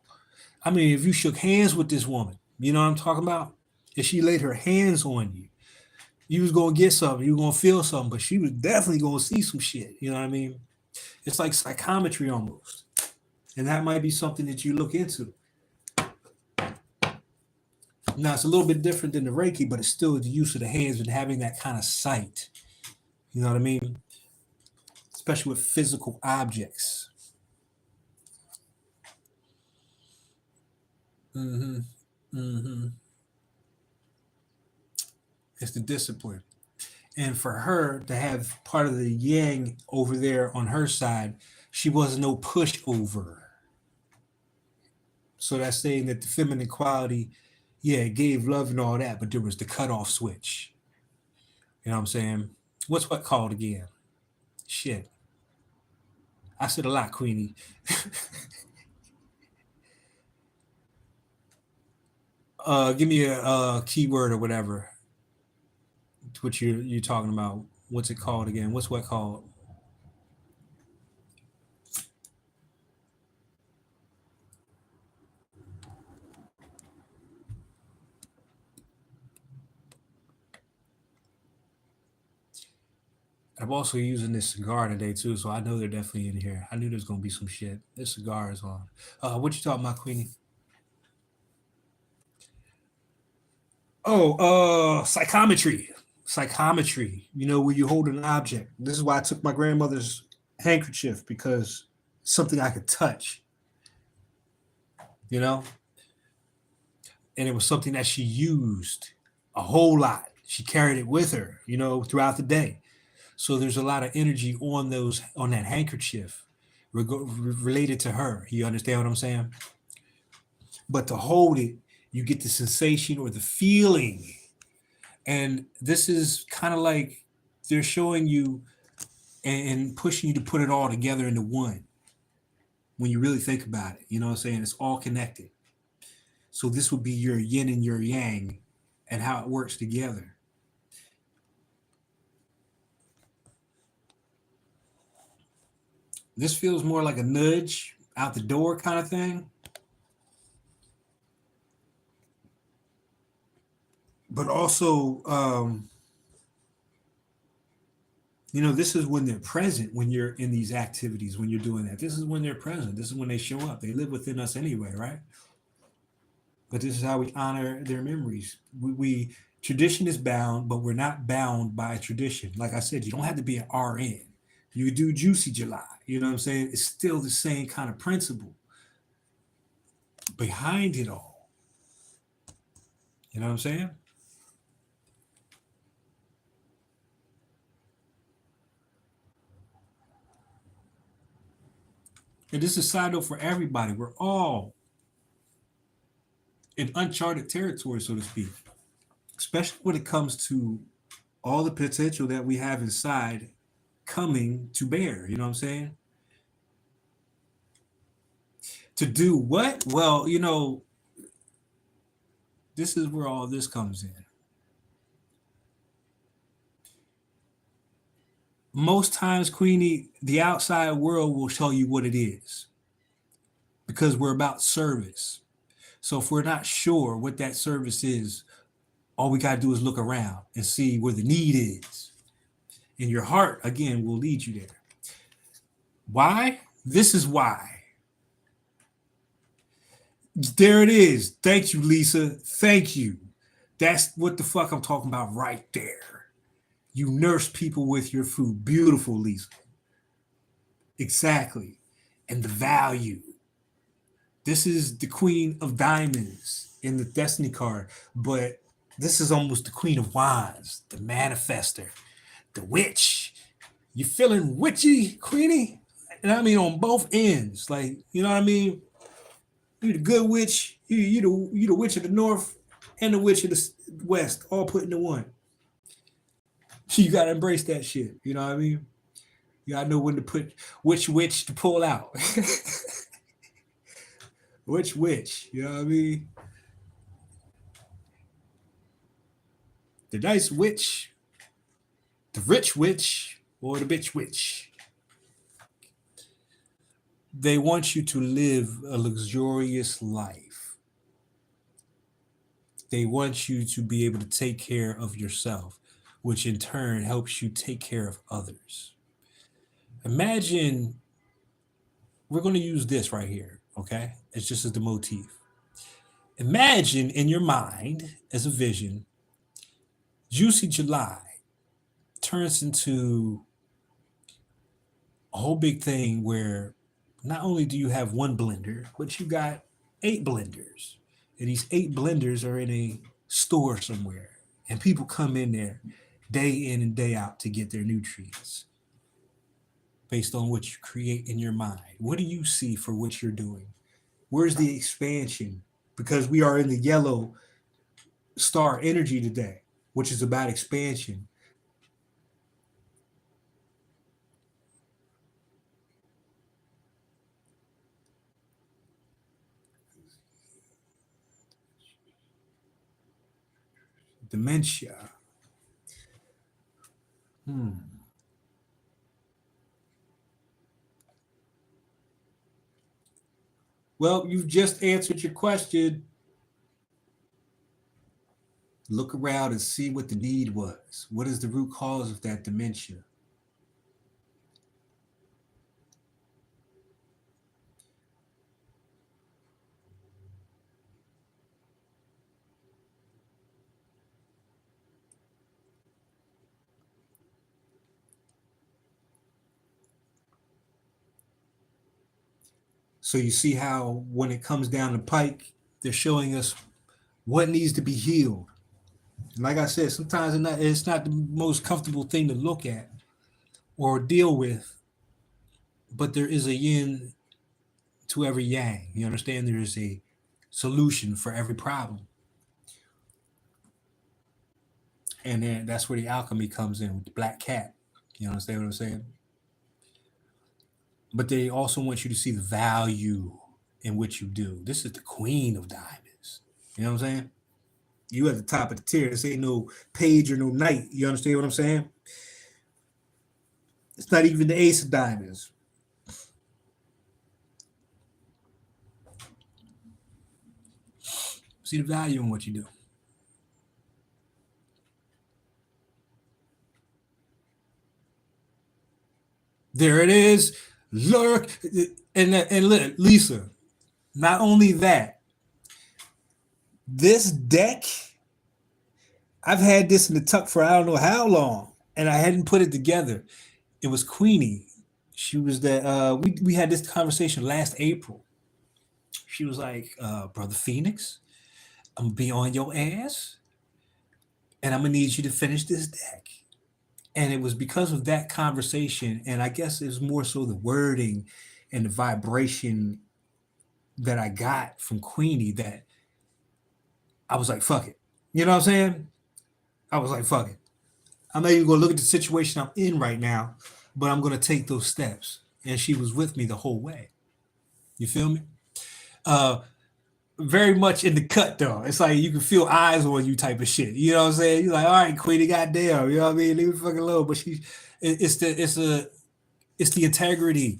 I mean, if you shook hands with this woman, you know what I'm talking about? If she laid her hands on you, you was gonna get something, you were gonna feel something, but she was definitely gonna see some shit. You know what I mean? It's like psychometry almost. And that might be something that you look into. Now it's a little bit different than the Reiki, but it's still the use of the hands and having that kind of sight. You know what I mean? Especially with physical objects. Mm-hmm. Mm-hmm. It's the discipline. And for her to have part of the yang over there on her side, she wasn't no pushover. So that's saying that the feminine quality, yeah, it gave love and all that, but there was the cutoff switch. You know what I'm saying? What's what called again? Shit. I said a lot, Queenie. Give me a keyword or whatever. What you talking about? What's it called again? What's what called? I'm also using this cigar today too, so I know they're definitely in here. I knew there's gonna be some shit. This cigar is on. What you talking about, Queenie? Oh, psychometry. Psychometry. You know, where you hold an object. This is why I took my grandmother's handkerchief, because it's something I could touch. You know, and it was something that she used a whole lot. She carried it with her, you know, throughout the day. So there's a lot of energy on that handkerchief related to her. You understand what I'm saying? But to hold it, you get the sensation or the feeling. And this is kind of like they're showing you and pushing you to put it all together into one when you really think about it. You know what I'm saying? It's all connected. So this would be your yin and your yang and how it works together. This feels more like a nudge out the door kind of thing. But also, you know, this is when they're present, when you're in these activities, when you're doing that. This is when they're present. This is when they show up. They live within us anyway, right? But this is how we honor their memories. We tradition is bound, but we're not bound by tradition. Like I said, you don't have to be an RN. You do Juicy July. You know what I'm saying? It's still the same kind of principle behind it all. You know what I'm saying? And this is a side note for everybody. We're all in uncharted territory, so to speak, especially when it comes to all the potential that we have inside coming to bear. You know what I'm saying? To do what? Well, you know, this is where all this comes in. Most times, Queenie, the outside world will tell you what it is because we're about service. So if we're not sure what that service is, all we got to do is look around and see where the need is. And your heart, again, will lead you there. Why? This is why. There it is. Thank you, Lisa. Thank you. That's what the fuck I'm talking about right there. You nurse people with your food. Beautiful, Lisa. Exactly. And the value. This is the Queen of Diamonds in the Destiny card, but this is almost the Queen of Wands, the manifester, the witch. You feeling witchy, Queenie? And I mean on both ends. Like, you know what I mean? You the good witch, you the witch of the north and the witch of the west, all put into one. You gotta embrace that shit. You know what I mean? You gotta know when to put which witch to pull out. Which witch, you know what I mean? The nice witch, the rich witch, or the bitch witch. They want you to live a luxurious life. They want you to be able to take care of yourself, which in turn helps you take care of others. Imagine we're going to use this right here, okay? It's just as the motif. Imagine in your mind as a vision, Juicy July turns into a whole big thing where not only do you have one blender, but you got 8 blenders. And these 8 blenders are in a store somewhere. And people come in there day in and day out to get their nutrients based on what you create in your mind. What do you see for what you're doing? Where's the expansion? Because we are in the yellow star energy today, which is about expansion. Dementia. Hmm. Well, you've just answered your question. Look around and see what the need was. What is the root cause of that dementia? So you see how when it comes down the pike, they're showing us what needs to be healed. And like I said, sometimes it's not the most comfortable thing to look at or deal with, but there is a yin to every yang. You understand? There is a solution for every problem. And then that's where the alchemy comes in with the black cat. You understand what I'm saying? But they also want you to see the value in what you do. This is the queen of diamonds. You know what I'm saying? You at the top of the tier. This ain't no page or no knight. You understand what I'm saying? It's not even the ace of diamonds. See the value in what you do. There it is. Lurk. And Lisa, not only that, this deck, I've had this in the tuck for I don't know how long, and I hadn't put it together. It was Queenie. She was that we had this conversation last April. She was like, Brother Phoenix, I'm gonna be on your ass and I'm gonna need you to finish this deck. And it was because of that conversation, and I guess it was more so the wording and the vibration that I got from Queenie that I was like, fuck it. You know what I'm saying? I was like, fuck it. I'm not even gonna look at the situation I'm in right now, but I'm gonna take those steps. And she was with me the whole way. You feel me? Uh very much in the cut though. It's like you can feel eyes on you type of shit. You know what I'm saying? You're like, all right, Queenie, goddamn, you know what I mean? Leave me fucking alone. But it's the integrity,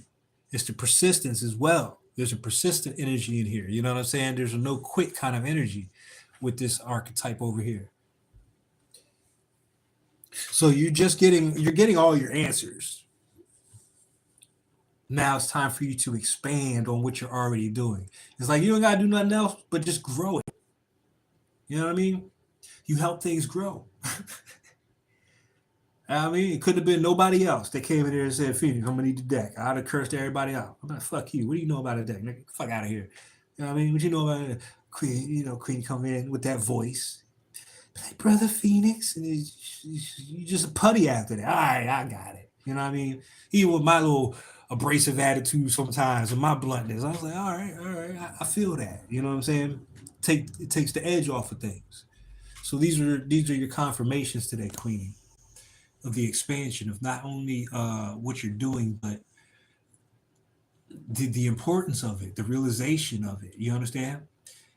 it's the persistence as well. There's a persistent energy in here. You know what I'm saying? There's a no quit kind of energy with this archetype over here. So you're getting all your answers. Now it's time for you to expand on what you're already doing. It's like you don't gotta do nothing else but just grow it. You know what I mean? You help things grow. I mean, it could have been nobody else that came in there and said, Phoenix, I'm gonna need the deck. I'd have cursed everybody out. I'm like, fuck you. What do you know about a deck? Nigga, fuck out of here. You know what I mean? What you know about it? Queen, Queen come in with that voice. Hey, brother Phoenix. And you just putty after that. All right, I got it. You know what I mean? Even with my little abrasive attitude sometimes and my bluntness, I was like, all right, I feel that. You know what I'm saying? It takes the edge off of things. So these are your confirmations today, Queenie, of the expansion of not only what you're doing, but the importance of it, the realization of it. You understand?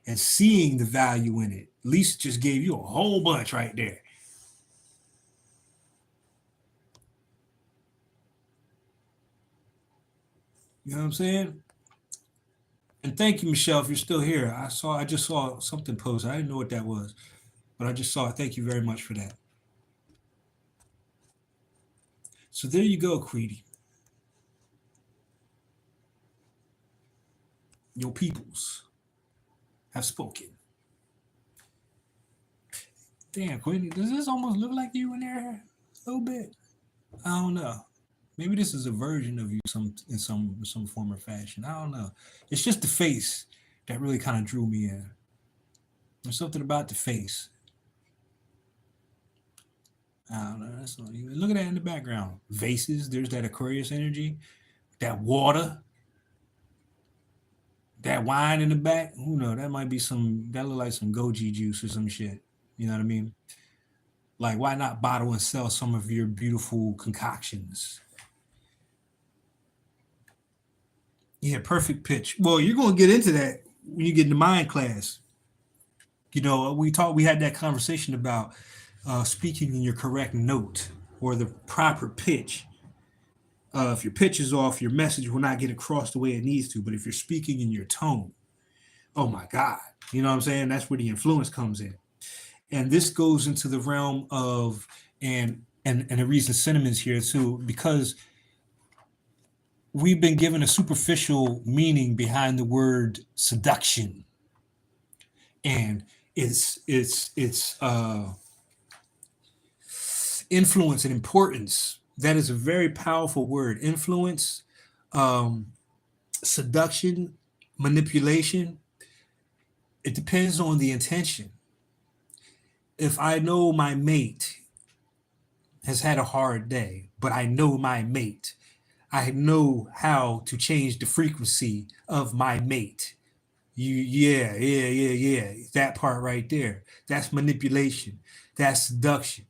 And seeing the value in it. Lisa just gave you a whole bunch right there. You know what I'm saying? And thank you, Michelle, if you're still here. I just saw something posted. I didn't know what that was, but I just saw it. Thank you very much for that. So there you go, Queenie. Your peoples have spoken. Damn, Queenie, does this almost look like you in there a little bit? I don't know. Maybe this is a version of you some form or fashion. I don't know. It's just the face that really kind of drew me in. There's something about the face. I don't know. That's not even, look at that in the background. Vases. There's that Aquarius energy. That water. That wine in the back. Who knows? That might be some. That look like some goji juice or some shit. You know what I mean? Like, why not bottle and sell some of your beautiful concoctions? Yeah, perfect pitch. Well, you're going to get into that when you get into mind class. We had that conversation about speaking in your correct note or the proper pitch. If your pitch is off, your message will not get across the way it needs to. But if you're speaking in your tone, oh my God, you know what I'm saying? That's where the influence comes in. And this goes into the realm of and the reason Cinnamon's here too, because we've been given a superficial meaning behind the word seduction, and its influence and importance. That is a very powerful word. Influence, um, seduction, manipulation. It depends on the intention. If I know my mate has had a hard day, but I know my mate, I know how to change the frequency of my mate. Yeah. That part right there. That's manipulation. That's seduction.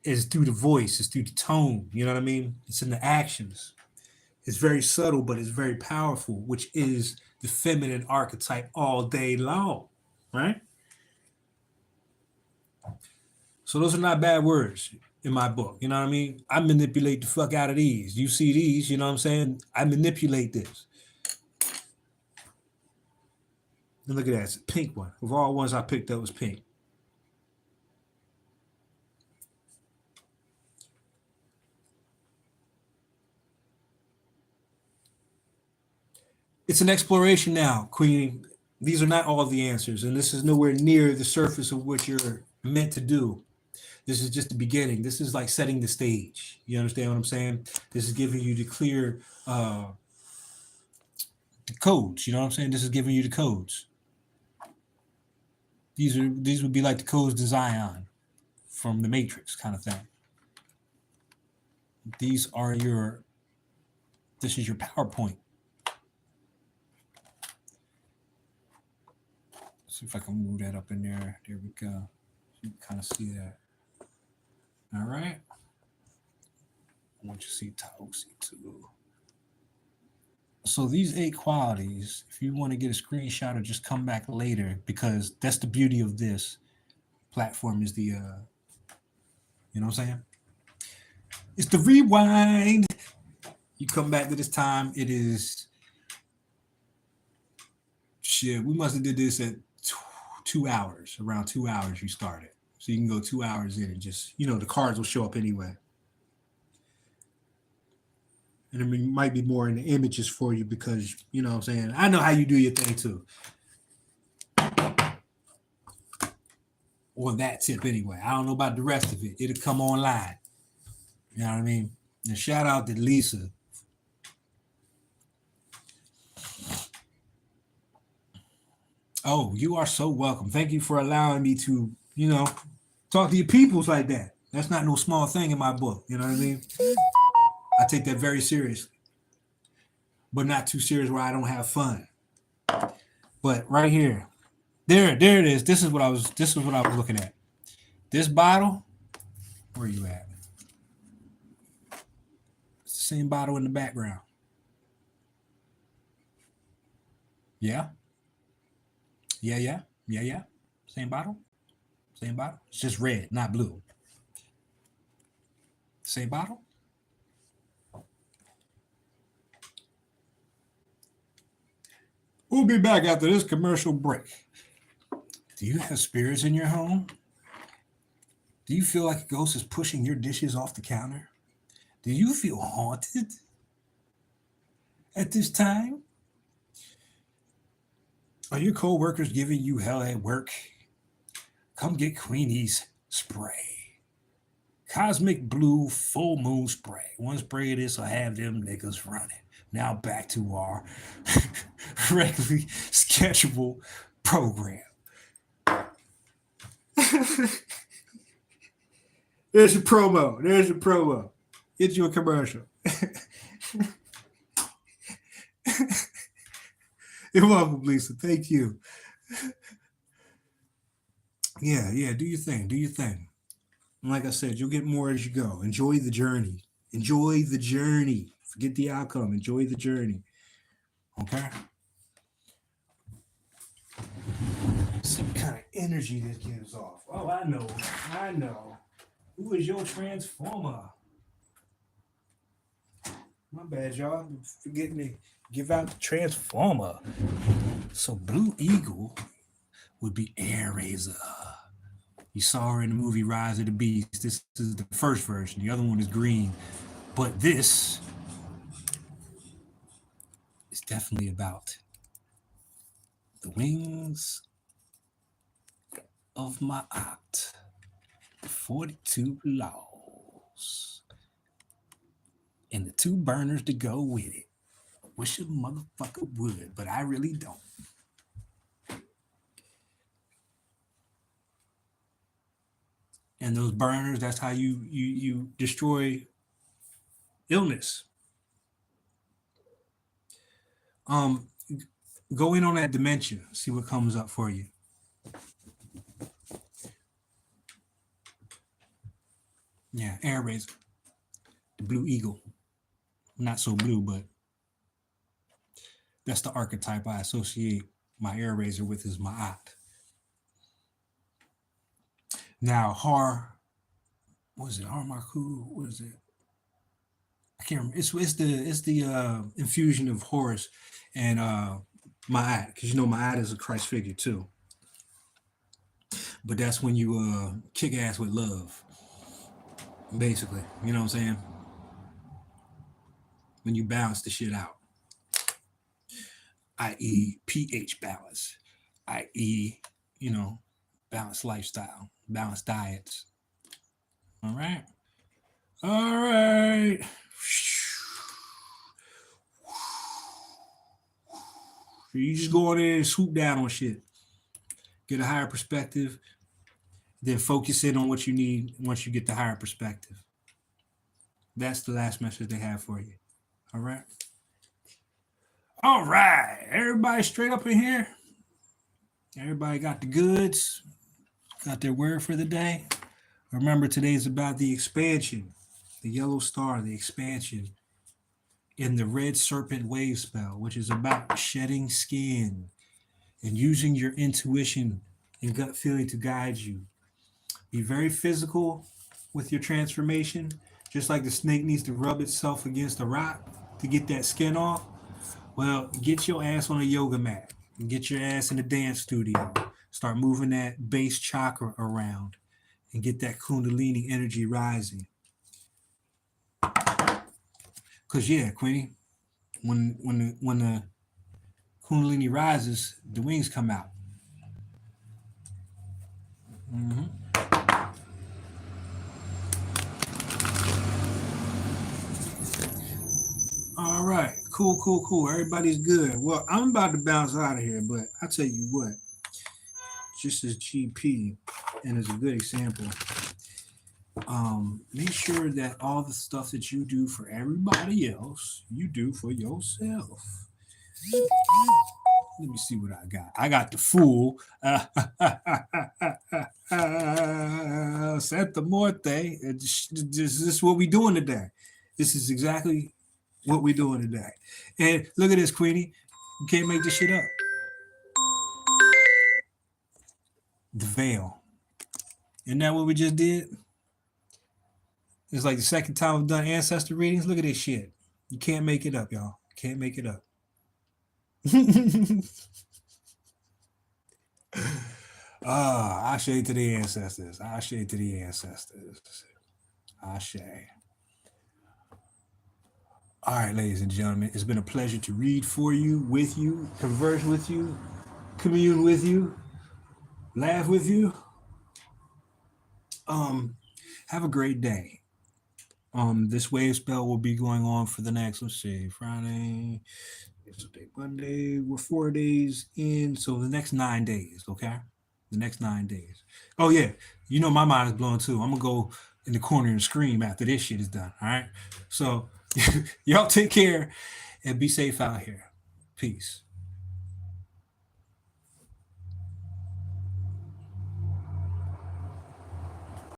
It's through the voice, it's through the tone. You know what I mean? It's in the actions. It's very subtle, but it's very powerful, which is the feminine archetype all day long. Right? So those are not bad words in my book. You know what I mean? I manipulate the fuck out of these. You see these, you know what I'm saying? I manipulate this. And look at that. It's a pink one. Of all ones I picked up was pink. It's an exploration now, Queen. These are not all the answers, and this is nowhere near the surface of what you're meant to do. This is just the beginning. This is like setting the stage. You understand what I'm saying? This is giving you the clear the codes. You know what I'm saying? This is giving you the codes. These would be like the codes to Zion from the Matrix kind of thing. These are your. This is your PowerPoint. See if I can move that up in there. There we go. You can kind of see that. All right. I want you to see Taosi too. So these 8 qualities, if you want to get a screenshot or just come back later, because that's the beauty of this platform is the, you know what I'm saying? It's the rewind. You come back to this time. It is, shit, we must have did this at 2 hours, around 2 hours you started. So you can go 2 hours in and just, the cards will show up anyway. And it might be more in the images for you because, you know what I'm saying? I know how you do your thing too. Or that tip anyway. I don't know about the rest of it. It'll come online. You know what I mean? And shout out to Lisa. Oh, you are so welcome. Thank you for allowing me to, talk to your peoples like that. That's not no small thing in my book. You know what I mean? I take that very seriously, but not too serious where I don't have fun. But right here, there it is. This is what I was looking at. This bottle, where you at? It's the same bottle in the background. Yeah, yeah. Same bottle, same bottle. It's just red, not blue. Same bottle. We'll be back after this commercial break. Do you have spirits in your home? Do you feel like a ghost is pushing your dishes off the counter? Do you feel haunted at this time? Are your co-workers giving you hell at work? Come get Queenie's spray. Cosmic Blue Full Moon Spray. One spray of this will have them niggas running. Now back to our regularly schedulable program. There's a promo. Get you a commercial. You're welcome, Lisa. Thank you. Yeah. Do your thing. And like I said, you'll get more as you go. Enjoy the journey. Forget the outcome. Enjoy the journey. Okay? Some kind of energy that gives off. Oh, I know. Who is your transformer? My bad, y'all. I'm forgetting to give out the transformer. So Blue Eagle would be Air Razor. You saw her in the movie Rise of the Beast. This is the first version. The other one is green. But this is definitely about the wings of my aunt. 42 laws. And the 2 burners to go with it. I wish a motherfucker would, but I really don't. And those burners, that's how you destroy illness. Go in on that dementia, see what comes up for you. Yeah, Air Razor, the Blue Eagle. Not so blue, but that's the archetype I associate my Air Razor with is my aunt. Now, what is it? Harmarku? What is it? I can't remember. It's the infusion of Horus and my aunt, because my aunt is a Christ figure too. But that's when you kick ass with love, basically. You know what I'm saying? When you balance the shit out, i.e., pH balance, i.e., balanced lifestyle, balanced diets. All right. You just go in there and swoop down on shit. Get a higher perspective, then focus in on what you need once you get the higher perspective. That's the last message they have for you. All right. Everybody straight up in here. Everybody got the goods, got their word for the day. Remember, today's about the expansion, the yellow star, the expansion in the red serpent wavespell, which is about shedding skin and using your intuition and gut feeling to guide you. Be very physical with your transformation, just like the snake needs to rub itself against a rock to get that skin off. Well, get your ass on a yoga mat and get your ass in the dance studio. Start moving that base chakra around and get that kundalini energy rising. Cause yeah, Queenie, when the Kundalini rises, the wings come out. Hmm. All right, cool, cool, cool. Everybody's good. Well, I'm about to bounce out of here, but I tell you what, just as GP, and as a good example, make sure that all the stuff that you do for everybody else, you do for yourself. Let me see what I got. I got the fool. Santa Morte. This is what we doing today. This is exactly what we doing today. And look at this, Queenie. You can't make this shit up. The veil. Isn't that what we just did? It's like the second time we've done ancestor readings. Look at this shit. You can't make it up, y'all. Can't make it up. Ah, I say to the ancestors. I say to the ancestors. I say. All right, ladies and gentlemen, it's been a pleasure to read for you, with you, converse with you, commune with you, laugh with you. Um, have a great day. This wave spell will be going on for the next, let's see, Friday, yesterday, Monday. We're 4 days in, so the next 9 days, okay? The next 9 days. Oh yeah, you know my mind is blown too. I'm gonna go in the corner and scream after this shit is done. All right. So y'all take care and be safe out here. Peace.